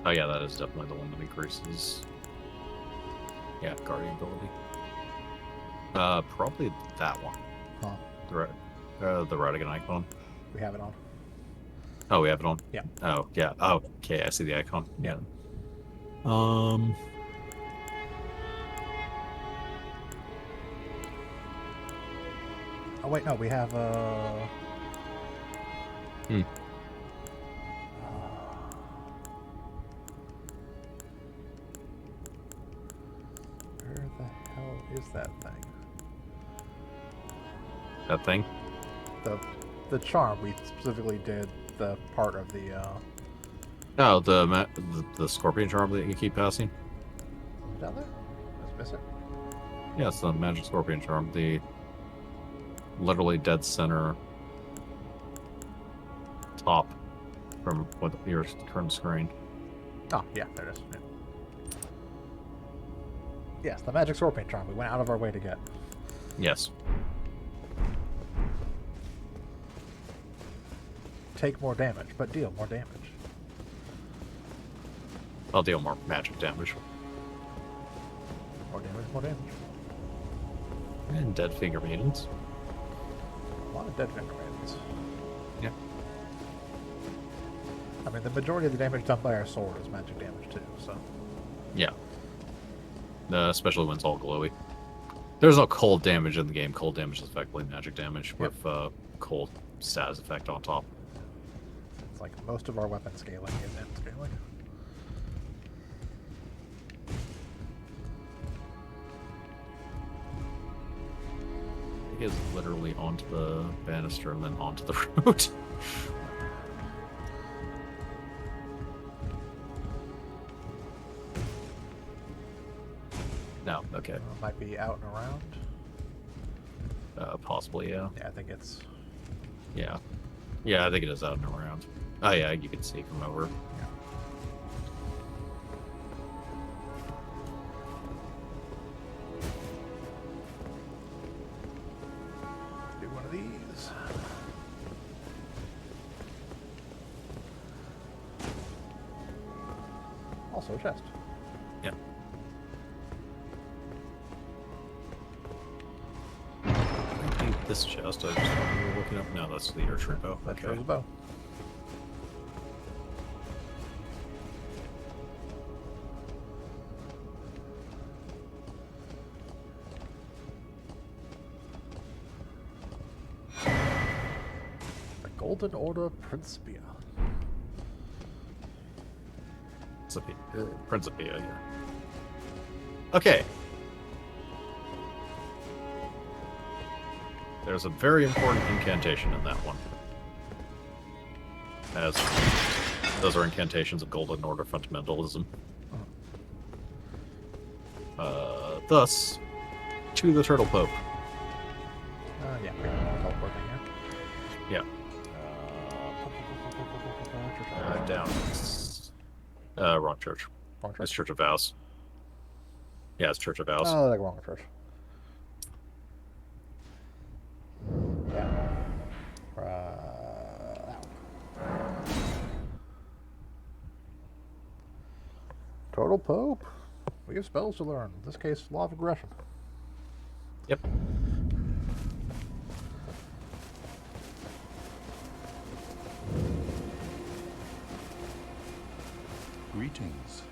[SPEAKER 2] Oh yeah, that is definitely the one that increases. Yeah, guardian ability. Probably that one.
[SPEAKER 1] Huh.
[SPEAKER 2] The Radigan icon.
[SPEAKER 1] We have it on.
[SPEAKER 2] Oh, we have it on?
[SPEAKER 1] Yeah.
[SPEAKER 2] Oh, yeah. Oh, okay, I see the icon.
[SPEAKER 1] Yeah.
[SPEAKER 2] Oh,
[SPEAKER 1] wait, no, we have Where the hell is that thing?
[SPEAKER 2] That thing?
[SPEAKER 1] The charm, we specifically did the part of the,
[SPEAKER 2] Oh, the scorpion charm that you keep passing?
[SPEAKER 1] down there? Let's miss it.
[SPEAKER 2] Yeah, it's the magic scorpion charm. The literally dead center top from what your current screen.
[SPEAKER 1] Oh, yeah, there it is. Yeah. Yes, the magic scorpion charm we went out of our way to get.
[SPEAKER 2] Yes.
[SPEAKER 1] Take more damage, but deal more damage.
[SPEAKER 2] I'll deal more magic damage.
[SPEAKER 1] More damage, more damage.
[SPEAKER 2] And dead finger maidens.
[SPEAKER 1] A lot of dead finger maidens.
[SPEAKER 2] Yeah.
[SPEAKER 1] I mean, the majority of the damage done by our sword is magic damage too, so...
[SPEAKER 2] Yeah. Especially when it's all glowy. There's no cold damage in the game. Cold damage is effectively magic damage with cold status effect on top.
[SPEAKER 1] It's like most of our weapon scaling is end scaling.
[SPEAKER 2] It is literally onto the banister and then onto the road. No, okay.
[SPEAKER 1] Might be out and around.
[SPEAKER 2] Possibly, yeah.
[SPEAKER 1] Yeah, I think it's...
[SPEAKER 2] Yeah. Yeah, I think it is out and around. Oh yeah, you can see from over.
[SPEAKER 1] Yeah. Do one of these. Also a chest.
[SPEAKER 2] Yeah. I think this chest, I just remember looking up. No, that's the archer bow.
[SPEAKER 1] That
[SPEAKER 2] Okay.
[SPEAKER 1] shows a bow. The Golden Order Principia.
[SPEAKER 2] Principia, yeah. Okay. There's a very important incantation in that one. As those are incantations of Golden Order fundamentalism. Thus, to the Turtle Pope.
[SPEAKER 1] Yeah, we're teleporting here.
[SPEAKER 2] Yeah. Down. Wrong church.
[SPEAKER 1] Wrong
[SPEAKER 2] It's
[SPEAKER 1] church.
[SPEAKER 2] Church of Vows. Yeah, it's Church of Vows.
[SPEAKER 1] Oh, like wrong church. Yeah. Out. Total Pope. We have spells to learn. In this case, Law of Aggression.
[SPEAKER 2] Yep.
[SPEAKER 6] Greetings.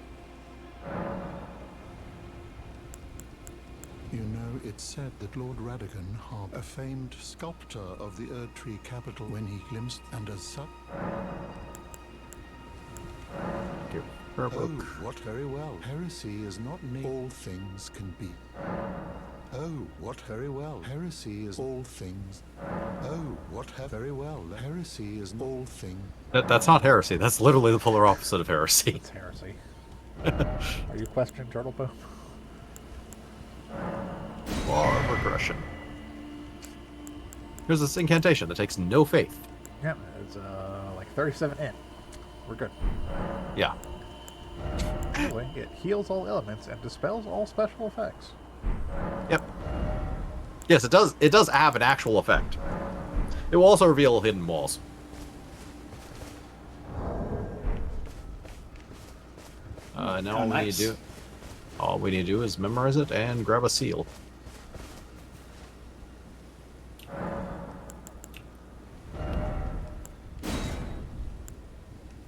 [SPEAKER 6] You know, it's said that Lord Radigan harbored a famed sculptor of the Erd Tree capital when he glimpsed, and as such... Oh, what very well. Heresy is not near. All things can be. Oh, what very well. Heresy is all things. Oh, what very well. Heresy is all things.
[SPEAKER 2] That's not heresy. That's literally the polar opposite of heresy.
[SPEAKER 1] It's heresy. Are you questioning Turtle Pope?
[SPEAKER 2] Law of regression. Here's this incantation that takes no faith.
[SPEAKER 1] Yeah, it's like 37 in. We're good.
[SPEAKER 2] Yeah.
[SPEAKER 1] Anyway, it heals all elements and dispels all special effects.
[SPEAKER 2] Yep. Yes, it does. It does have an actual effect. It will also reveal hidden walls. Now all
[SPEAKER 3] nice.
[SPEAKER 2] we need to do is memorize it and grab a seal.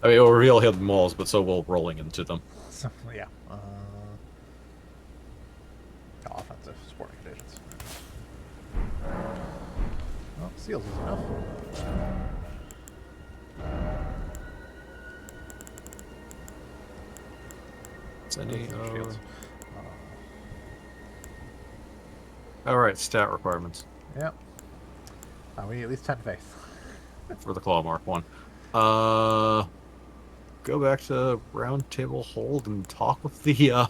[SPEAKER 2] I mean, it will reveal hidden walls, but so will rolling into them.
[SPEAKER 1] So, yeah. Offensive sporting conditions. Well, seals is enough.
[SPEAKER 2] It's any,
[SPEAKER 1] Shields.
[SPEAKER 2] all right, stat requirements.
[SPEAKER 1] Yeah. We need at least 10 faith.
[SPEAKER 2] For the claw mark one. Go back to round table hold and talk with the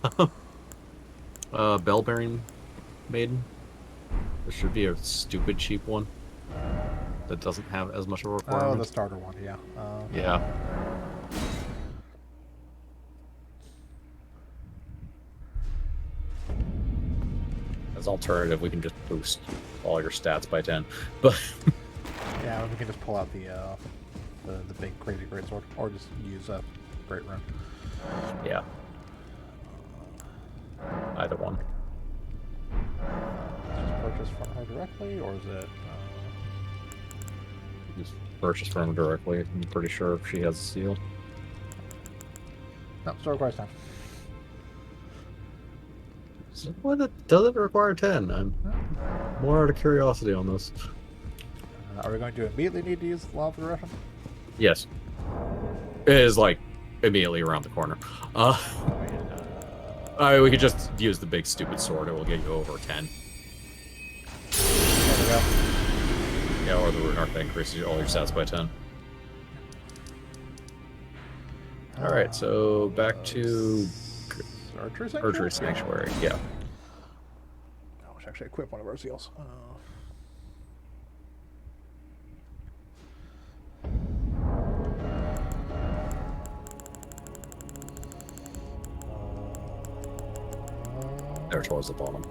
[SPEAKER 2] bell bearing maiden. There should be a stupid cheap one that doesn't have as much of a
[SPEAKER 1] Oh,
[SPEAKER 2] requirement.
[SPEAKER 1] the starter one, yeah.
[SPEAKER 2] Yeah. As alternative, we can just boost all your stats by 10. But
[SPEAKER 1] Yeah, we can just pull out the big crazy great sword, or just use a great rune.
[SPEAKER 2] yeah, either one.
[SPEAKER 1] Just purchase from her directly, or is it?
[SPEAKER 2] Just purchase from her directly. I'm pretty sure she has a seal.
[SPEAKER 1] No, store requires 10.
[SPEAKER 2] So what? It doesn't require 10. I'm more out of curiosity on this.
[SPEAKER 1] Are we going to immediately need to use Law of Progression?
[SPEAKER 2] Yes. It is like immediately around the corner. We could just use the big stupid sword. It will get you over 10.
[SPEAKER 1] There we go.
[SPEAKER 2] Yeah, or the rune arc that increases all your stats by 10. Alright, so back to
[SPEAKER 1] Archery Sanctuary?
[SPEAKER 2] Archery Sanctuary. Yeah.
[SPEAKER 1] Oh, we should actually equip one of our seals.
[SPEAKER 2] There towards the bottom.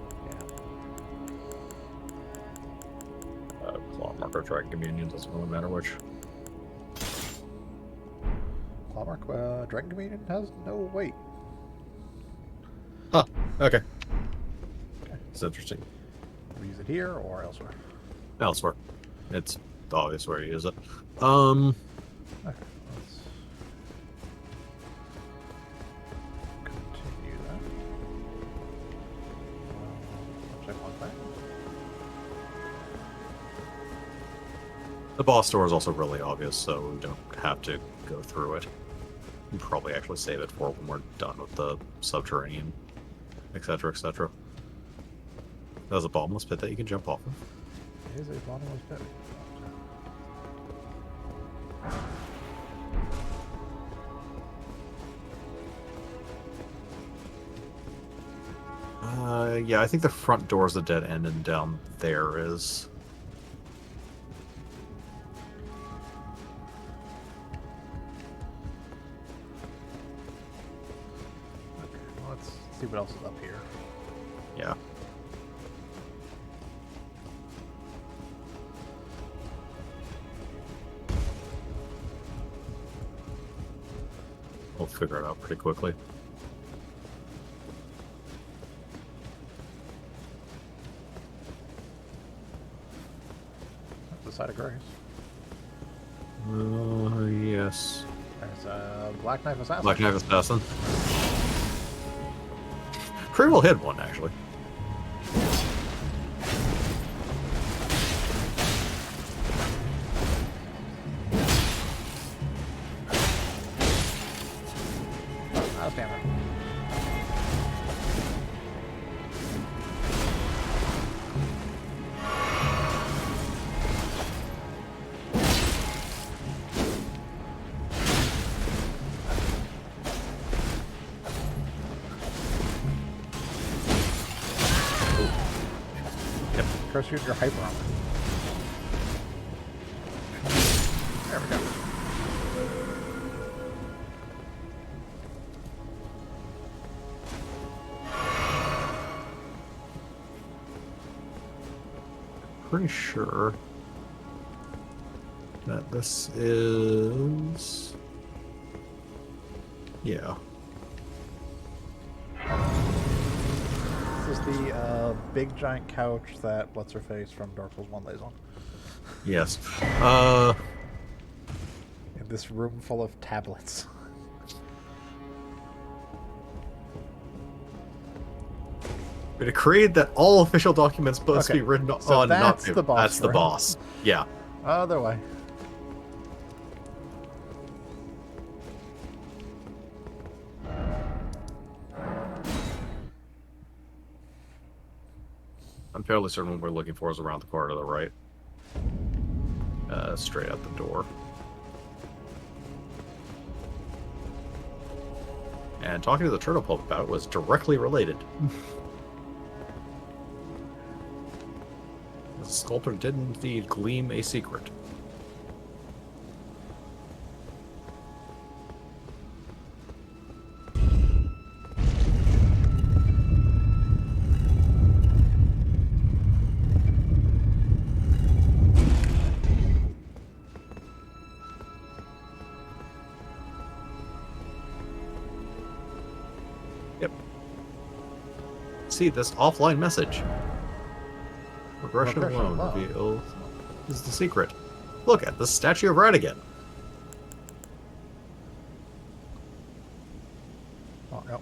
[SPEAKER 1] Yeah.
[SPEAKER 2] Claw mark or Dragon Communion, doesn't really matter which.
[SPEAKER 1] Clawmark, Dragon Communion has no weight.
[SPEAKER 2] Huh, okay. It's interesting.
[SPEAKER 1] We use it here or elsewhere.
[SPEAKER 2] Elsewhere. It's obvious where you use it.
[SPEAKER 1] Okay, let's continue that. Check one thing.
[SPEAKER 2] The boss door is also really obvious, so we don't have to go through it. We'll probably actually save it for when we're done with the subterranean, etc., etc. There's a bottomless pit that you can jump off of.
[SPEAKER 1] It is a bottomless pit.
[SPEAKER 2] Yeah, I think the front door is the dead end, and down there is...
[SPEAKER 1] Okay, well, let's see what else is up here.
[SPEAKER 2] Yeah. We'll figure it out pretty quickly.
[SPEAKER 1] That's the side of grace.
[SPEAKER 2] Yes.
[SPEAKER 1] There's a Black Knife Assassin.
[SPEAKER 2] Black Knife Assassin. Pretty well hit one, actually.
[SPEAKER 1] Out of stamina.
[SPEAKER 2] Yep.
[SPEAKER 1] Try shooting your hyper armor. There we go.
[SPEAKER 2] Pretty sure that this is... Yeah.
[SPEAKER 1] This is the big giant couch that what's-her-face from Dark Souls 1 lays on.
[SPEAKER 2] Yes.
[SPEAKER 1] In this room full of tablets.
[SPEAKER 2] It agreed that all official documents must
[SPEAKER 1] Okay,
[SPEAKER 2] be written
[SPEAKER 1] so
[SPEAKER 2] on
[SPEAKER 1] that's
[SPEAKER 2] not
[SPEAKER 1] the boss,
[SPEAKER 2] That's the
[SPEAKER 1] right?
[SPEAKER 2] boss. Yeah.
[SPEAKER 1] Other way.
[SPEAKER 2] I'm fairly certain what we're looking for is around the corner to the right. straight out the door. And talking to the turtle pope about it was directly related. The sculptor did indeed gleam a secret. Yep. See this offline message. Regression alone reveals is the secret. Look at the statue of Radigan.
[SPEAKER 1] Oh, no.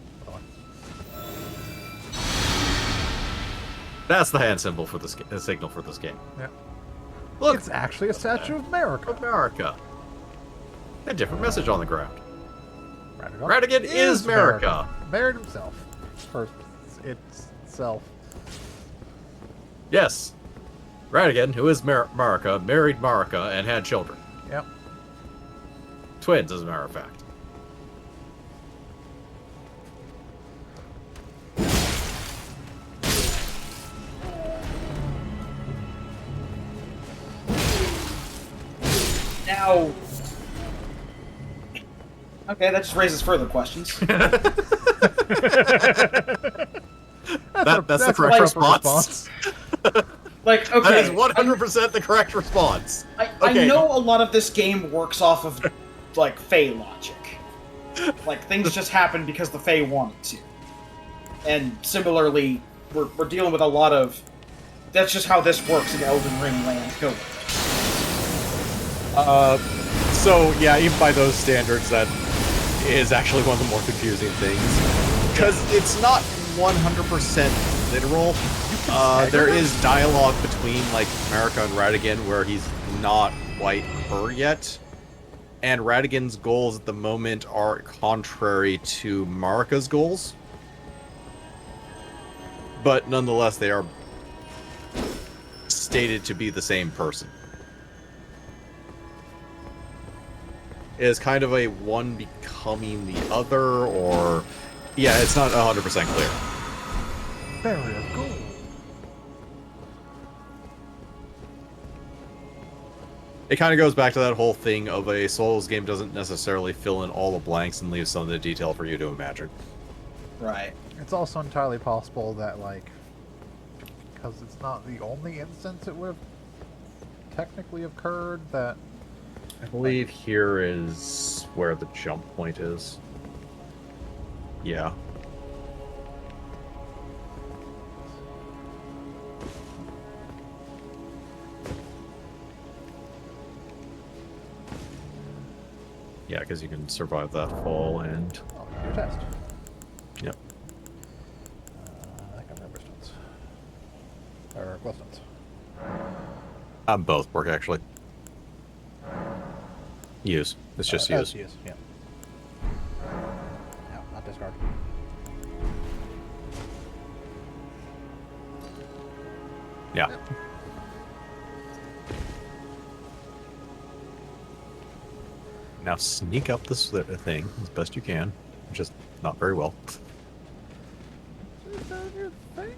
[SPEAKER 2] That's the hand symbol for this signal for this game.
[SPEAKER 1] Yeah.
[SPEAKER 2] Look,
[SPEAKER 1] It's actually a statue of America.
[SPEAKER 2] America. A different message on the ground.
[SPEAKER 1] Radigan
[SPEAKER 2] Radigan is America.
[SPEAKER 1] Married himself. Or itself.
[SPEAKER 2] Yes. Radigan, who is Marika, married Marika and had children.
[SPEAKER 1] Yep.
[SPEAKER 2] Twins, as a matter of fact.
[SPEAKER 3] Now... Okay, that just raises further questions.
[SPEAKER 2] That's the correct
[SPEAKER 1] a
[SPEAKER 2] response.
[SPEAKER 3] Like, okay...
[SPEAKER 2] That is 100% the correct response.
[SPEAKER 3] I
[SPEAKER 2] Okay.
[SPEAKER 3] know a lot of this game works off of, like, Fae logic. Like, things just happen because the Fae wanted to. And similarly, we're dealing with a lot of... That's just how this works in Elden Ring land. Go with it.
[SPEAKER 7] So, yeah, even by those standards, that is actually one of the more confusing things. Because it's not 100% literal. There is dialogue between, like, Marika and Radigan where he's not quite her yet. And Radigan's goals at the moment are contrary to Marika's goals. But nonetheless, they are stated to be the same person. It is kind of a one becoming the other, or... Yeah, it's not 100% clear.
[SPEAKER 1] Barrier of gold.
[SPEAKER 7] It kind of goes back to that whole thing of a Souls game doesn't necessarily fill in all the blanks and leave some of the detail for you to imagine.
[SPEAKER 3] Right.
[SPEAKER 1] It's also entirely possible that, like, because it's not the only instance it would have technically occurred, that...
[SPEAKER 7] I believe here is where the jump point is. Yeah. Yeah, because you can survive that fall and...
[SPEAKER 1] Oh, you can do a test.
[SPEAKER 7] Yep.
[SPEAKER 1] I think I'm resistance. Or resistance.
[SPEAKER 7] Both work, actually. Use. It's just use.
[SPEAKER 1] Use, yeah. No, not discard.
[SPEAKER 7] Yeah.
[SPEAKER 1] Yep.
[SPEAKER 7] Now sneak up this thing as best you can. Just not very well.
[SPEAKER 1] Is that you think?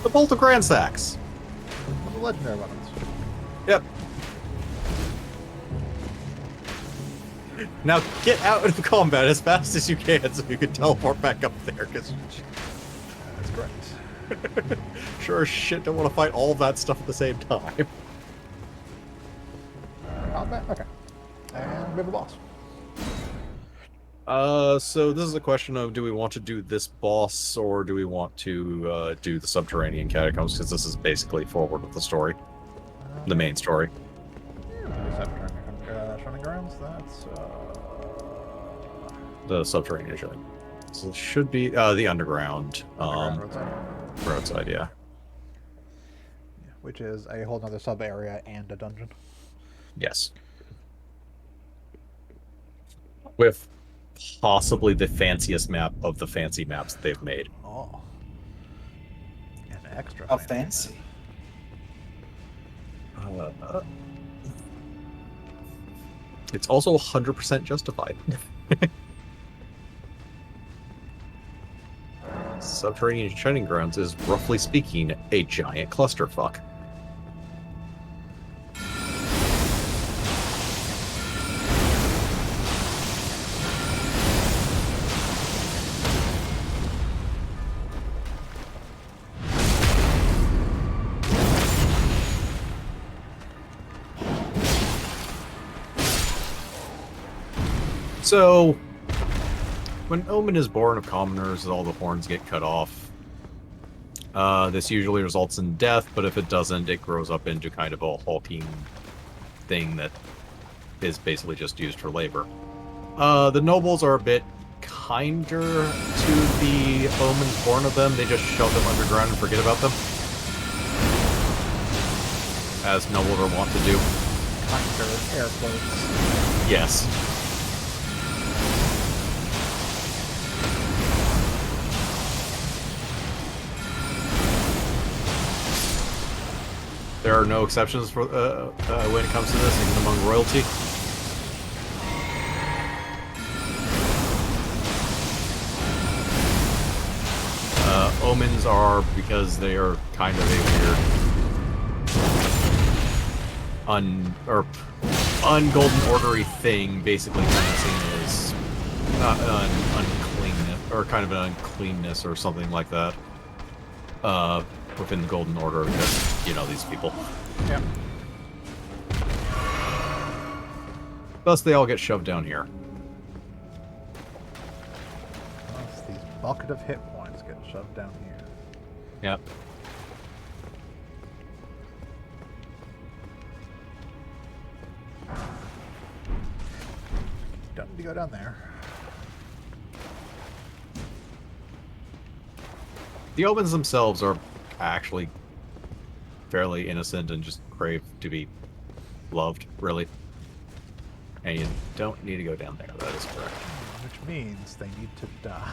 [SPEAKER 7] The Bolt of Grand Sacks.
[SPEAKER 1] The legendary weapons.
[SPEAKER 7] Yep. Now get out of combat as fast as you can so you can teleport back up there, because
[SPEAKER 1] That's correct.
[SPEAKER 7] sure as shit don't want to fight all of that stuff at the same time.
[SPEAKER 1] Combat? Okay. And we have a boss.
[SPEAKER 7] So this is a question of, do we want to do this boss, or do we want to do the subterranean catacombs, because this is basically forward with the story. The main story.
[SPEAKER 1] Shunning grounds, that's,
[SPEAKER 7] The subterranean showing. So it should be the underground.
[SPEAKER 1] roadside.
[SPEAKER 7] Roadside, yeah.
[SPEAKER 1] Yeah, which is a whole nother sub area and a dungeon.
[SPEAKER 7] Yes. With possibly the fanciest map of the fancy maps that they've made.
[SPEAKER 1] Oh. And extra
[SPEAKER 3] How
[SPEAKER 1] fancy.
[SPEAKER 3] fancy.
[SPEAKER 2] It's also 100% justified. Subterranean Shining Grounds is, roughly speaking, a giant clusterfuck. So, when Omen is born of commoners, all the horns get cut off. This usually results in death, but if it doesn't, it grows up into kind of a hulking thing that is basically just used for labor. The nobles are a bit kinder to the Omens born of them. They just shove them underground and forget about them. As nobles are wont to do.
[SPEAKER 1] Kinder, air quotes.
[SPEAKER 2] Yes. There are no exceptions for when it comes to this, even among royalty. Omens are, because they are kind of a weird un-Golden Ordery thing, basically kind of seen as uncleanness, or kind of an uncleanness or something like that. Within the Golden Order, because, you know, these people.
[SPEAKER 1] Yeah.
[SPEAKER 2] Thus, they all get shoved down here.
[SPEAKER 1] Thus, these bucket of hit points get shoved down here.
[SPEAKER 2] Yep.
[SPEAKER 1] Don't need to go down there.
[SPEAKER 2] The Omens themselves are actually fairly innocent and just crave to be loved, really. And you don't need to go down there, that is correct.
[SPEAKER 1] Which means they need to die.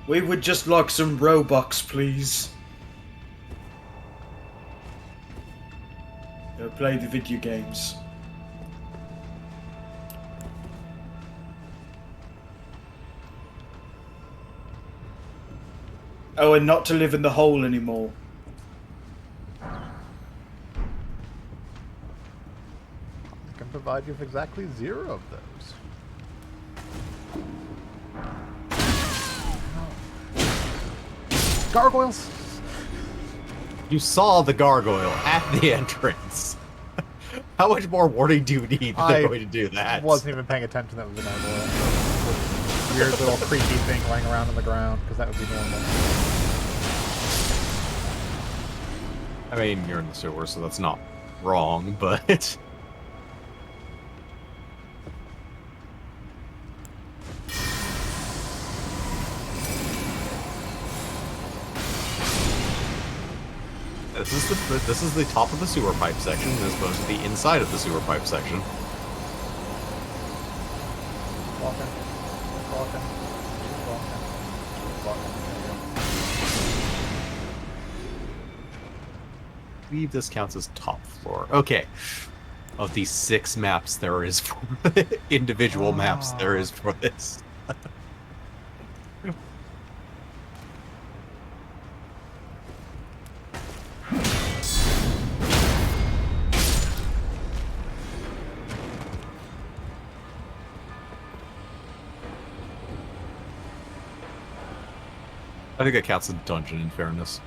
[SPEAKER 3] We would just like some Robux, please. Go play the video games. Oh, and not to live in the hole anymore.
[SPEAKER 1] I can provide you with exactly 0 of those. Gargoyles!
[SPEAKER 2] You saw the gargoyle at the entrance. How much more warning do you need that they're going to do that?
[SPEAKER 1] I wasn't even paying attention that was a gargoyle. Weird little creepy thing laying around on the ground, because that would be normal.
[SPEAKER 2] I mean, you're in the sewer, so that's not wrong, but... This is the top of the sewer pipe section, as opposed to the inside of the sewer pipe section.
[SPEAKER 1] Walking. Walking. Walking. Walking.
[SPEAKER 2] I believe this counts as top floor. Okay. Of the 6 maps there is for individual maps there is for this. I think that counts as a dungeon, in fairness.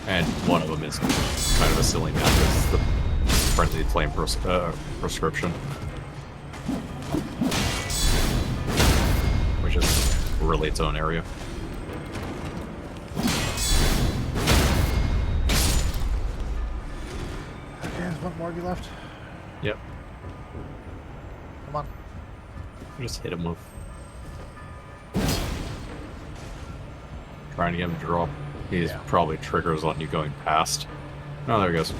[SPEAKER 2] And one of them is kind of a silly map. It's the Friendly Flame prescription. Which is really its own area.
[SPEAKER 1] Okay, there's one more of you left.
[SPEAKER 2] Yep.
[SPEAKER 1] Come on.
[SPEAKER 2] Just hit him with. Trying to get him to drop. He's probably triggers on you going past. Oh, there he goes.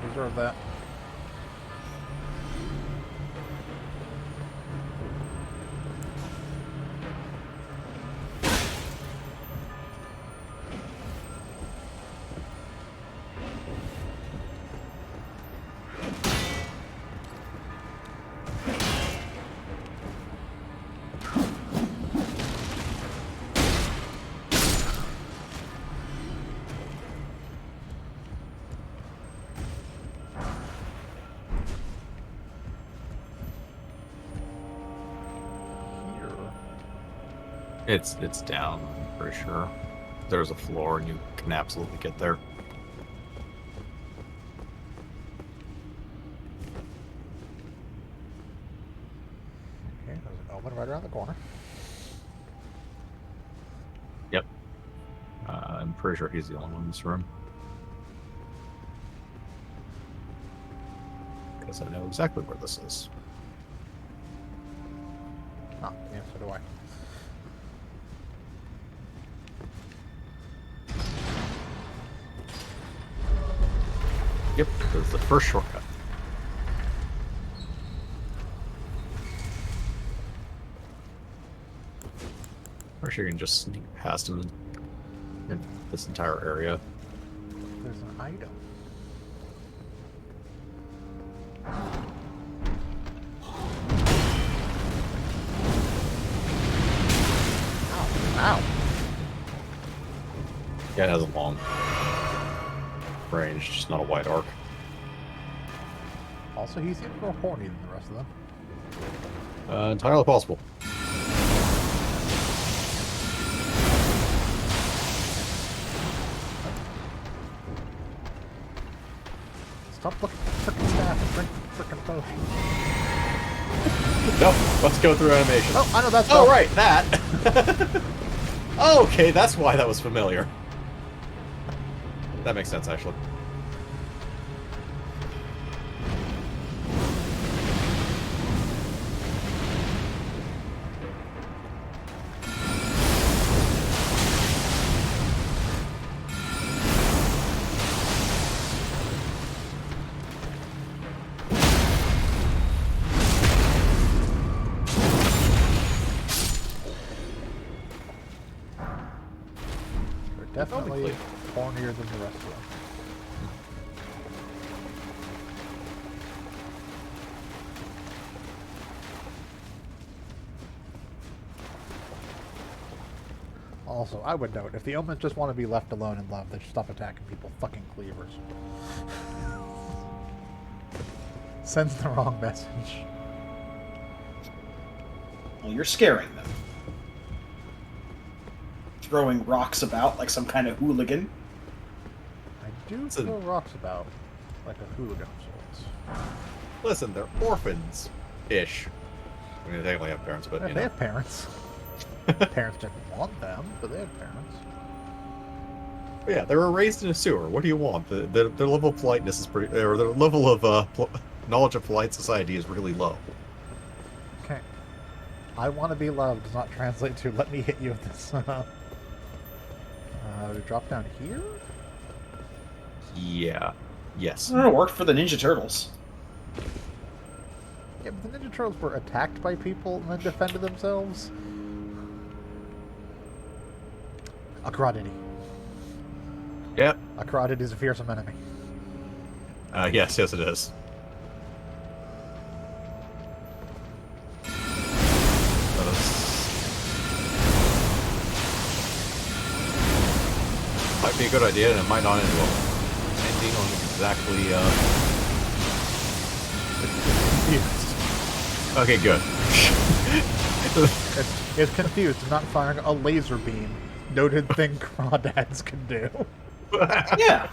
[SPEAKER 1] Deserve that.
[SPEAKER 2] It's down, I'm pretty sure. There's a floor and you can absolutely get there.
[SPEAKER 1] Okay, there's an omen right around the corner.
[SPEAKER 2] Yep. I'm pretty sure he's the only one in this room. Because I know exactly where this is.
[SPEAKER 1] Ah, yeah, so do I.
[SPEAKER 2] Yep, that's the first shortcut. Or sure you can just sneak past him in this entire area.
[SPEAKER 1] There's an item. Ow.
[SPEAKER 2] Yeah, it has a long range, just not a wide arc.
[SPEAKER 1] Also, he seems more horny than the rest of them.
[SPEAKER 2] Entirely possible.
[SPEAKER 1] Stop looking for frickin' staff and drink frickin' potion.
[SPEAKER 2] No, let's go through animation.
[SPEAKER 1] Oh, I know that's
[SPEAKER 2] Oh, right, that! Oh, okay, that's why that was familiar. That makes sense, actually.
[SPEAKER 1] They're definitely hornier than the rest of them. Also, I would note, if the omens just want to be left alone in love, they should stop attacking people fucking cleavers. Sends the wrong message.
[SPEAKER 3] Well, you're scaring them. Throwing rocks about like some kind of hooligan.
[SPEAKER 1] I do throw rocks about like a hooligan of sorts.
[SPEAKER 2] Listen, they're orphans-ish. I mean, they technically have parents, but,
[SPEAKER 1] Yeah,
[SPEAKER 2] you
[SPEAKER 1] they
[SPEAKER 2] know.
[SPEAKER 1] have parents. Parents didn't want them, but they have parents.
[SPEAKER 2] Yeah, they were raised in a sewer. What do you want? Their level of politeness is pretty... Or their level of knowledge of polite society is really low.
[SPEAKER 1] Okay. I want to be loved does not translate to let me hit you with this. Drop down here?
[SPEAKER 2] Yeah. Yes.
[SPEAKER 3] I don't know, it worked for the Ninja Turtles.
[SPEAKER 1] Yeah, but the Ninja Turtles were attacked by people and then defended themselves. A Karatini.
[SPEAKER 2] Yep.
[SPEAKER 1] A Karatini is a fearsome enemy.
[SPEAKER 2] Yes, it is. Might be a good idea, and it might not end well. Ending on exactly, Okay, good.
[SPEAKER 1] It's confused and not firing a laser beam. Noted thing crawdads can do.
[SPEAKER 3] Yeah.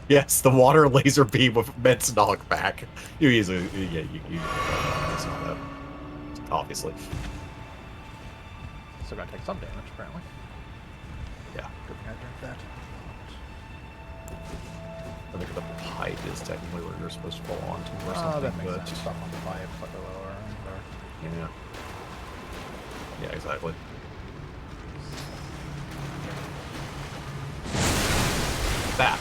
[SPEAKER 2] Yes, the water laser beam with immense knockback. You easily, yeah, you it's not that, obviously.
[SPEAKER 1] Still gotta take some damage, apparently.
[SPEAKER 2] Yeah.
[SPEAKER 1] Good thing I drank that.
[SPEAKER 2] I think the pipe is technically where you're supposed to fall onto or
[SPEAKER 1] Oh,
[SPEAKER 2] something,
[SPEAKER 1] that makes
[SPEAKER 2] but...
[SPEAKER 1] sense. Stop on the pipe, like a lower end, or...
[SPEAKER 2] Yeah. Yeah, exactly. That.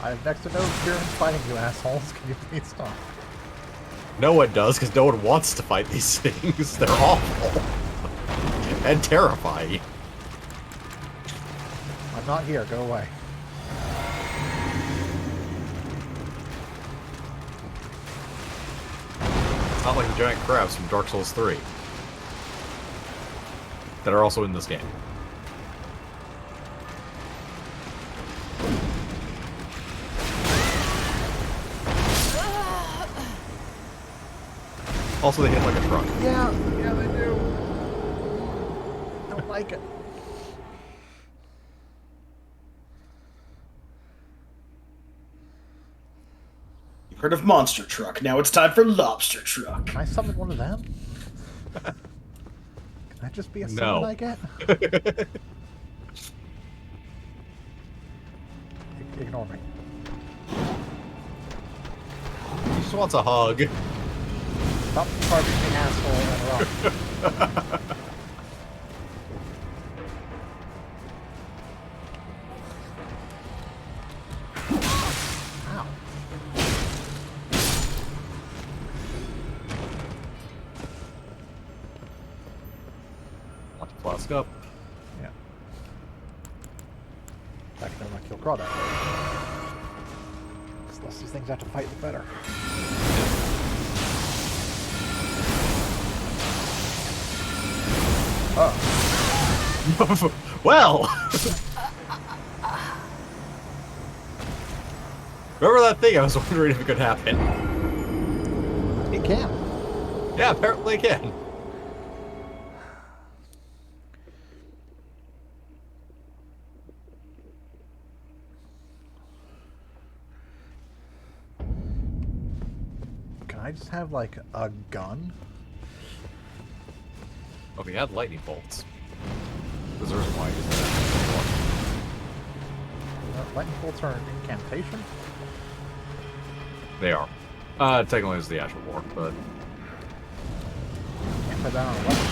[SPEAKER 1] I have next to no experience fighting you assholes. Can you please stop?
[SPEAKER 7] No one does, because no one wants to fight these things. They're awful. And terrifying.
[SPEAKER 1] I'm not here. Go away.
[SPEAKER 7] Not like the giant crabs from Dark Souls 3. That are also in this game. Also, they hit like a truck.
[SPEAKER 1] Yeah, they do. Don't like it.
[SPEAKER 3] You heard of Monster Truck, now it's time for Lobster Truck.
[SPEAKER 1] Can I summon one of them? Can that just be a summon I get? Ignore me.
[SPEAKER 7] He just wants a hug.
[SPEAKER 1] Stop carving the asshole and rock. Ow.
[SPEAKER 7] Want to flask up.
[SPEAKER 1] Yeah. Back there, I kill Crawdad. The less these things have to fight, the better.
[SPEAKER 7] Oh. Well! Remember that thing? I was wondering if it could happen.
[SPEAKER 1] It can.
[SPEAKER 7] Yeah, apparently it can.
[SPEAKER 1] Can I just have, like, a gun?
[SPEAKER 7] Oh, we had lightning bolts. There's a reason why I use that.
[SPEAKER 1] Lightning bolts are an incantation?
[SPEAKER 7] They are. Technically it's the actual war, but...
[SPEAKER 1] Can't put that on a weapon.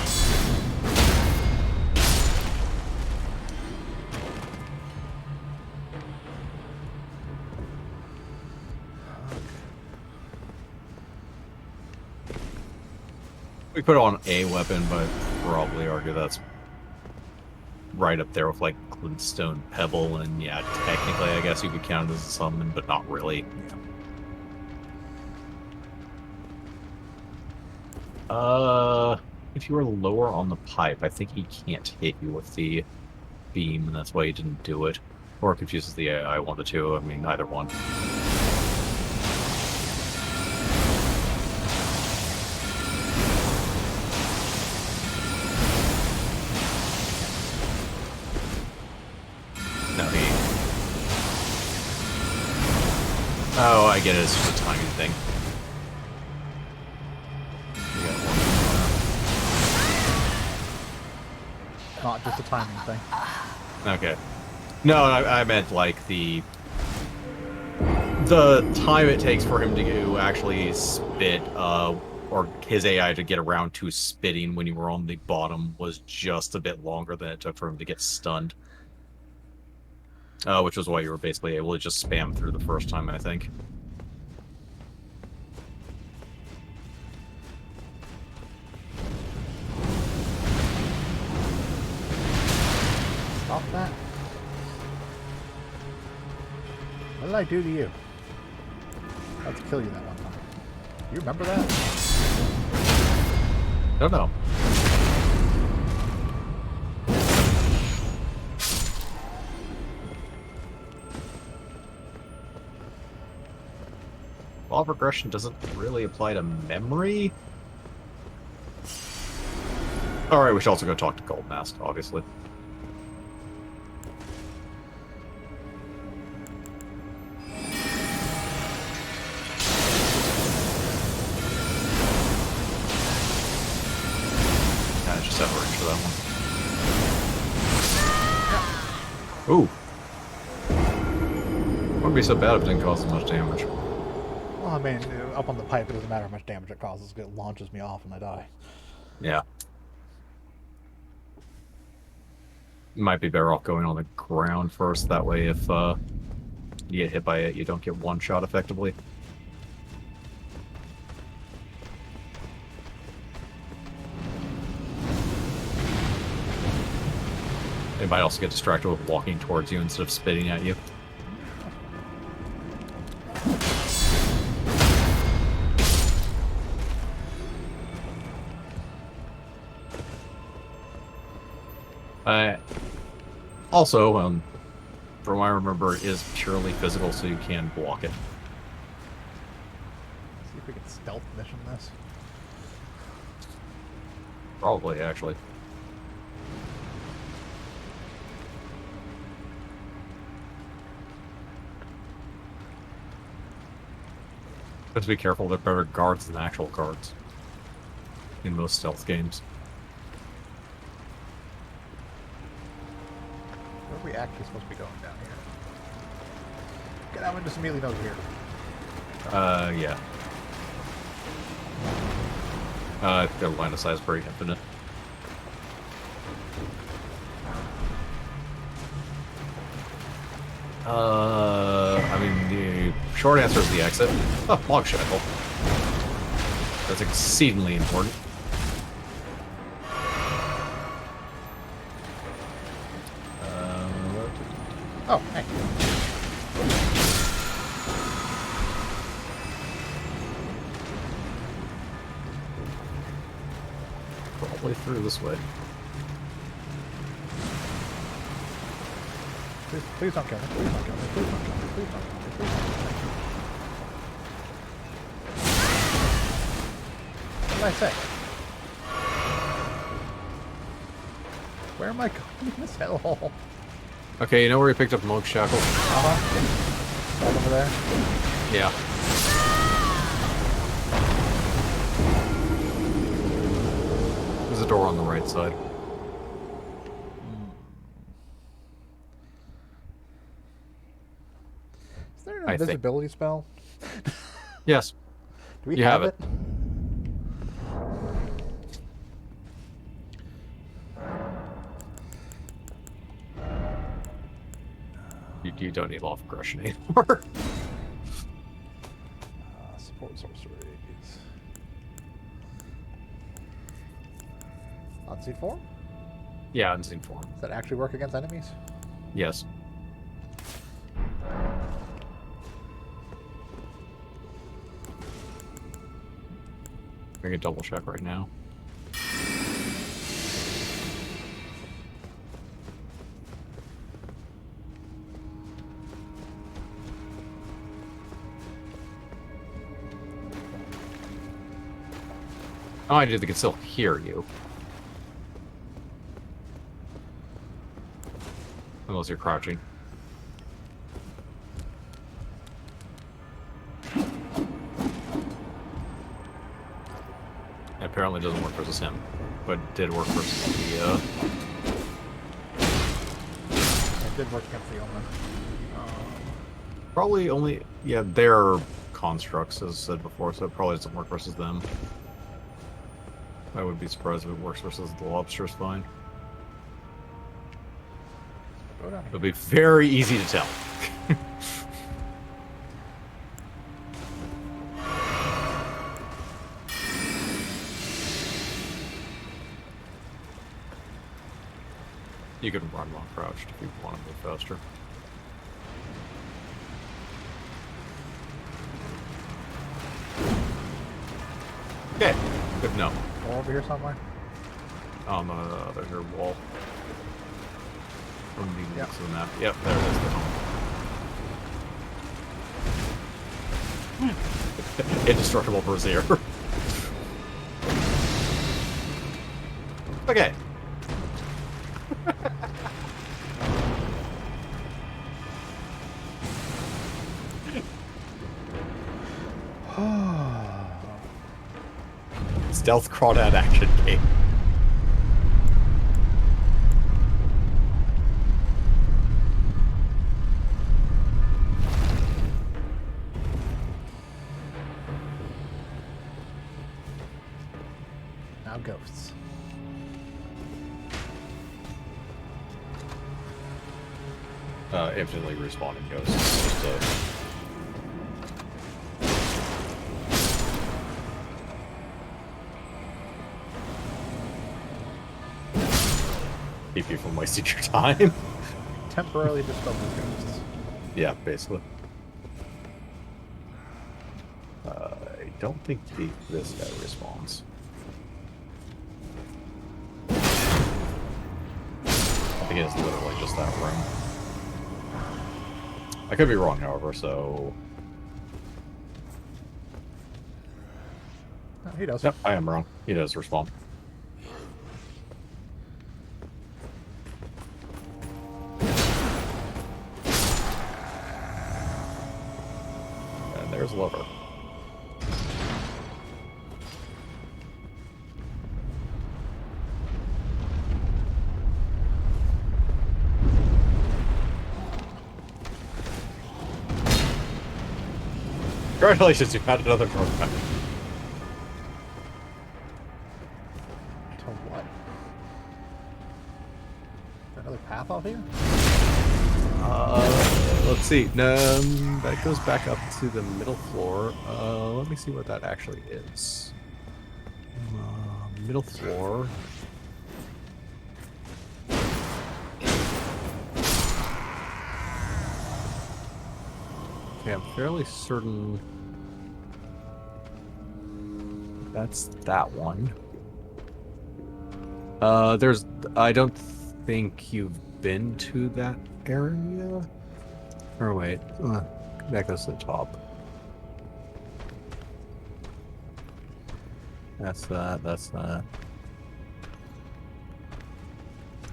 [SPEAKER 7] We put it on a weapon, but probably argue that's right up there with like Glintstone Pebble, and yeah, technically I guess you could count it as a summon, but not really. If you were lower on the pipe, I think he can't hit you with the beam, and that's why he didn't do it. Or it confuses the AI, one of the two, I mean, either one. No, he... Oh, I get it, it's just a timing thing. You got one.
[SPEAKER 1] Not just a timing thing.
[SPEAKER 7] Okay. No, I meant like the time it takes for him to actually spit, or his AI to get around to spitting when you were on the bottom was just a bit longer than it took for him to get stunned. Which was why you were basically able to just spam through the first time, I think.
[SPEAKER 1] Stop that. What did I do to you? I had to kill you that one time. You remember that?
[SPEAKER 7] I don't know. Law of regression doesn't really apply to memory. Alright, we should also go talk to Gold Mask, obviously. Yeah, just have a range for that one. Ooh. Wouldn't be so bad if it didn't cause as much damage.
[SPEAKER 1] Well, I mean, up on the pipe, it doesn't matter how much damage it causes. It launches me off and I die.
[SPEAKER 7] Yeah. Might be better off going on the ground first. That way, if
[SPEAKER 2] You get hit by it, you don't get one shot effectively. It might also get distracted with walking towards you instead of spitting at you. Also, from what I remember, it is purely physical, so you can block it.
[SPEAKER 1] See if we can stealth mission this.
[SPEAKER 2] Probably, actually. But to be careful, they're better guards than actual guards in most stealth games.
[SPEAKER 1] Where are we actually supposed to be going down here? Get out and just immediately knows here.
[SPEAKER 2] Yeah. Their line of sight is pretty infinite. I mean, the short answer is the exit. Oh, log shackle. That's exceedingly important.
[SPEAKER 1] Oh, hey.
[SPEAKER 2] Probably through this way.
[SPEAKER 1] Please don't kill me. Please don't kill me. Please don't kill me. Please don't kill me. Please don't kill me. What did I say? Where am I going in this hellhole?
[SPEAKER 2] Okay, you know where you picked up Moog Shackle?
[SPEAKER 1] Right over there?
[SPEAKER 2] Yeah. There's a door on the right side.
[SPEAKER 1] Is there an
[SPEAKER 2] I think.
[SPEAKER 1] invisibility spell?
[SPEAKER 2] Yes.
[SPEAKER 1] Do we
[SPEAKER 2] You
[SPEAKER 1] have
[SPEAKER 2] have
[SPEAKER 1] it?
[SPEAKER 2] You don't need law of aggression anymore.
[SPEAKER 1] Support sorceries. Unseen form?
[SPEAKER 2] Yeah, unseen form.
[SPEAKER 1] Does that actually work against enemies?
[SPEAKER 2] Yes. I can double check right now. Oh, I do. They can still hear you. Unless you're crouching. Apparently doesn't work versus him, but did work versus the,
[SPEAKER 1] It did work against the Omen.
[SPEAKER 2] Probably only... Yeah, they're constructs, as said before, so it probably doesn't work versus them. I would be surprised if it works versus the lobsters fine.
[SPEAKER 1] Go down
[SPEAKER 2] It
[SPEAKER 1] here.
[SPEAKER 2] would be very easy to tell. You could run while crouched if you want to move faster. Okay, good to know.
[SPEAKER 1] Go over here somewhere.
[SPEAKER 2] On the other here wall. From the
[SPEAKER 1] Yep.
[SPEAKER 2] next to the map. Yep, there it is. Indestructible Brazier. Okay. Stealth crawdad action game.
[SPEAKER 1] Now ghosts.
[SPEAKER 7] infinitely respawning ghosts. It's just a... keep you from wasting your time.
[SPEAKER 1] Temporarily dispel the ghosts.
[SPEAKER 7] Yeah, basically. I don't think this guy respawns. I think it's literally just that room. I could be wrong, however, so...
[SPEAKER 1] Oh, he does.
[SPEAKER 7] Yep, I am wrong. He does respawn. And there's Lover. Congratulations, you found another door.
[SPEAKER 1] To what? Another path out here?
[SPEAKER 7] Let's see. That goes back up to the middle floor. Let me see what that actually is. Middle floor. Okay, I'm fairly certain that's that one. I don't think you've been to that area. Or wait, that goes to the top. That's that, that's that.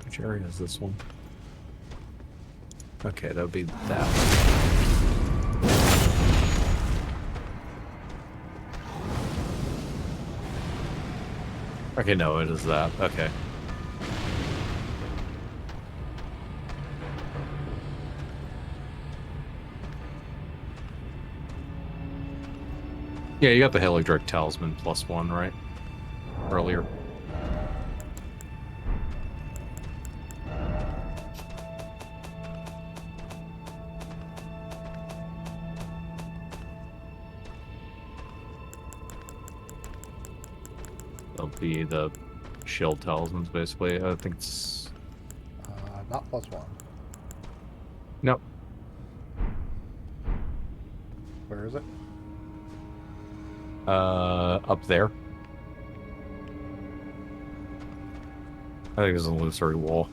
[SPEAKER 7] Which area is this one? Okay, that would be that one. Okay, no, it is that. Okay. Yeah, you got the Helidric Talisman +1, right? Earlier. That'll be the shield talismans, basically. I think it's...
[SPEAKER 1] Not +1.
[SPEAKER 7] Nope.
[SPEAKER 1] Where is it?
[SPEAKER 7] Up there. I think it's an illusory wall.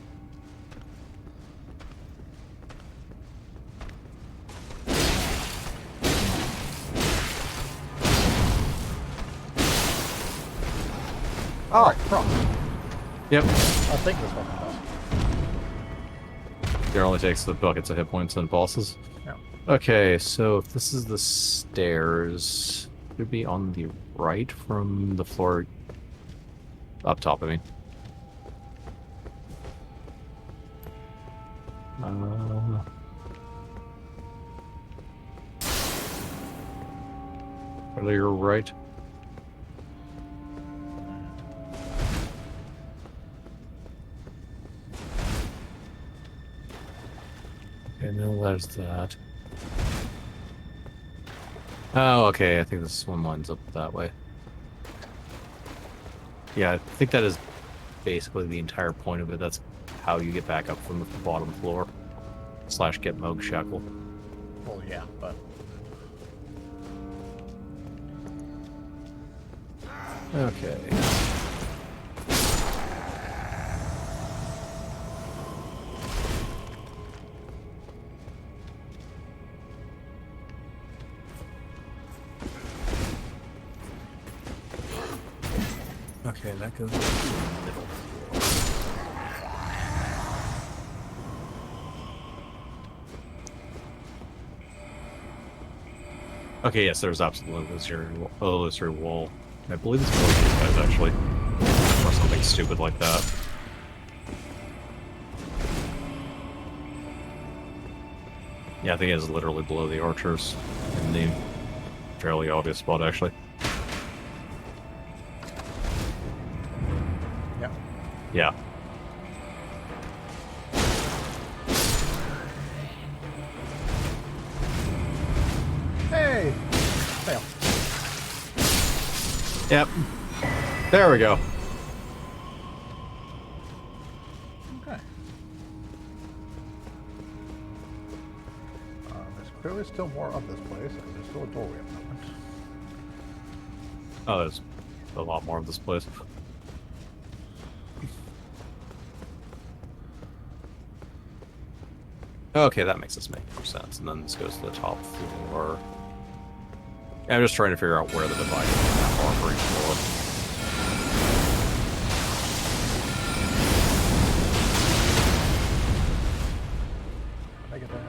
[SPEAKER 1] Oh, right, cross.
[SPEAKER 7] Yep.
[SPEAKER 1] I think this one does.
[SPEAKER 7] It only takes the buckets of hit points and bosses.
[SPEAKER 1] Yeah.
[SPEAKER 7] Okay, so if this is the stairs, it would be on the right from the floor up top, I mean. Earlier right. And then there's that. Oh, okay, I think this one lines up that way. Yeah, I think that is basically the entire point of it. That's how you get back up from the bottom floor. / get Moog Shackle.
[SPEAKER 1] Well, yeah, but...
[SPEAKER 7] Okay. Okay, that goes to the middle floor. Okay, yes, there's absolutely illusory wall. I believe it's one of these guys, actually. Or something stupid like that. Yeah, I think it's literally below the archers. In the fairly obvious spot, actually.
[SPEAKER 1] Yeah.
[SPEAKER 7] Yeah.
[SPEAKER 2] Yep. There we go.
[SPEAKER 1] Okay. There's clearly still more of this place. There's still a doorway up front.
[SPEAKER 2] Oh, there's a lot more of this place. Okay, that makes make more sense. And then this goes to the top floor. Yeah, I'm just trying to figure out where the dividing map are for each floor.
[SPEAKER 1] Make it there.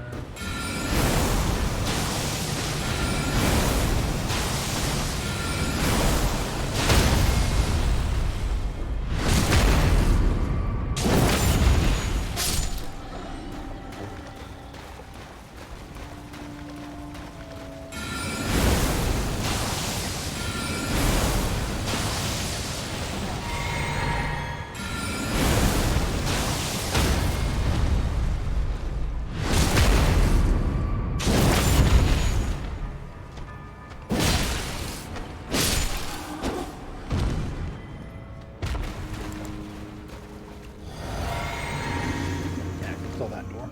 [SPEAKER 1] Yeah, I can fill that door.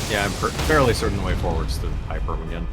[SPEAKER 2] Yeah, I'm fairly certain the way forward is through the pipe room again.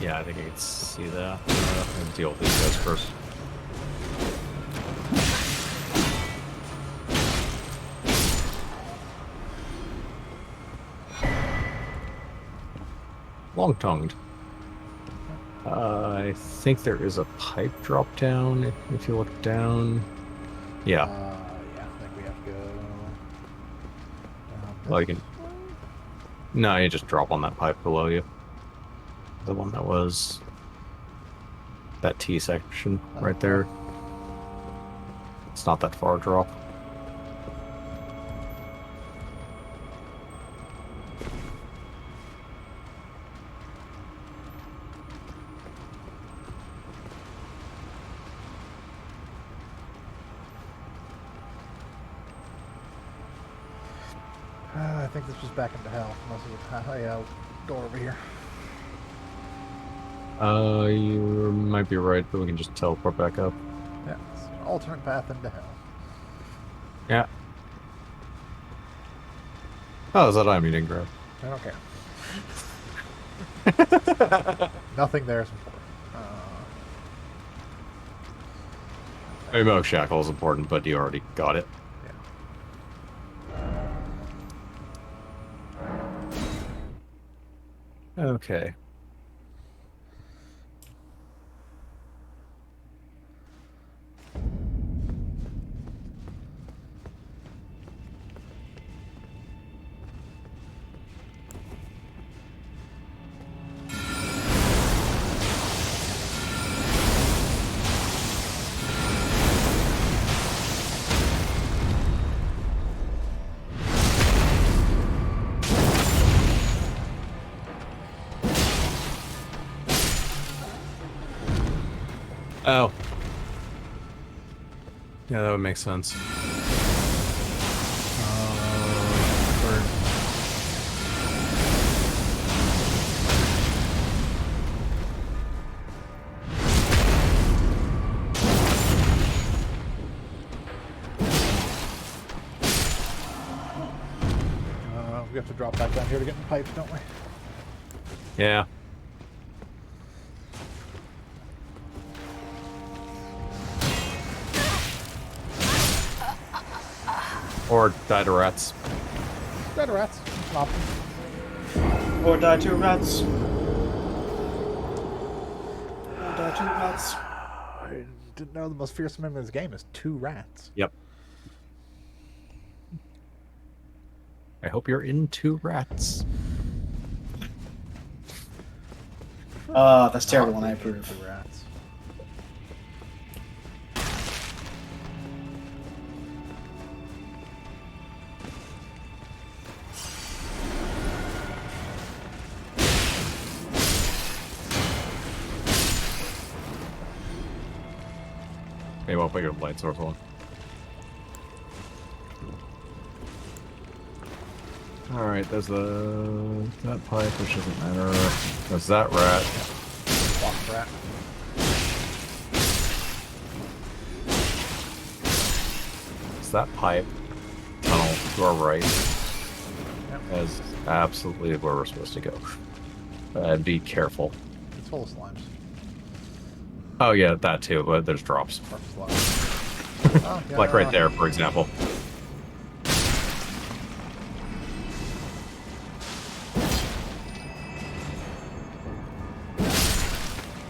[SPEAKER 2] Yeah, I think I can see that. I'll deal with these guys first. Long-tongued. I think there is a pipe drop down if you look down. Yeah.
[SPEAKER 1] Yeah, I think we have to go down
[SPEAKER 2] Well, you
[SPEAKER 1] this
[SPEAKER 2] can. No, you just drop on that pipe below you. The one that was that T section right there. It's not that far a drop.
[SPEAKER 1] I think this was back into hell, unless it was a door over here.
[SPEAKER 2] You might be right, but we can just teleport back up.
[SPEAKER 1] Yeah, it's an alternate path into hell.
[SPEAKER 2] Yeah. Oh, is that item you didn't grab?
[SPEAKER 1] I don't care. Nothing there is important.
[SPEAKER 2] I mean, Moke Shackle is important, but you already got it. Okay. Oh. Yeah, that would make sense.
[SPEAKER 1] We have to drop back down here to get in the pipes, don't we?
[SPEAKER 2] Yeah. Or die to rats.
[SPEAKER 1] Red rats. An option.
[SPEAKER 3] Or die to rats. two rats?
[SPEAKER 1] I didn't know the most fearsome enemy in this game is 2 rats.
[SPEAKER 2] Yep. I hope you're into rats.
[SPEAKER 3] That's terrible, and I
[SPEAKER 1] Not being
[SPEAKER 3] approve.
[SPEAKER 1] into rats.
[SPEAKER 2] Maybe I'll pick up light source one. Alright, there's that pipe, which doesn't matter. There's that rat.
[SPEAKER 1] Walk rat.
[SPEAKER 2] It's that pipe. Tunnel to our right.
[SPEAKER 1] Yep.
[SPEAKER 2] That's absolutely where we're supposed to go. And be careful.
[SPEAKER 1] It's full of slimes.
[SPEAKER 2] Oh yeah, that too, but there's drops.
[SPEAKER 1] Or slimes. Oh, yeah,
[SPEAKER 2] Like right there, for example.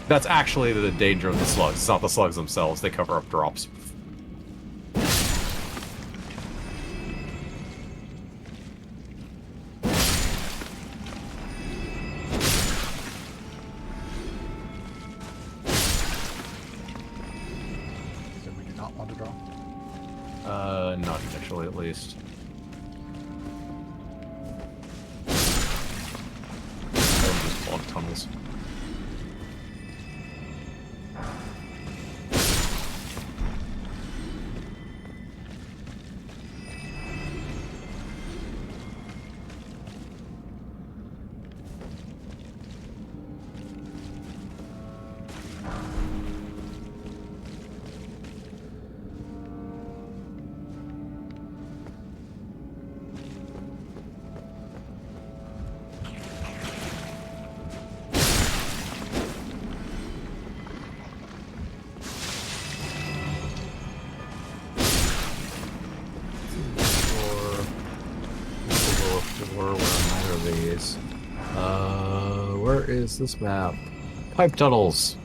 [SPEAKER 2] That's actually the danger of the slugs. It's not the slugs themselves. They cover up drops.
[SPEAKER 1] So we do not want to draw.
[SPEAKER 2] Not initially, at least. Or just block tunnels. Where is this map? Pipe tunnels.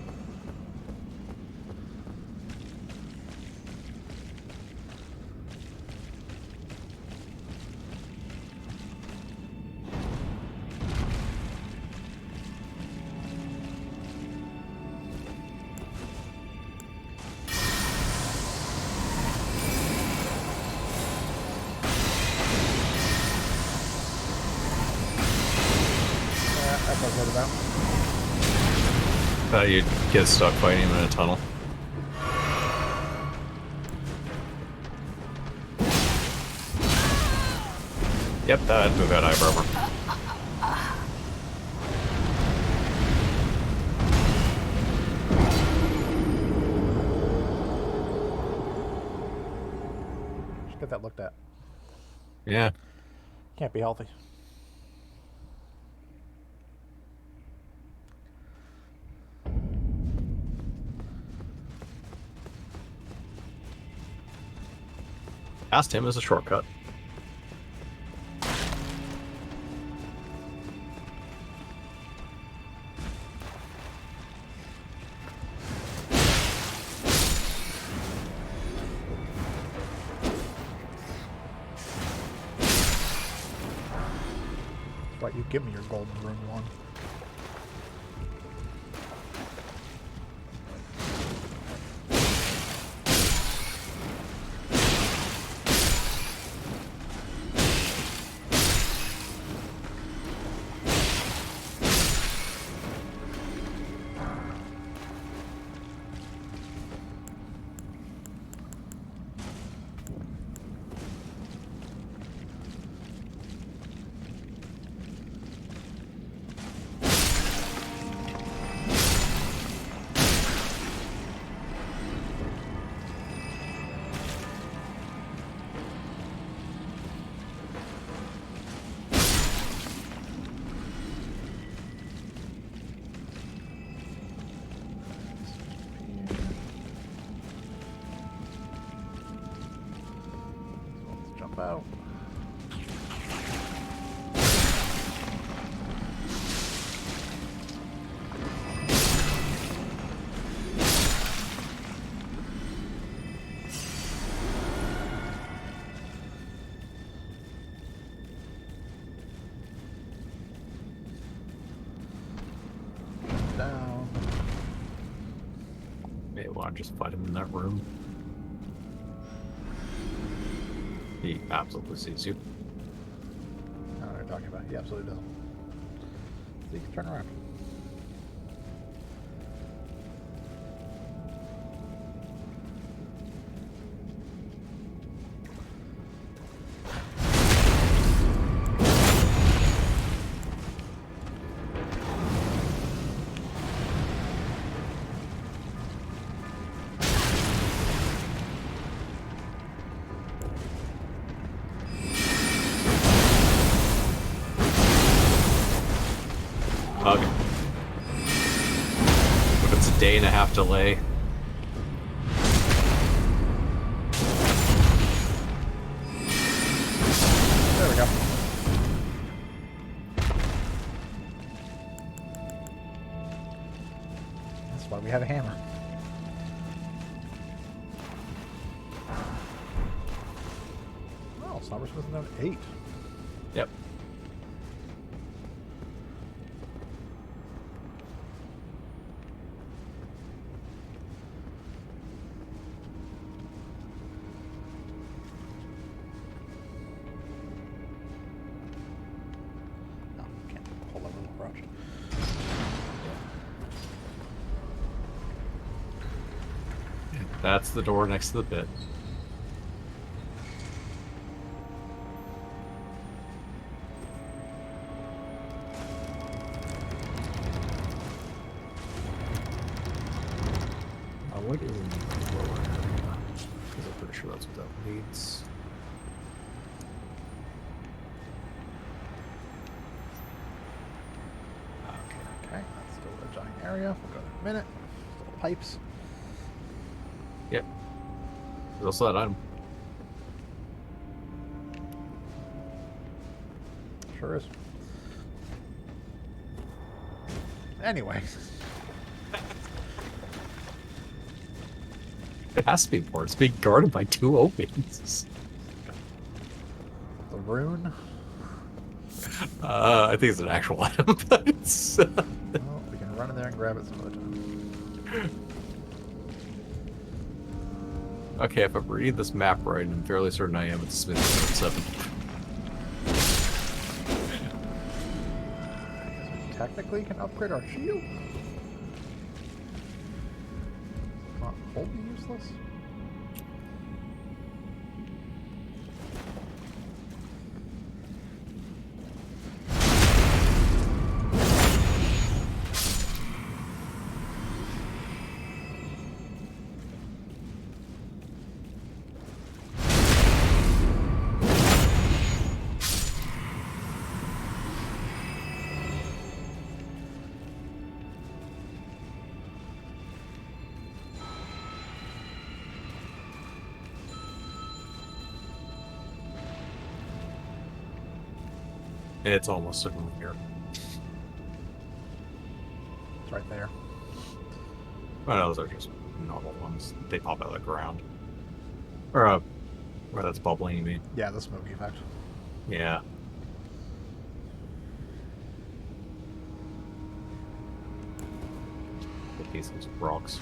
[SPEAKER 1] That's what I was about.
[SPEAKER 2] You'd get stuck fighting him in a tunnel. Yep, that'd move out eyebrow.
[SPEAKER 1] Just get that looked at.
[SPEAKER 2] Yeah.
[SPEAKER 1] Can't be healthy.
[SPEAKER 2] Past him is a shortcut.
[SPEAKER 1] Right, you give me your golden rune one. Let's jump out.
[SPEAKER 2] not just fight him in that room? He absolutely sees you.
[SPEAKER 1] I don't know what you're talking about. He absolutely doesn't. So you can turn around.
[SPEAKER 2] Okay. If it's a day and a half delay.
[SPEAKER 1] There we go. That's why we have a hammer. Oh, Cybersmith down 8.
[SPEAKER 2] Yep.
[SPEAKER 1] No, can't pull that little approach.
[SPEAKER 2] That's the door next to the pit. What is in the lower area? Because I'm pretty sure that's what that leads.
[SPEAKER 1] Okay, that's still a giant area. We'll go in a minute. Little pipes.
[SPEAKER 2] Yep. There's also that item.
[SPEAKER 1] Sure is. Anyway.
[SPEAKER 2] It has to be important. It's being guarded by 2 opens.
[SPEAKER 1] The rune.
[SPEAKER 2] I think it's an actual item, but it's...
[SPEAKER 1] Well, we can run in there and grab it some other time.
[SPEAKER 2] Okay, if I'm reading this map right, I'm fairly certain I am at Smith 7.
[SPEAKER 1] We technically can upgrade our shield. Not wholly useless.
[SPEAKER 2] It's almost certainly here.
[SPEAKER 1] It's right there.
[SPEAKER 2] Well, those are just normal ones. They pop out of the ground. Or, where that's bubbling, you mean?
[SPEAKER 1] Yeah, the smoky effect.
[SPEAKER 2] Yeah. The pieces of rocks.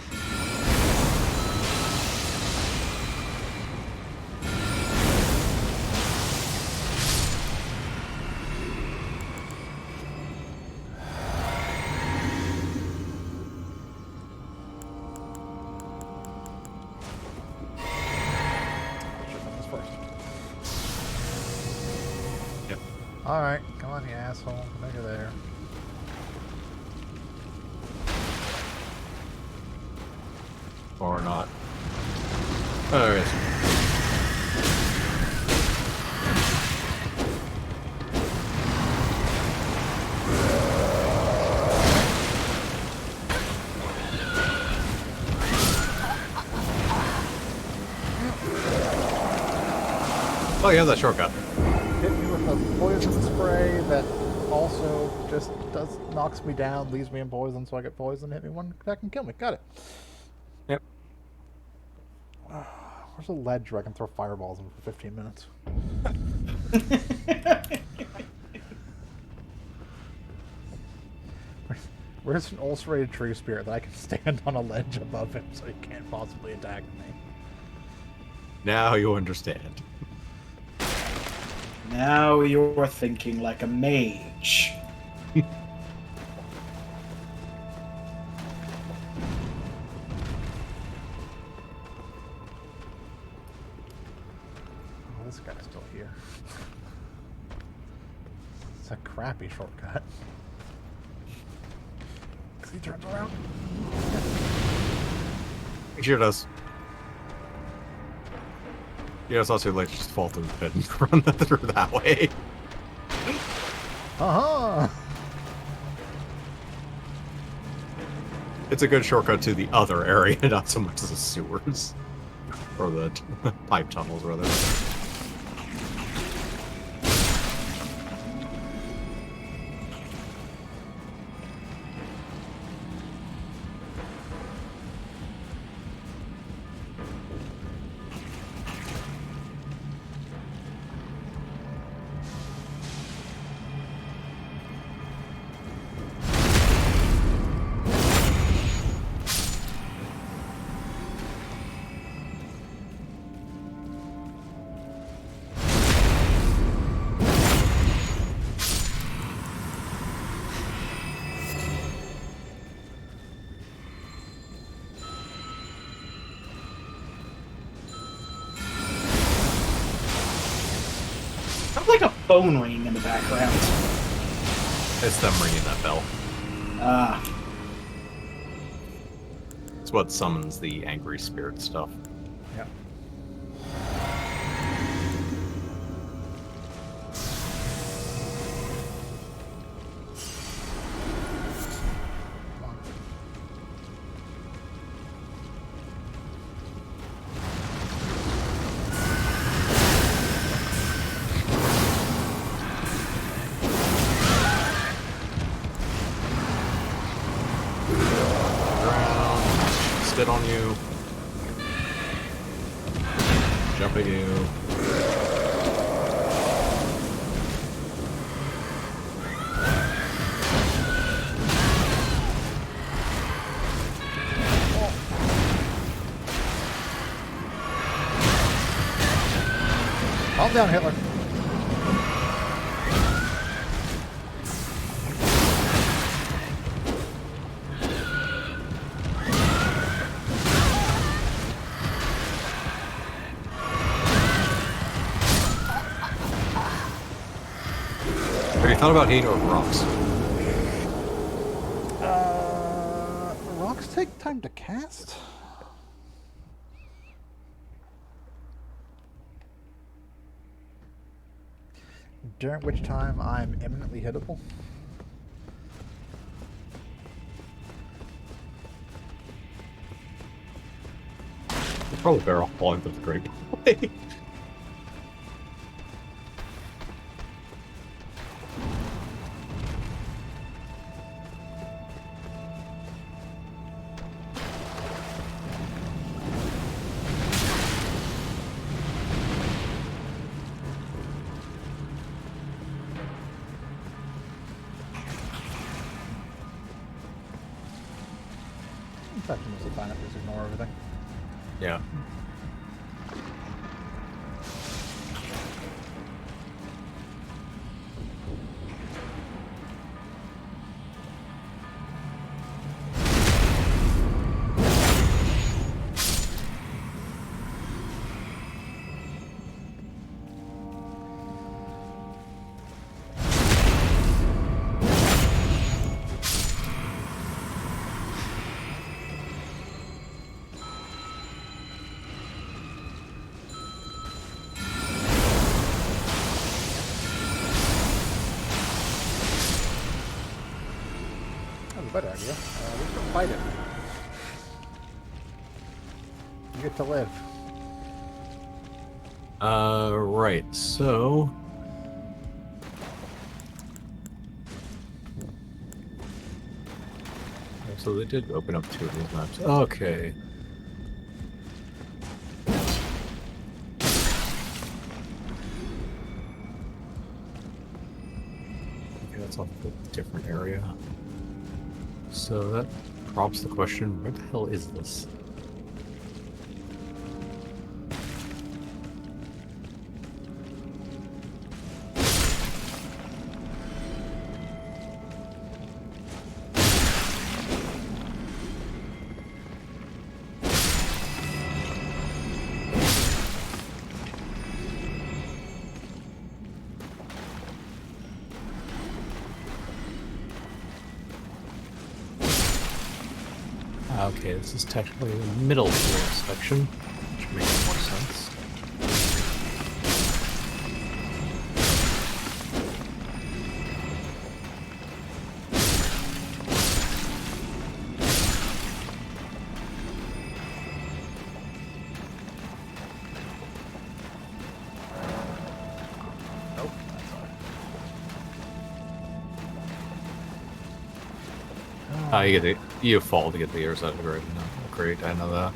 [SPEAKER 1] Alright, come on, you asshole. Come over there.
[SPEAKER 2] Or not. Oh, there it is. Oh, yeah, that shortcut.
[SPEAKER 1] Hit me with a poison spray that also just knocks me down, leaves me in poison, so I get poisoned, hit me one attack and kill me. Got it.
[SPEAKER 2] Yep.
[SPEAKER 1] Where's a ledge where I can throw fireballs in for 15 minutes? Where's an ulcerated tree spirit that I can stand on a ledge above him so he can't possibly attack me?
[SPEAKER 2] Now you understand.
[SPEAKER 3] Now you're thinking like a mage.
[SPEAKER 1] Oh, this guy's still here. It's a crappy shortcut. Because he turns around.
[SPEAKER 2] He sure does. Yeah, it's also like just fall through the pit and run through that way.
[SPEAKER 1] Uh-huh!
[SPEAKER 2] It's a good shortcut to the other area, not so much as the sewers. Or the pipe tunnels, rather.
[SPEAKER 3] Sounds like a phone ringing in the background.
[SPEAKER 2] It's them ringing that bell.
[SPEAKER 3] Ah.
[SPEAKER 2] It's what summons the angry spirit stuff.
[SPEAKER 1] Yeah.
[SPEAKER 2] Spit on you. Jump at you.
[SPEAKER 1] Calm down, Hitler.
[SPEAKER 2] Have you thought about heat or rocks?
[SPEAKER 1] Rocks take time to cast? During which time I'm eminently hittable.
[SPEAKER 2] Probably better off falling through the great way.
[SPEAKER 1] Infection was the fine, just ignore everything.
[SPEAKER 2] Yeah.
[SPEAKER 1] That's a better idea. We should fight it. You get to live.
[SPEAKER 2] Right, so... So they did open up 2 of these maps. Okay. Okay, that's off a different area. So that prompts the question, where the hell is this? Okay, this is technically the middle floor section, which makes more sense.
[SPEAKER 1] Nope, that's all right.
[SPEAKER 2] You fall to get the other side of the grave. No, great, I know that.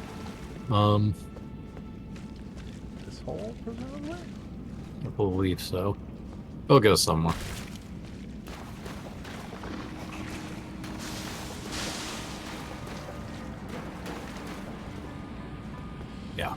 [SPEAKER 1] This hole, presumably?
[SPEAKER 2] I believe so. It'll go somewhere. Yeah.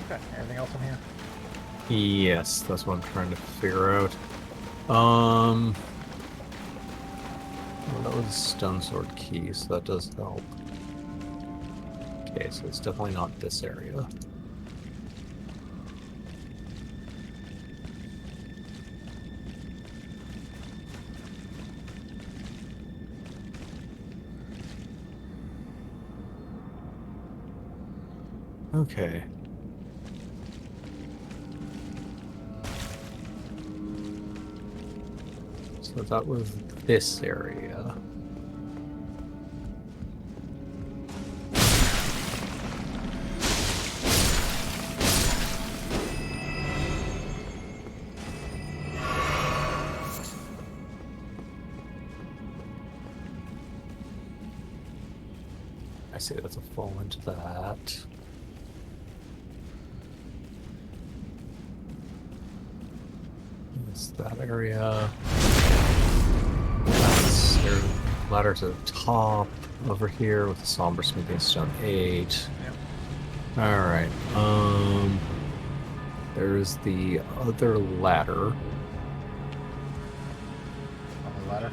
[SPEAKER 1] Okay, anything else in here?
[SPEAKER 2] Yes, that's what I'm trying to figure out. Well, that was a stone sword key, so that does help. Okay, so it's definitely not this area. Okay. So that was this area. I see that's a fall into that. It's that area. That's their ladder to the top over here with the somber smithing stone 8.
[SPEAKER 1] Yep.
[SPEAKER 2] Alright, there's the other ladder.
[SPEAKER 1] On the ladder?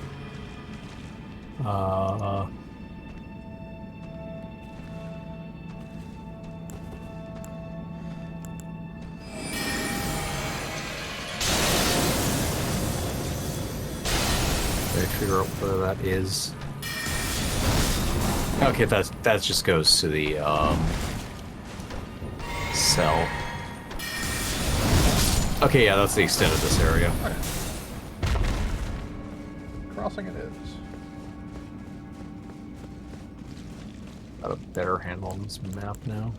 [SPEAKER 2] Figure out where that is. Okay, that just goes to the cell. Okay, yeah, that's the extent of this area.
[SPEAKER 1] Okay. Crossing it is.
[SPEAKER 2] Got a better handle on this map now.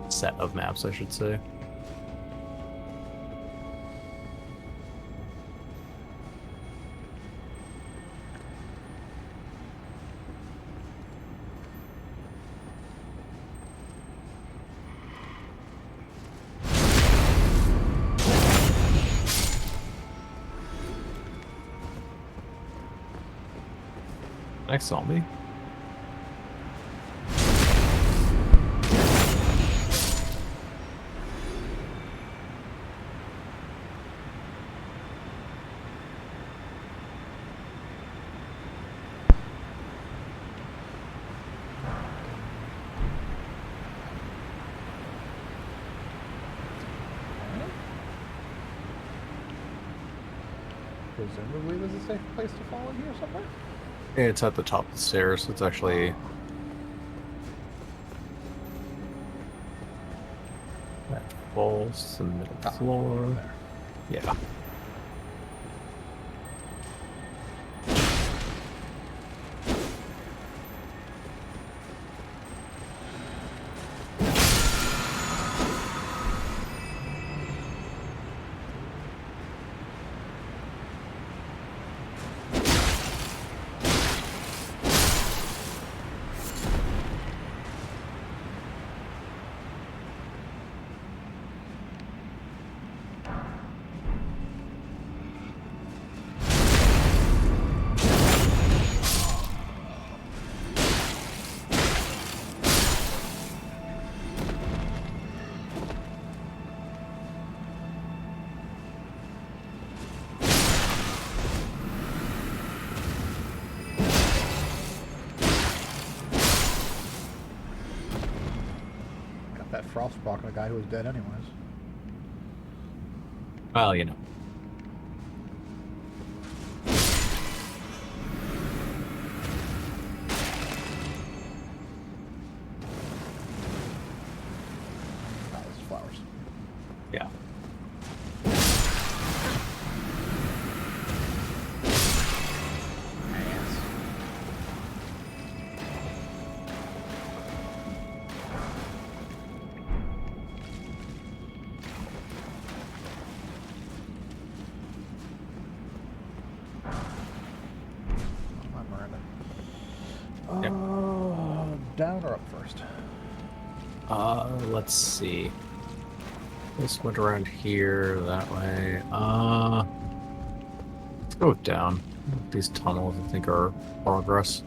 [SPEAKER 2] Set of maps, I should say. Next zombie.
[SPEAKER 1] Presumably there's a safe place to fall in here somewhere?
[SPEAKER 2] It's at the top of the stairs. It's actually that Walls, the middle
[SPEAKER 1] Oh,
[SPEAKER 2] floor.
[SPEAKER 1] there.
[SPEAKER 2] Yeah.
[SPEAKER 1] Got that frostbite on a guy who was dead anyways.
[SPEAKER 2] Well, you know.
[SPEAKER 1] Oh, this is flowers.
[SPEAKER 2] Yeah.
[SPEAKER 1] I'm Miranda.
[SPEAKER 2] Yep.
[SPEAKER 1] Down or up first?
[SPEAKER 2] Let's see. This went around here that way. Let's go down. These tunnels, I think, are progress.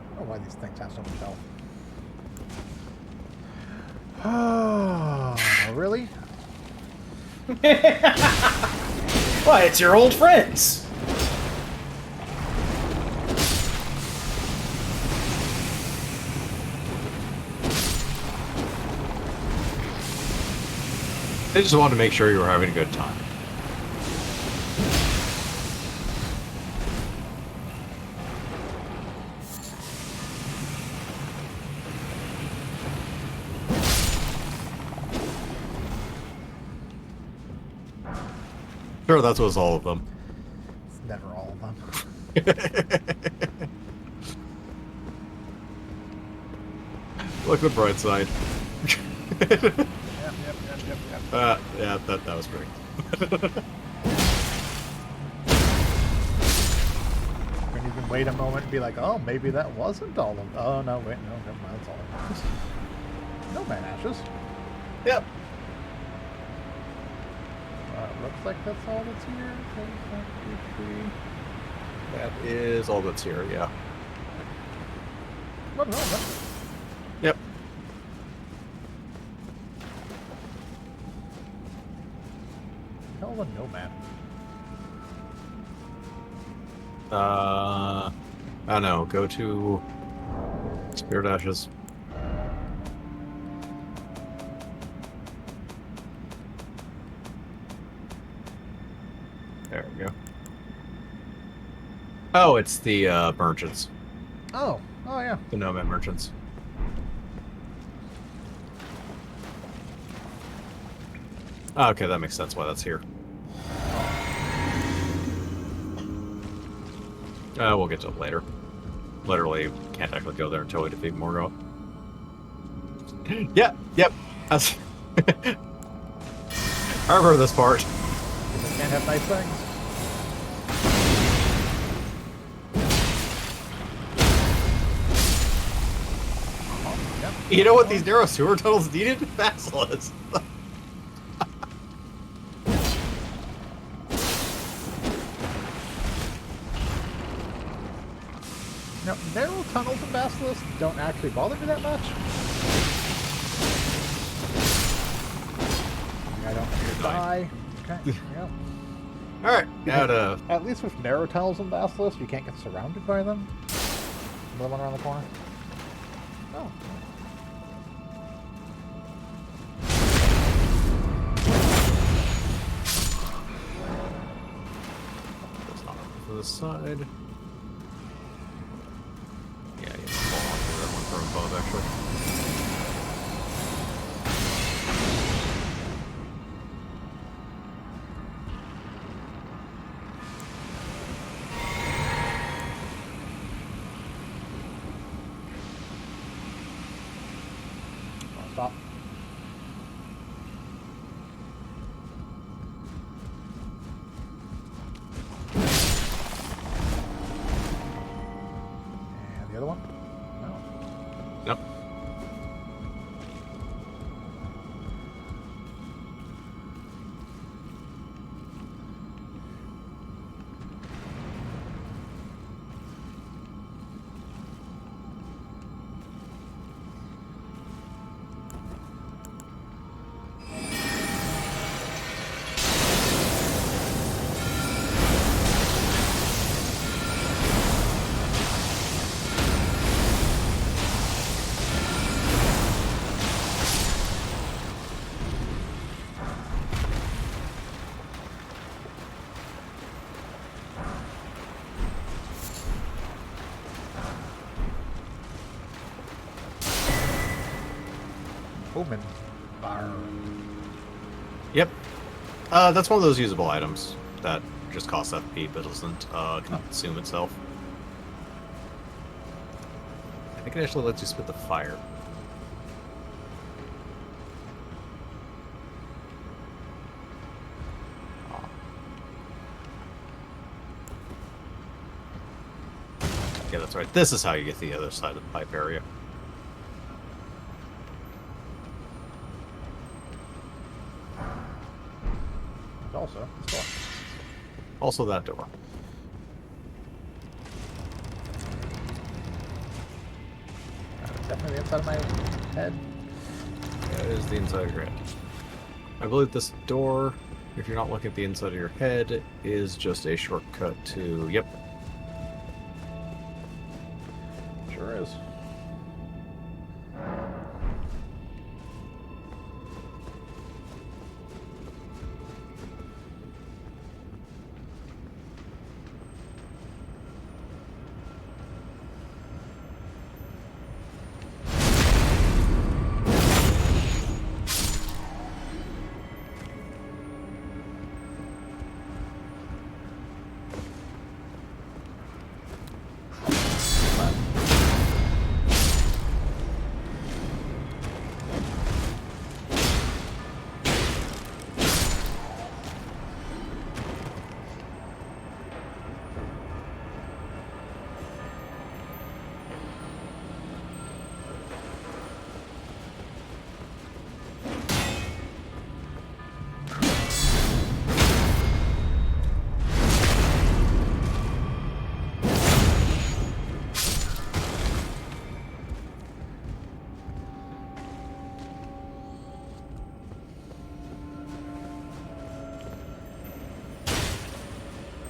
[SPEAKER 1] I don't know why these things have so much health. Oh, really?
[SPEAKER 3] Why, it's your old friends.
[SPEAKER 2] They just wanted to make sure you were having a good time. Sure, that was all of them.
[SPEAKER 1] It's never all of them.
[SPEAKER 2] Look at the bright side.
[SPEAKER 1] Yep.
[SPEAKER 2] Yeah, that was great.
[SPEAKER 1] And you can wait a moment and be like, oh, maybe that wasn't all of them. Oh, no, wait, no, never mind, that's all of them. No man ashes.
[SPEAKER 2] Yep.
[SPEAKER 1] Looks like that's all that's here. 1, 2, 3.
[SPEAKER 2] That is all that's here, yeah.
[SPEAKER 1] What, no, no.
[SPEAKER 2] Yep.
[SPEAKER 1] Hell of a nomad.
[SPEAKER 2] I don't know. Go to Spirit Ashes. There we go. Oh, it's the merchants.
[SPEAKER 1] Oh, oh yeah.
[SPEAKER 2] The nomad merchants. Oh, okay, that makes sense why that's here. We'll get to it later. Literally, can't actually go there until we defeat Morgoth. Yep. That's I remember this part.
[SPEAKER 1] Because I can't have nice things. Yep.
[SPEAKER 2] You know what these narrow sewer tunnels needed? Basilisk.
[SPEAKER 1] Now, narrow tunnels in Basilisk don't actually bother me that much. I don't need to die. Okay, yep.
[SPEAKER 2] Alright, now to...
[SPEAKER 1] At least with narrow tunnels in Basilisk, you can't get surrounded by them. Another one around the corner. Oh.
[SPEAKER 2] That's not to the side. Yeah, you can fall onto that one from above, actually.
[SPEAKER 1] Stop. And the other one? No.
[SPEAKER 2] Nope.
[SPEAKER 1] Omen. Bar.
[SPEAKER 2] Yep. That's one of those usable items that just costs FP but doesn't consume itself. I think it actually lets you spit the fire. Yeah, that's right. This is how you get the other side of the pipe area.
[SPEAKER 1] And also, this door.
[SPEAKER 2] Also that door.
[SPEAKER 1] Definitely the inside of my head.
[SPEAKER 2] Yeah, it is the inside of your head. I believe this door, if you're not looking at the inside of your head, is just a shortcut to... Yep.
[SPEAKER 1] Sure is.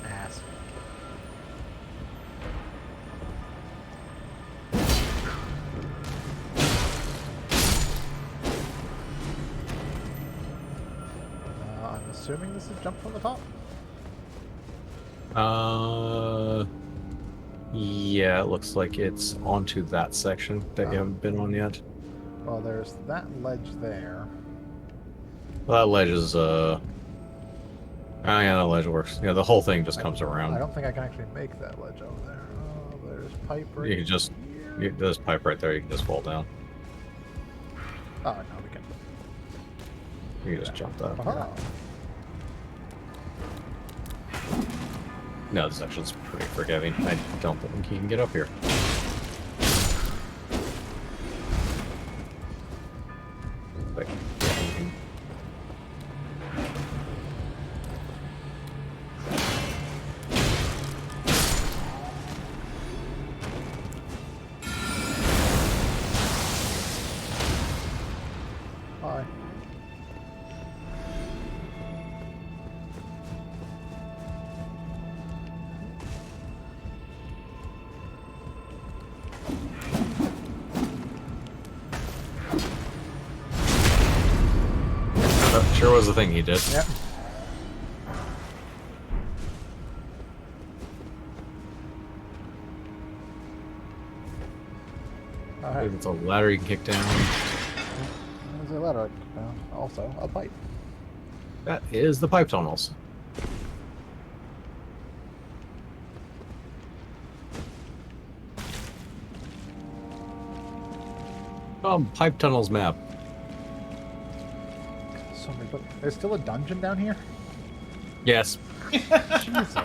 [SPEAKER 1] Ass. I'm assuming this is jump from the top?
[SPEAKER 2] Yeah, it looks like it's onto that section that you haven't been on yet.
[SPEAKER 1] Well, there's that ledge there.
[SPEAKER 2] Well, that ledge is, oh yeah, that ledge works. Yeah, the whole thing just comes
[SPEAKER 1] I
[SPEAKER 2] around.
[SPEAKER 1] don't think I can actually make that ledge over there. Oh, there's pipe right
[SPEAKER 2] You can just, there's pipe right there, you can just fall down.
[SPEAKER 1] Oh, no, we can.
[SPEAKER 2] You can just jump that.
[SPEAKER 1] Aha.
[SPEAKER 2] No, this section's pretty forgiving. I don't think you can get up here. sure was the thing he did.
[SPEAKER 1] Yep.
[SPEAKER 2] I
[SPEAKER 1] Alright.
[SPEAKER 2] think it's a ladder you can kick down.
[SPEAKER 1] There's a ladder. Also, a pipe.
[SPEAKER 2] That is the pipe tunnels. Pipe tunnels map.
[SPEAKER 1] There's still a dungeon down here?
[SPEAKER 2] Yes.
[SPEAKER 1] Jesus.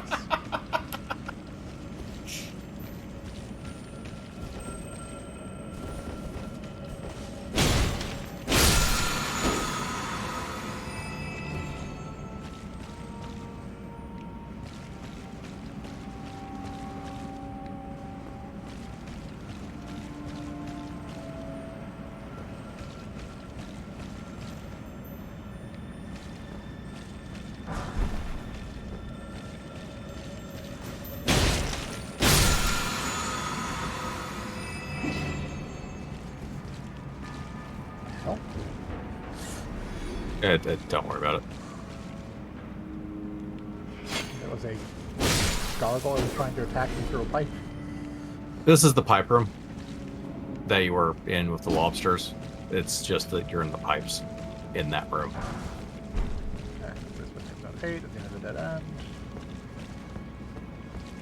[SPEAKER 1] Hell.
[SPEAKER 2] Don't worry about it.
[SPEAKER 1] There was a gargoyle that was trying to attack me through a pipe.
[SPEAKER 2] This is the pipe room that you were in with the lobsters. It's just that you're in the pipes in that room.
[SPEAKER 1] Okay, this was about 8 at the end of the dead end.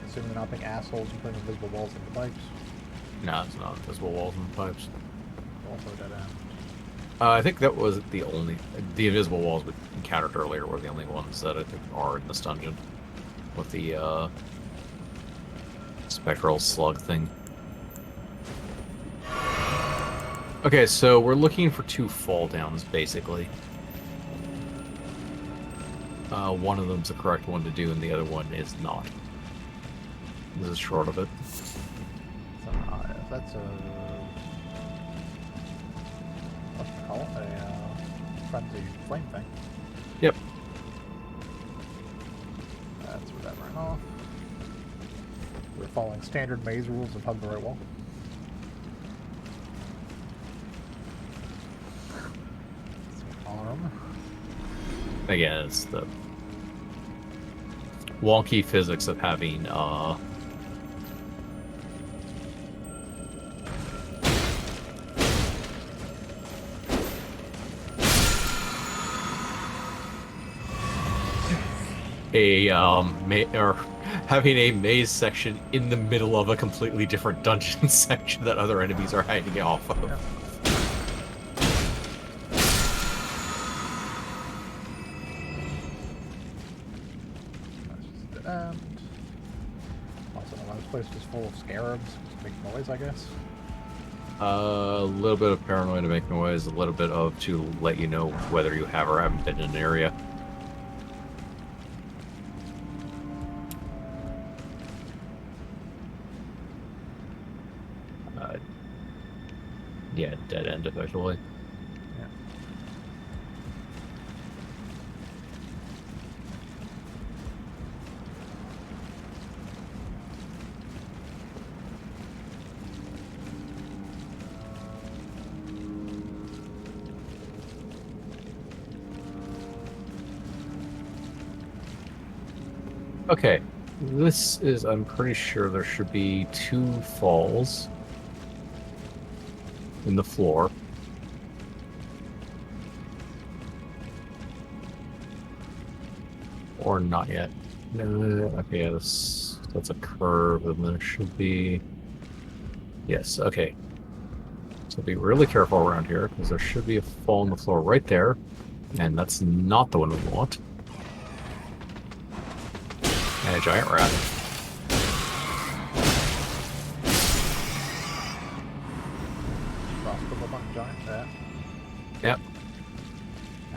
[SPEAKER 1] Assuming they're not being assholes and putting invisible walls in the pipes.
[SPEAKER 2] No, it's not invisible walls in the pipes.
[SPEAKER 1] Also a dead end.
[SPEAKER 2] I think that was the invisible walls we encountered earlier were the only ones that I think are in this dungeon. With the, spectral slug thing. Okay, so we're looking for 2 fall downs, basically. One of them's the correct one to do, and the other one is not. This is short of it.
[SPEAKER 1] So, that's a... What's it called? A frenzy flame thing.
[SPEAKER 2] Yep.
[SPEAKER 1] That's where that ran off. We're following standard maze rules of hug the right wall. Arm.
[SPEAKER 2] Again, it's the wonky physics of having, or having a maze section in the middle of a completely different dungeon section that other enemies are hiding off of.
[SPEAKER 1] Yeah. That's just the end. Also, the last place is full of scarabs. Make noise, I guess.
[SPEAKER 2] A little bit of paranoia to make noise, a little bit of to let you know whether you have or haven't been in an area. Yeah, dead end effectively.
[SPEAKER 1] Yeah.
[SPEAKER 2] Okay, this is, I'm pretty sure there should be 2 falls in the floor. Or not yet. No, okay, yeah, that's a curve, and there should be... Yes, okay. So be really careful around here, because there should be a fall on the floor right there, and that's not the one we want. And a giant rat.
[SPEAKER 1] Crossbow button giant rat.
[SPEAKER 2] Yep.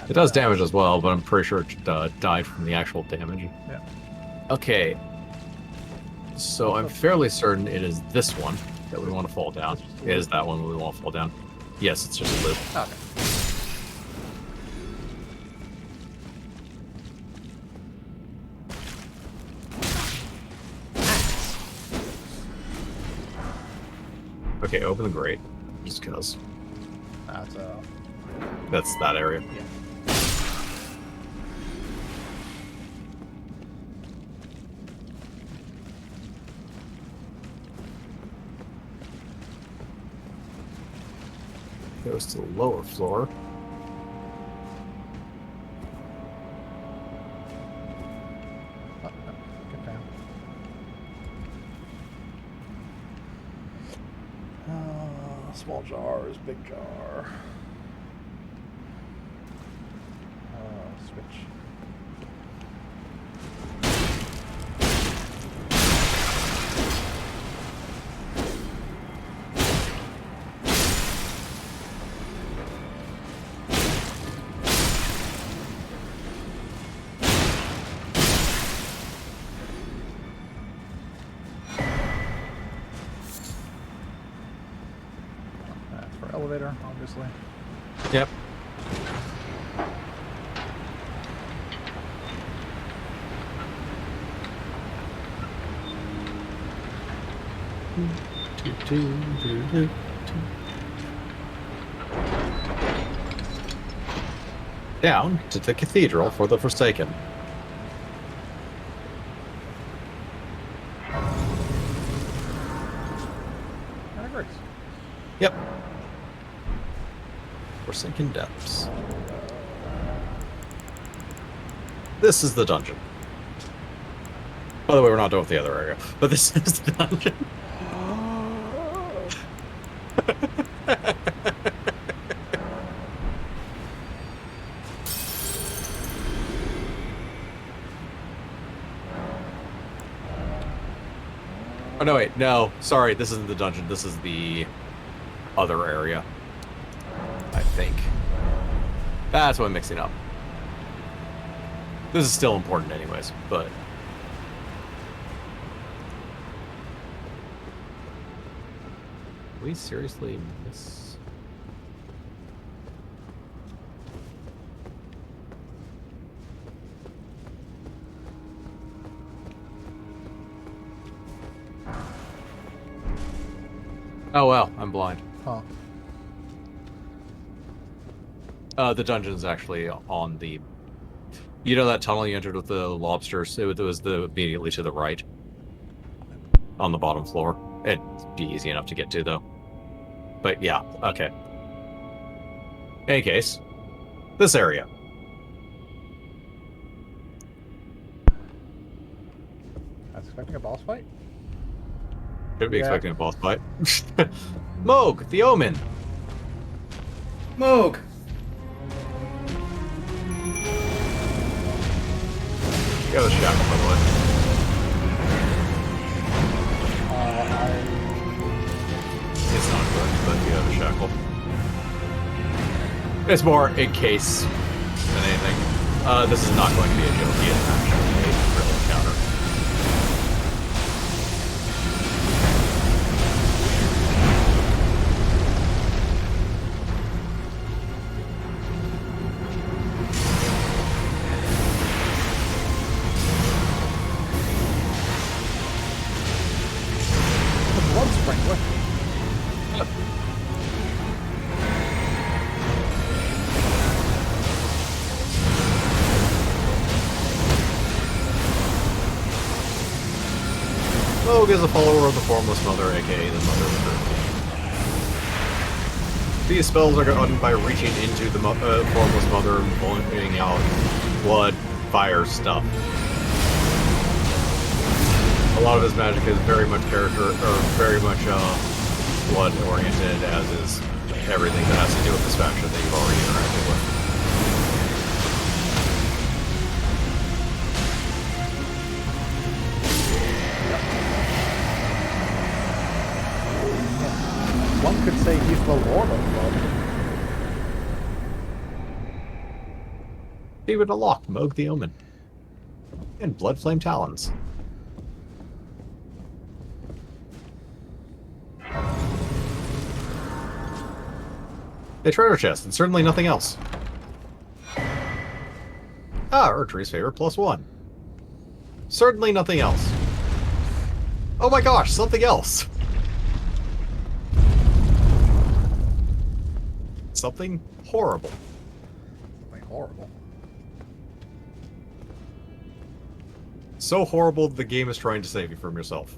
[SPEAKER 2] It does damage as well, but I'm pretty sure it died from the actual damage.
[SPEAKER 1] Yeah.
[SPEAKER 2] Okay. So I'm fairly certain it is this one that we want to fall down. It is that one we want to fall down. Yes, it's just a loop.
[SPEAKER 1] Okay.
[SPEAKER 2] Okay, open the grate. Just because.
[SPEAKER 1] That's
[SPEAKER 2] That's that area.
[SPEAKER 1] yeah.
[SPEAKER 2] goes to the lower floor.
[SPEAKER 1] Oh, no, get down. Small jars, big jar. Switch. That's for elevator, obviously.
[SPEAKER 2] Yep. Down to the cathedral for the Forsaken.
[SPEAKER 1] Kind of works.
[SPEAKER 2] Yep. Forsaken Depths. This is the dungeon. By the way, we're not done with the other area, but this is the dungeon. Oh, no, wait. No. Sorry, this isn't the dungeon. This is the other area. I think. That's what I'm mixing up. This is still important anyways, but... we seriously miss... Oh, well, I'm blind.
[SPEAKER 1] Huh.
[SPEAKER 2] The dungeon is actually on the... You know that tunnel you entered with the lobsters? It was immediately to the right. On the bottom floor. It'd be easy enough to get to, though. But yeah, okay. In any case, this area.
[SPEAKER 1] I was expecting a boss fight?
[SPEAKER 2] Should be
[SPEAKER 1] Yeah.
[SPEAKER 2] expecting a boss fight. Moog, the Omen.
[SPEAKER 3] Moog!
[SPEAKER 2] You got a shackle, by the way. It's not good, but you have a shackle. It's more in case than anything. This is not going to be a joke. It's actually a real encounter.
[SPEAKER 1] The blood sprinkler.
[SPEAKER 2] Moog is a follower of the Formless Mother, aka the Mother of Earth. These spells are gotten by reaching into the Formless Mother and blowing out blood, fire stuff. A lot of his magic is very much blood oriented, as is everything that has to do with this faction that you've already interacted with.
[SPEAKER 1] One could say he's the Lord of Blood.
[SPEAKER 2] David Alok, Moog the Omen. And Bloodflame Talons. A treasure chest, and certainly nothing else. Ah, Erdtree's favorite +1. Certainly nothing else. Oh my gosh, something else! Something horrible.
[SPEAKER 1] Like, horrible.
[SPEAKER 2] So horrible the game is trying to save you from yourself.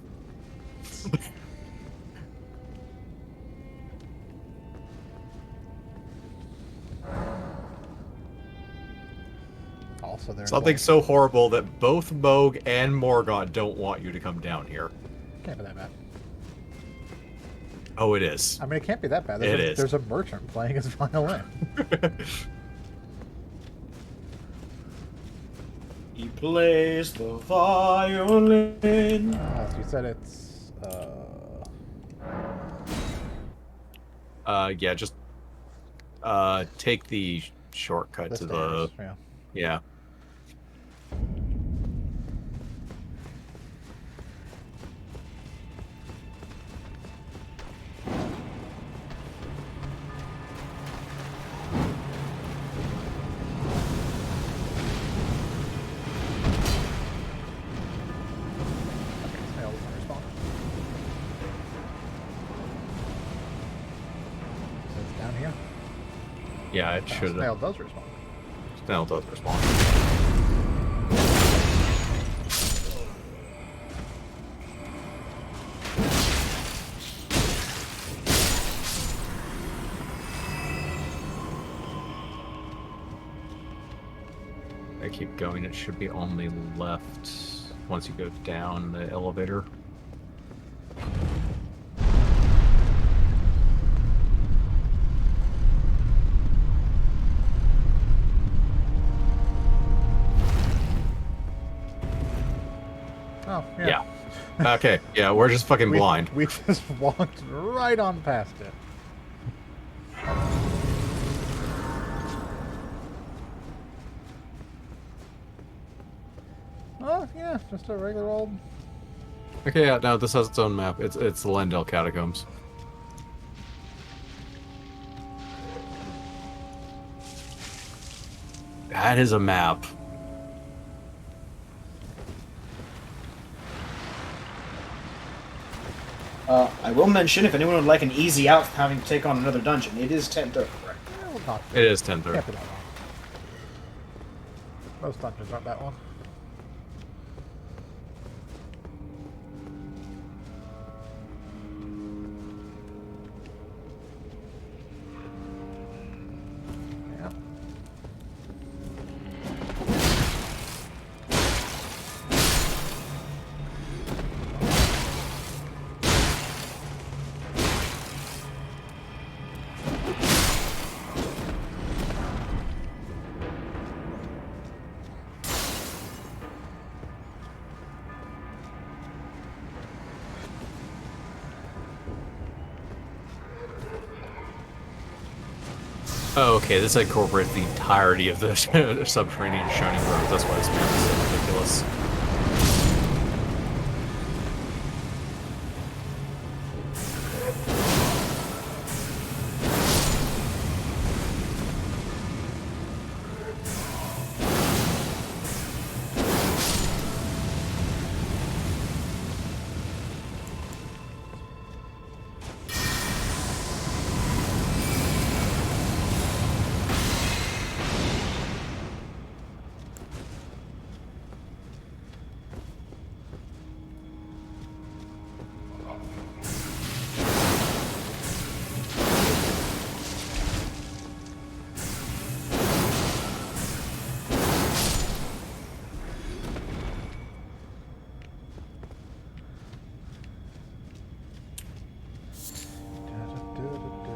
[SPEAKER 1] so there's
[SPEAKER 2] Something
[SPEAKER 1] like,
[SPEAKER 2] so horrible that both Moog and Morgott don't want you to come down here.
[SPEAKER 1] can't be that bad.
[SPEAKER 2] Oh, it is.
[SPEAKER 1] I mean, it can't be that bad.
[SPEAKER 2] It is.
[SPEAKER 1] There's a merchant playing his violin.
[SPEAKER 3] He plays the violin.
[SPEAKER 1] So you said it's
[SPEAKER 2] Yeah, just take the shortcut
[SPEAKER 1] the
[SPEAKER 2] to
[SPEAKER 1] stairs.
[SPEAKER 2] the
[SPEAKER 1] Yeah.
[SPEAKER 2] yeah.
[SPEAKER 1] Okay, snail doesn't respond. So it's down here.
[SPEAKER 2] Yeah, it should.
[SPEAKER 1] Snail does respond.
[SPEAKER 2] Snail does respond. I keep going. It should be on the left once you go down the elevator.
[SPEAKER 1] Oh, yeah.
[SPEAKER 2] Yeah. Okay. Yeah, we're just fucking blind.
[SPEAKER 1] We just walked right on past it. Oh, yeah, just a regular old...
[SPEAKER 2] Okay, yeah, no, this has its own map. It's the Lendell Catacombs. That is a map.
[SPEAKER 3] I will mention, if anyone would like an easy out from having to take on another dungeon, it is 10:30.
[SPEAKER 1] Well, not,
[SPEAKER 2] It is 10:30.
[SPEAKER 1] can't be that long. Most dungeons aren't that long. Yeah.
[SPEAKER 2] Oh, okay, this incorporates the entirety of the subterranean Shining Road. That's why this map is so ridiculous.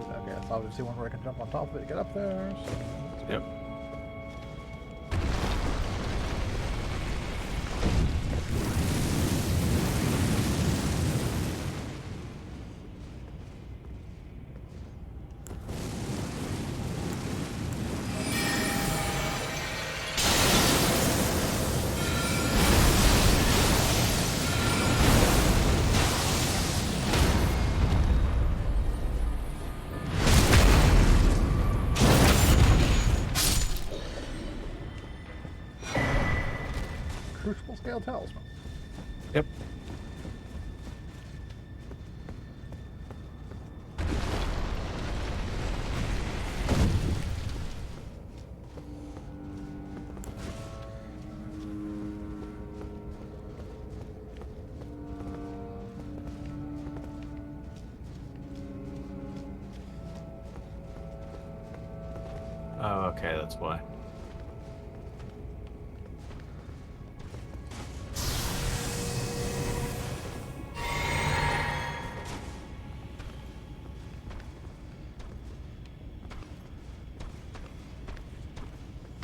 [SPEAKER 1] Okay, that's obviously one where I can jump on top of it to get up there. So
[SPEAKER 2] Yep.
[SPEAKER 1] Crucible Scale Talisman.
[SPEAKER 2] Yep. Oh, okay, that's why.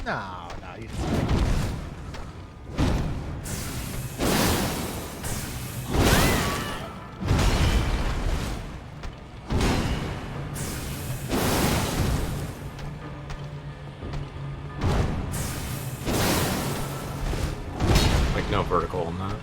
[SPEAKER 1] No, no, you
[SPEAKER 2] Like no vertical on that.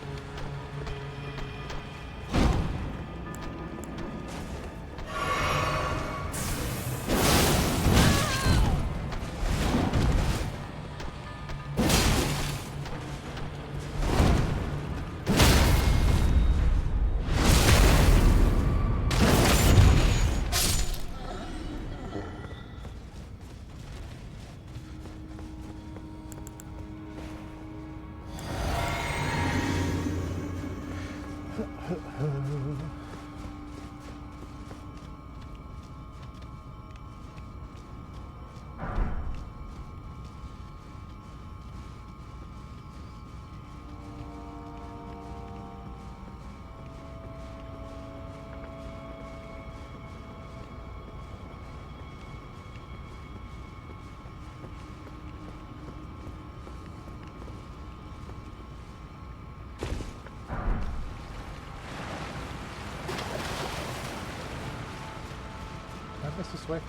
[SPEAKER 1] I missed a switch.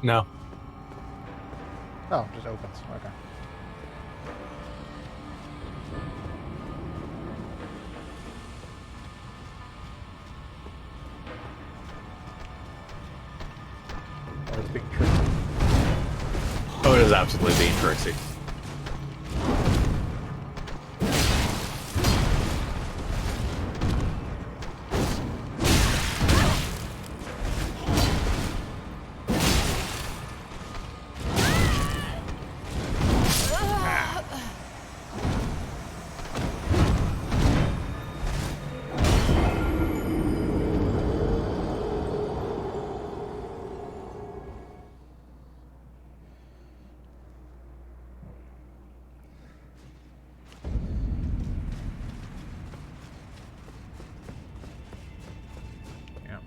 [SPEAKER 2] No.
[SPEAKER 1] Oh, it just opens. Okay. Oh, it's being tricky.
[SPEAKER 2] Oh, it is absolutely being tricksy.
[SPEAKER 1] Yeah.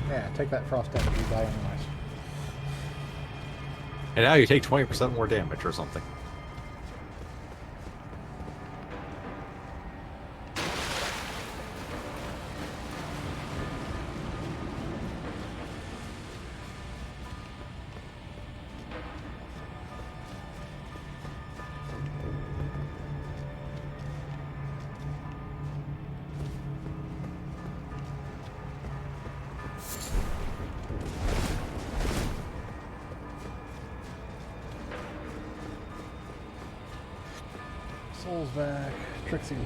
[SPEAKER 1] Yeah, take that frost damage you die anyways.
[SPEAKER 2] And now you take 20% more damage or something.
[SPEAKER 1] Souls back, Trixie room.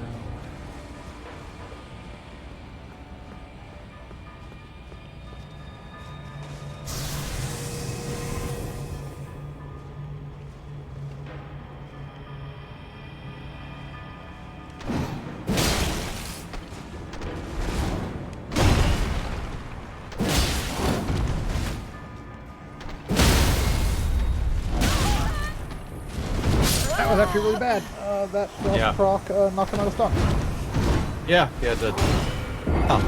[SPEAKER 1] That was actually really bad. That frost
[SPEAKER 2] Yeah.
[SPEAKER 1] proc knocked him out of stun.
[SPEAKER 2] Yeah, it did. Huh.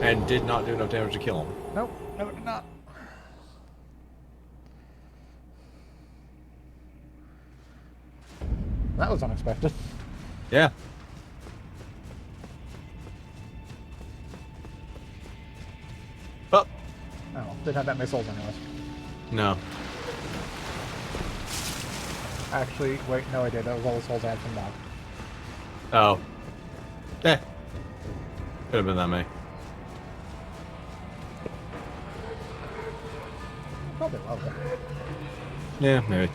[SPEAKER 2] And did not do enough damage to kill him.
[SPEAKER 1] Nope, no, it did not. That was unexpected.
[SPEAKER 2] Yeah. Oh,
[SPEAKER 1] Oh, didn't have that many souls anyways.
[SPEAKER 2] no.
[SPEAKER 1] Actually, wait, no I did. That was all the souls I had from Mod.
[SPEAKER 2] Oh. Eh. Could have been that many.
[SPEAKER 1] Probably love it.
[SPEAKER 2] Yeah, maybe.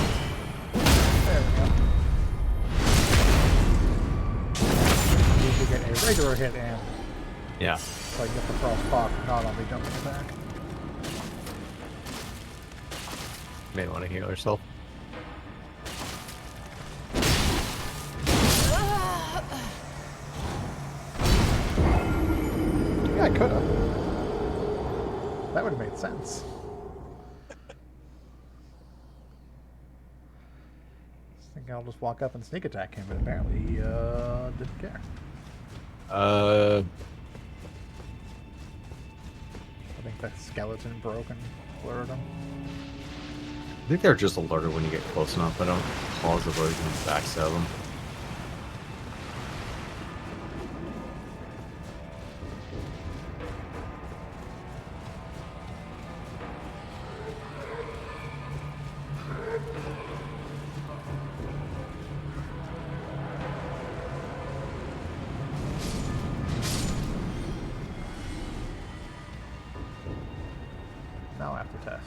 [SPEAKER 1] There we go. Need to get a regular hit and
[SPEAKER 2] Yeah.
[SPEAKER 1] so I can get the frost pop, not on the jumping attack.
[SPEAKER 2] May want to heal yourself.
[SPEAKER 1] Yeah, I could have. That would have made sense. I think I'll just walk up and sneak attack him, but apparently he didn't care.
[SPEAKER 2] Uh,
[SPEAKER 1] I think that skeleton broke and blurred him.
[SPEAKER 2] I think they're just alerted when you get close enough. I don't pause the version and backstab them.
[SPEAKER 1] Now I have to test.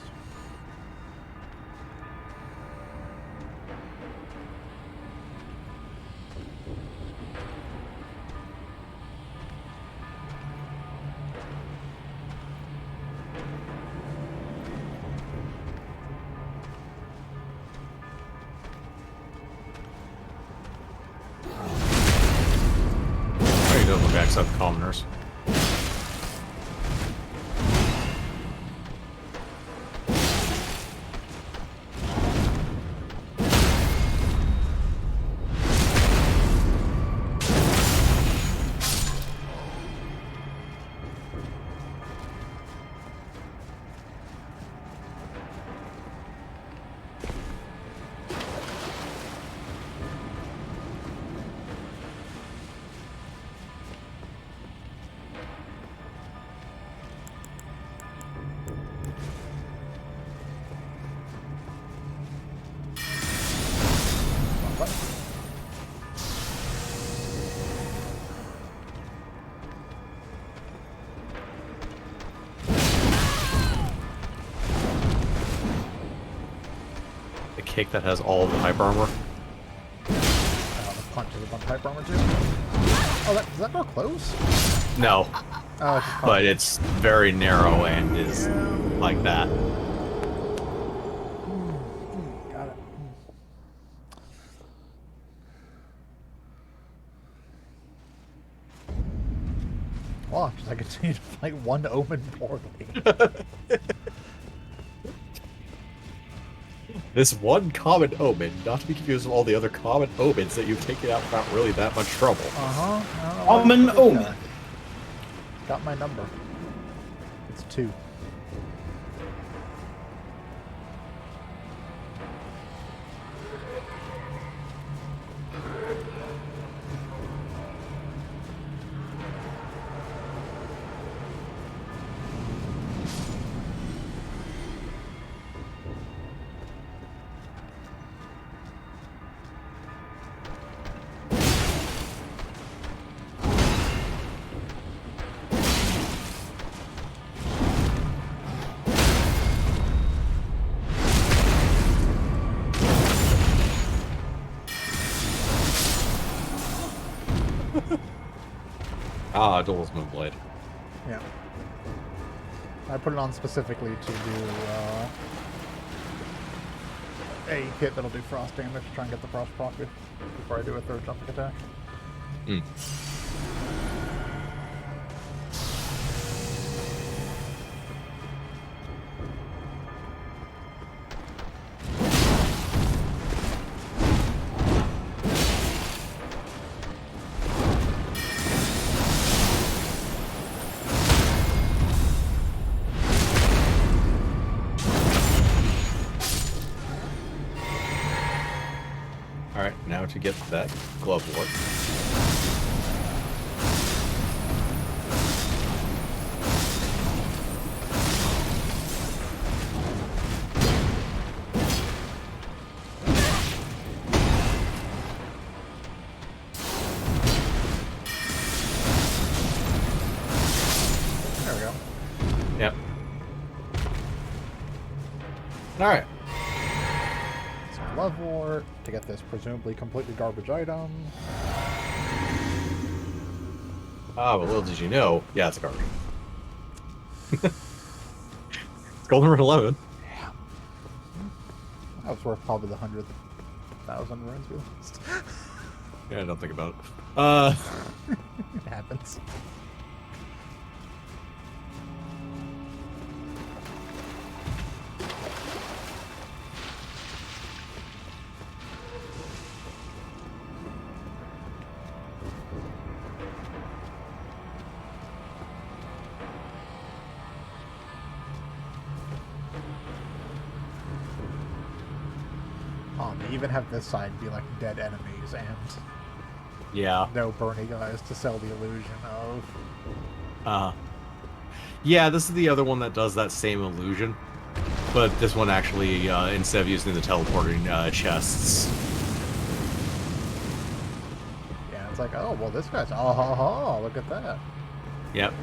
[SPEAKER 2] Oh, you don't look accept commoners.
[SPEAKER 1] What?
[SPEAKER 2] The cake that has all of the hyper armor.
[SPEAKER 1] The punch is a bunch of hyper armor too. Oh, does that door close?
[SPEAKER 2] No,
[SPEAKER 1] Oh, it's just
[SPEAKER 2] but it's very narrow and is like that.
[SPEAKER 1] got it. Watch as I continue to fight one omen poorly.
[SPEAKER 2] This one common omen, not to be confused with all the other common omens that you've taken out without really that much trouble.
[SPEAKER 3] Omen omen.
[SPEAKER 1] Got my number. It's 2.
[SPEAKER 2] Ah, Duel's Moonblade.
[SPEAKER 1] Yeah. I put it on specifically to do a hit that'll do frost damage to try and get the frost proc before I do a third jumping attack.
[SPEAKER 2] Hmm. Alright, now to get that glove ward.
[SPEAKER 1] There we go.
[SPEAKER 2] Yep. Alright.
[SPEAKER 1] Some love wart to get this presumably completely garbage item.
[SPEAKER 2] Ah, but little did you know, yeah, it's a garbage. It's Golden Rune 11.
[SPEAKER 1] Yeah. That was worth probably the 100,000 runes we lost.
[SPEAKER 2] Yeah, don't think about it.
[SPEAKER 1] It happens. They even have this side be like dead enemies and
[SPEAKER 2] Yeah.
[SPEAKER 1] no Bernie guys to sell the illusion of.
[SPEAKER 2] Yeah, this is the other one that does that same illusion. But this one actually, instead of using the teleporting chests.
[SPEAKER 1] Yeah, it's like, oh, well, this guy's, oh, ha, ha, look at that.
[SPEAKER 2] Yep.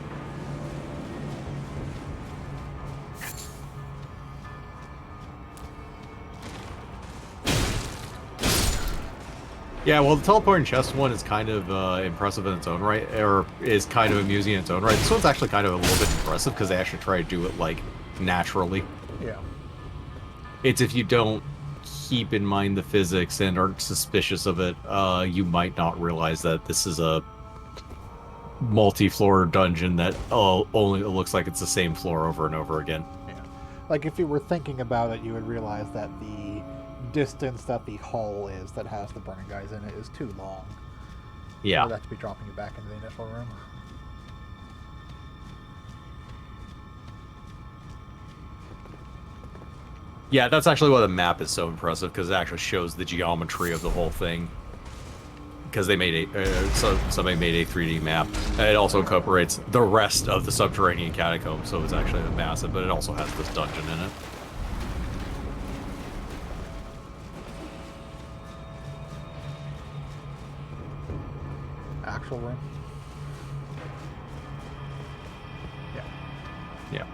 [SPEAKER 2] Yeah, well, the teleporting chest one is kind of impressive in its own right, or is kind of amusing in its own right. This one's actually kind of a little bit impressive because they actually try to do it, like, naturally.
[SPEAKER 1] Yeah.
[SPEAKER 2] It's if you don't keep in mind the physics and aren't suspicious of it, you might not realize that this is a multi-floor dungeon that only looks like it's the same floor over and over again.
[SPEAKER 1] Yeah. Like, if you were thinking about it, you would realize that the distance that the hall is that has the burning guys in it is too long.
[SPEAKER 2] Yeah.
[SPEAKER 1] For that to be dropping you back into the initial room.
[SPEAKER 2] Yeah, that's actually why the map is so impressive, because it actually shows the geometry of the whole thing. Because they made somebody made a 3D map. And it also incorporates the rest of the subterranean catacombs, so it's actually massive, but it also has this dungeon in it.
[SPEAKER 1] Actual room. Yeah.
[SPEAKER 2] Yeah.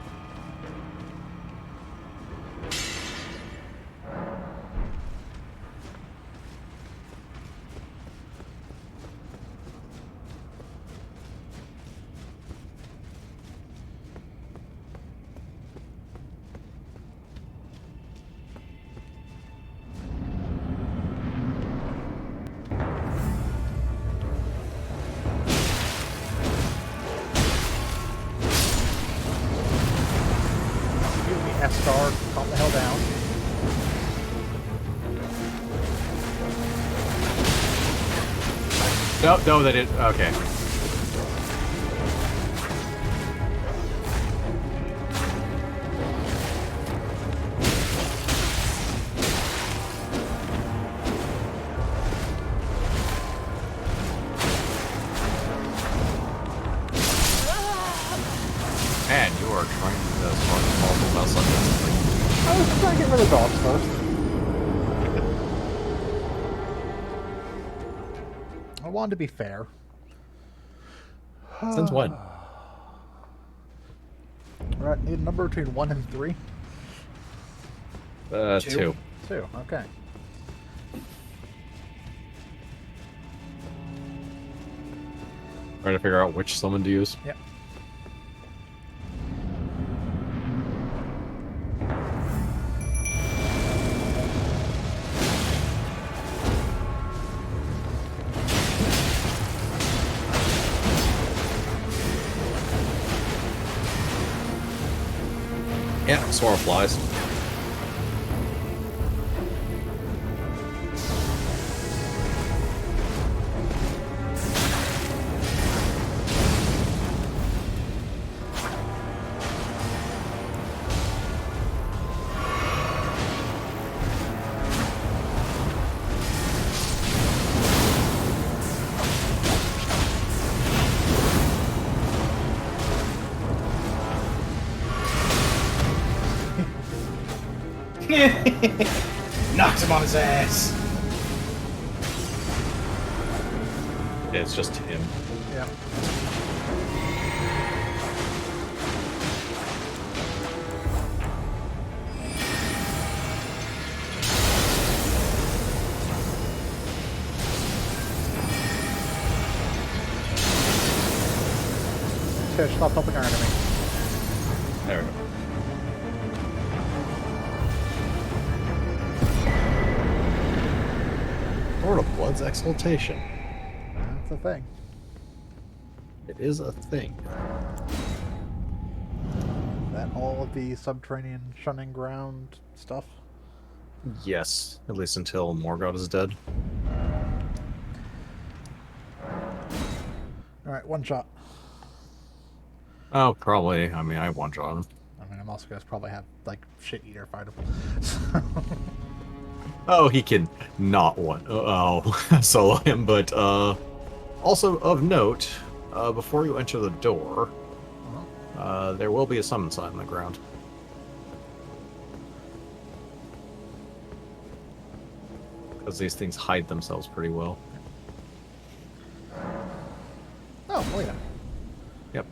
[SPEAKER 1] F-star, calm the hell down.
[SPEAKER 2] No, they didn't. Okay. Man, you are trying to start multiple mouse like
[SPEAKER 1] I was just trying to get rid of dogs first. I wanted to be fair.
[SPEAKER 2] Since when?
[SPEAKER 1] Alright, need a number between 1 and 3.
[SPEAKER 2] 2.
[SPEAKER 1] 2, okay.
[SPEAKER 2] Trying to figure out which summon to use.
[SPEAKER 1] Yep.
[SPEAKER 2] Yeah, Swarm flies.
[SPEAKER 3] Knocked him on his ass.
[SPEAKER 2] It's just him.
[SPEAKER 1] Yeah. Fish, stop helping our enemy.
[SPEAKER 2] There we go. Lord of Blood's Exaltation.
[SPEAKER 1] That's the thing.
[SPEAKER 2] It is a thing.
[SPEAKER 1] That all of the subterranean shunning ground stuff?
[SPEAKER 2] Yes, at least until Morgoth is dead.
[SPEAKER 1] Alright, one shot.
[SPEAKER 2] Oh, probably. I mean, I one-shot him.
[SPEAKER 1] I mean, I'm also going to probably have, like, shit eater fight him.
[SPEAKER 2] Oh, he can not solo him, but also of note, before you enter the door, there will be a summon sign on the ground. Because these things hide themselves pretty well.
[SPEAKER 1] Oh, wait a
[SPEAKER 2] Yep.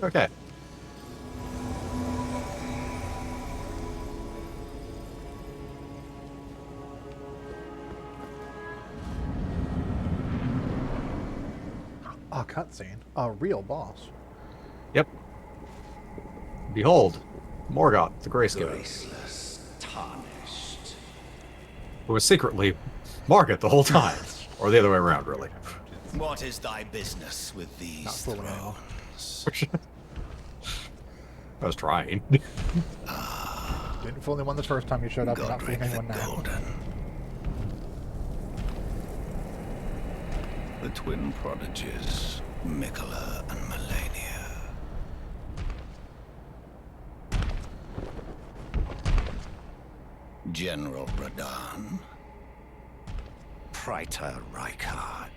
[SPEAKER 2] Okay.
[SPEAKER 1] A cutscene. A real boss.
[SPEAKER 2] Yep. Behold, Morgoth, the Grayscale.
[SPEAKER 8] Graceless, tarnished.
[SPEAKER 2] Who was secretly Morgoth the whole time. Or the other way around, really.
[SPEAKER 8] What is thy business with
[SPEAKER 1] Not
[SPEAKER 8] these
[SPEAKER 1] fooling anyone.
[SPEAKER 8] thrones?
[SPEAKER 2] I was trying.
[SPEAKER 1] Didn't fool anyone the first time you showed up. You're not fooling
[SPEAKER 8] Godric the
[SPEAKER 1] anyone now.
[SPEAKER 8] Golden. The twin prodigies, Mikola and Melania. General Radahn. Praetor Rykard.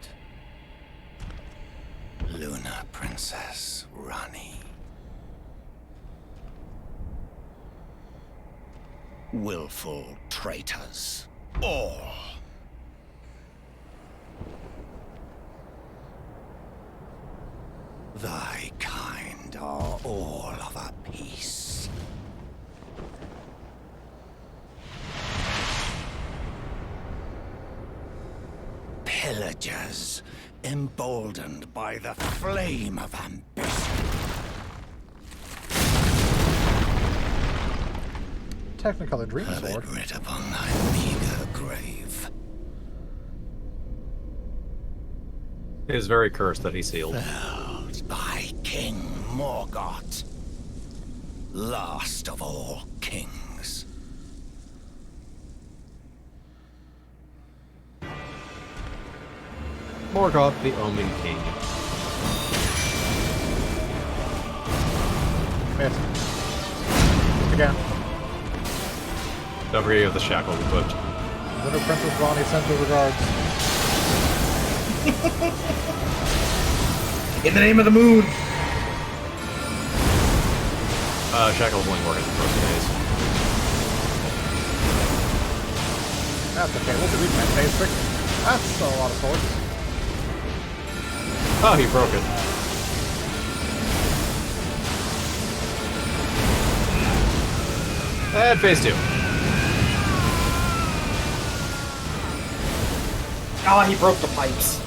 [SPEAKER 8] Lunar Princess Rani. Willful traitors, all. Thy kind are all of a piece. Pillagers, emboldened by the flame of ambition.
[SPEAKER 1] Technicolor Dream
[SPEAKER 8] Have
[SPEAKER 1] Sword.
[SPEAKER 8] it writ upon thy meager grave.
[SPEAKER 2] It is very cursed that he sealed.
[SPEAKER 8] Felled by King Morgoth, last of all kings.
[SPEAKER 2] Morgoth, the Omen King.
[SPEAKER 1] Missed. Again.
[SPEAKER 2] Don't forget you have the shackle equipped.
[SPEAKER 1] Lunar Princess Ronnie sends her regards.
[SPEAKER 3] In the name of the moon!
[SPEAKER 2] Shackle's only working for the days.
[SPEAKER 1] That's okay, we'll delete that basic. That's a lot of swords.
[SPEAKER 2] Oh, he broke it. And phase 2.
[SPEAKER 3] Ah, he broke the pipes.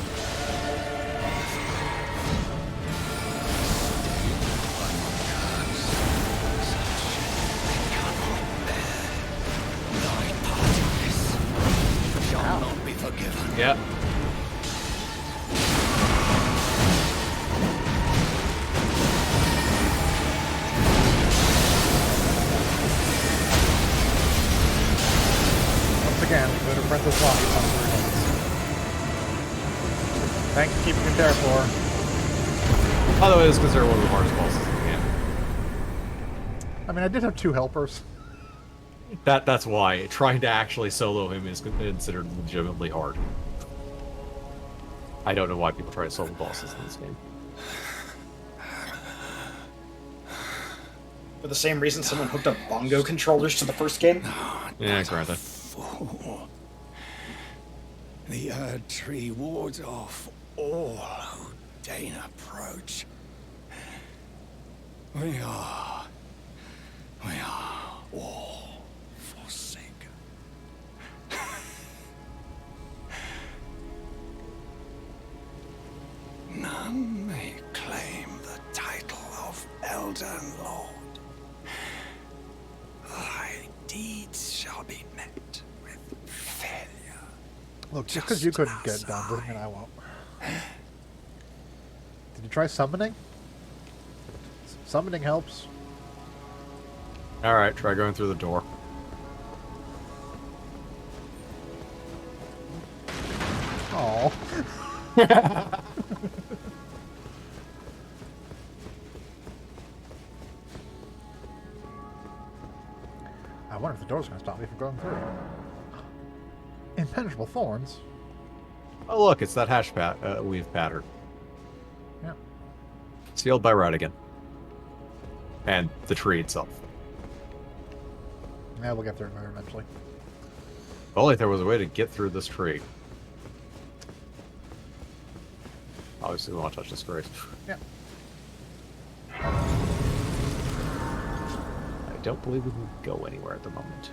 [SPEAKER 8] Shall not be forgiven.
[SPEAKER 2] Yep.
[SPEAKER 1] Once again, Lunar Princess Lonnie comes through hits. Thanks for keeping it there, Floor.
[SPEAKER 2] By the way, this is considered one of the hardest bosses in the game.
[SPEAKER 1] I mean, I did have 2 helpers.
[SPEAKER 2] That's why trying to actually solo him is considered legitimately hard. I don't know why people try to solo bosses in this game.
[SPEAKER 3] For the same reason someone hooked up bongo controllers to the first game.
[SPEAKER 2] Yeah, granted.
[SPEAKER 8] Fool. The Erd Tree wards off all who deign approach. We are all forsaken. None may claim the title of Elden Lord. Thy deeds shall be met with failure.
[SPEAKER 1] Look, just because you couldn't get it done doesn't mean I won't. Did you try summoning? Summoning helps.
[SPEAKER 2] Alright, try going through the door.
[SPEAKER 1] Oh. I wonder if the door's going to stop me from going through. Impenetrable thorns?
[SPEAKER 2] Oh look, it's that weave pattern.
[SPEAKER 1] Yeah.
[SPEAKER 2] Sealed by Ratigan. And the tree itself.
[SPEAKER 1] Yeah, we'll get there eventually.
[SPEAKER 2] If only there was a way to get through this tree. Obviously, we won't touch this grace.
[SPEAKER 1] Yeah.
[SPEAKER 2] I don't believe we can go anywhere at the moment.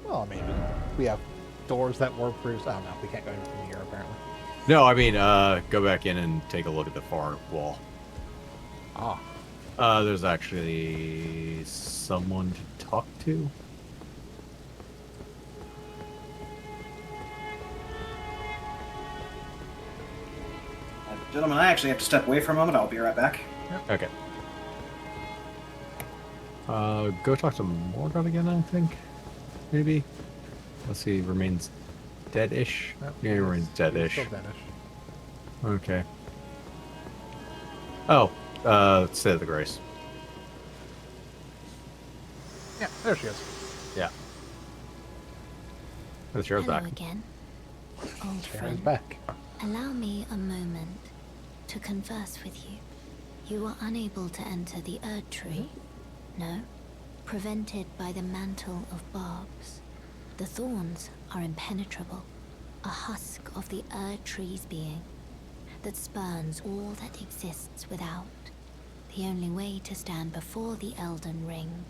[SPEAKER 1] Well, maybe. We have doors that were previously... Oh, no, we can't go in from here, apparently.
[SPEAKER 2] No, I mean, go back in and take a look at the far wall.
[SPEAKER 1] Ah.
[SPEAKER 2] There's actually someone to talk to.
[SPEAKER 3] Gentlemen, I actually have to step away for a moment. I'll be right back.
[SPEAKER 2] Okay. Go talk to Morgoth again, I think. Maybe. Let's see, remains dead-ish.
[SPEAKER 1] Yep.
[SPEAKER 2] Yeah, he remains dead-ish.
[SPEAKER 1] Still dead-ish.
[SPEAKER 2] Okay. Oh, say the grace.
[SPEAKER 1] Yeah, there she is.
[SPEAKER 2] Yeah. The chair's
[SPEAKER 9] Hello
[SPEAKER 2] back.
[SPEAKER 9] again, old
[SPEAKER 1] Chair's
[SPEAKER 9] friend.
[SPEAKER 1] back.
[SPEAKER 9] Allow me a moment to converse with you. You were unable to enter the Erd Tree, no? Prevented by the mantle of barbs. The thorns are impenetrable, a husk of the Erd Tree's being that spurns all that exists without. The only way to stand before the Elden Ring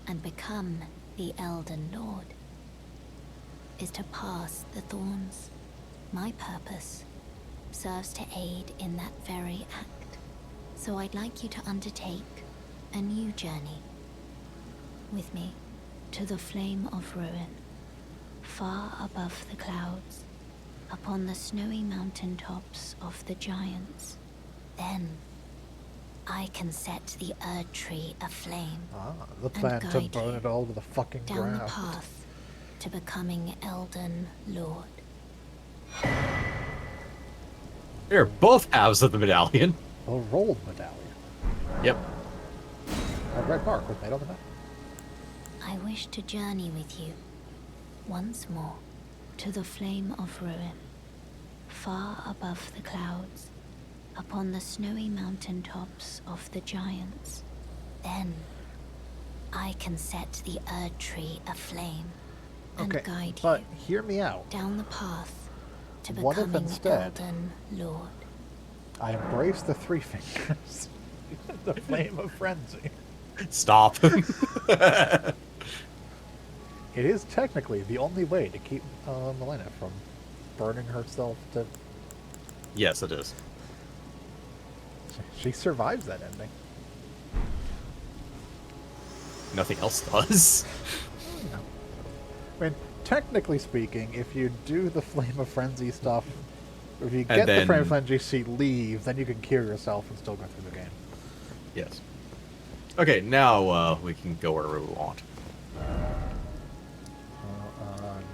[SPEAKER 9] and become the Elden Lord is to pass the thorns. My purpose serves to aid in that very act. So I'd like you to undertake a new journey with me to the Flame of Ruin, far above the clouds, upon the snowy mountain tops of the giants. Then I can set the Erd Tree aflame.
[SPEAKER 1] Ah, the plan to
[SPEAKER 9] guide
[SPEAKER 1] burn
[SPEAKER 9] you
[SPEAKER 1] it all to the fucking
[SPEAKER 9] down
[SPEAKER 1] ground.
[SPEAKER 9] the path to becoming Elden Lord.
[SPEAKER 2] Here, both halves of the medallion.
[SPEAKER 1] A rolled medallion.
[SPEAKER 2] Yep.
[SPEAKER 1] A red mark was made on the map.
[SPEAKER 9] I wish to journey with you once more to the Flame of Ruin, far above the clouds, upon the snowy mountain tops of the giants. Then I can set the Erd Tree aflame and
[SPEAKER 1] Okay,
[SPEAKER 9] guide
[SPEAKER 1] but
[SPEAKER 9] you
[SPEAKER 1] hear me out.
[SPEAKER 9] down the path to
[SPEAKER 1] What if
[SPEAKER 9] becoming
[SPEAKER 1] instead
[SPEAKER 9] Elden Lord.
[SPEAKER 1] I embrace the three fingers? The flame of frenzy.
[SPEAKER 2] Stop.
[SPEAKER 1] It is technically the only way to keep Milena from burning herself to...
[SPEAKER 2] Yes, it is.
[SPEAKER 1] She survives that ending.
[SPEAKER 2] Nothing else does.
[SPEAKER 1] No. I mean, technically speaking, if you do the Flame of Frenzy stuff, if you get the Flame of Frenzy, she leave, then you can cure yourself and still go through the game.
[SPEAKER 2] Yes. Okay, now we can go wherever we want.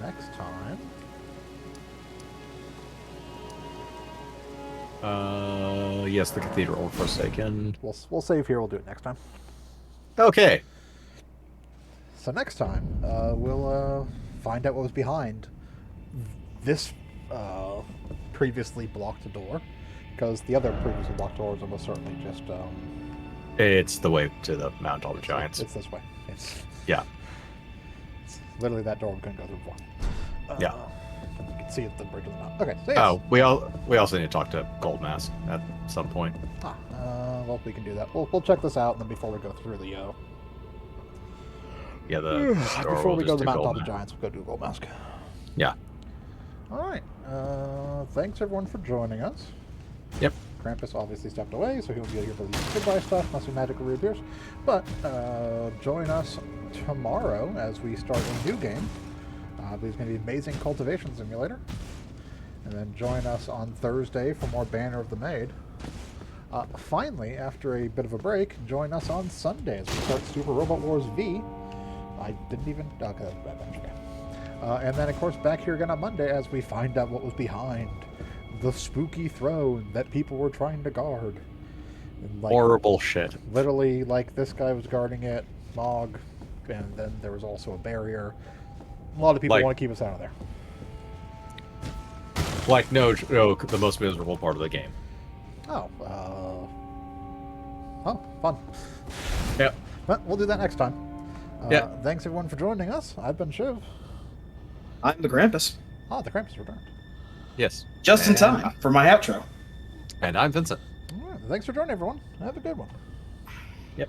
[SPEAKER 1] Next time...
[SPEAKER 2] Yes, the Cathedral of Forsaken.
[SPEAKER 1] We'll save here, we'll do it next time.
[SPEAKER 2] Okay.
[SPEAKER 1] So next time, we'll find out what was behind this previously blocked door, because the other previously blocked doors are most certainly just...
[SPEAKER 2] It's the way to the Mount of the Giants.
[SPEAKER 1] It's this way.
[SPEAKER 2] Yeah.
[SPEAKER 1] It's literally that door we couldn't go through before.
[SPEAKER 2] Yeah.
[SPEAKER 1] You can see at the bridge of the mountain. Okay, so yes.
[SPEAKER 2] Oh, we also need to talk to Goldmask at some point.
[SPEAKER 1] Well, we can do that. We'll check this out, and then before we go through the...
[SPEAKER 2] Yeah, the...
[SPEAKER 1] before we go to the Mount of the Giants, we'll go do Gold Mask.
[SPEAKER 2] Yeah.
[SPEAKER 1] Alright. Thanks, everyone, for joining us.
[SPEAKER 2] Yep.
[SPEAKER 1] Krampus obviously stepped away, so he'll be here for the goodbye stuff, unless he magically reappears. But join us tomorrow as we start a new game. There's going to be Amazing Cultivation Simulator. And then join us on Thursday for more Banner of the Maid. Finally, after a bit of a break, join us on Sunday as we start Super Robot Wars V. I didn't even... Okay, that's bad. Okay. And then, of course, back here again on Monday as we find out what was behind the spooky throne that people were trying to guard. And, like,
[SPEAKER 2] horrible shit.
[SPEAKER 1] Literally, like, this guy was guarding it, Mog, and then there was also a barrier. A lot of people want to keep us out of there.
[SPEAKER 2] Like, no, the most miserable part of the game.
[SPEAKER 1] Oh, fun.
[SPEAKER 2] Yep.
[SPEAKER 1] But we'll do that next time.
[SPEAKER 2] Yeah.
[SPEAKER 1] Thanks, everyone, for joining us. I've been Shiv.
[SPEAKER 3] I'm the Krampus.
[SPEAKER 1] The Krampus returned.
[SPEAKER 2] Yes.
[SPEAKER 3] Just in time for my outro.
[SPEAKER 2] And I'm Vincent.
[SPEAKER 1] All right, thanks for joining, everyone. Have a good one.
[SPEAKER 2] Yep.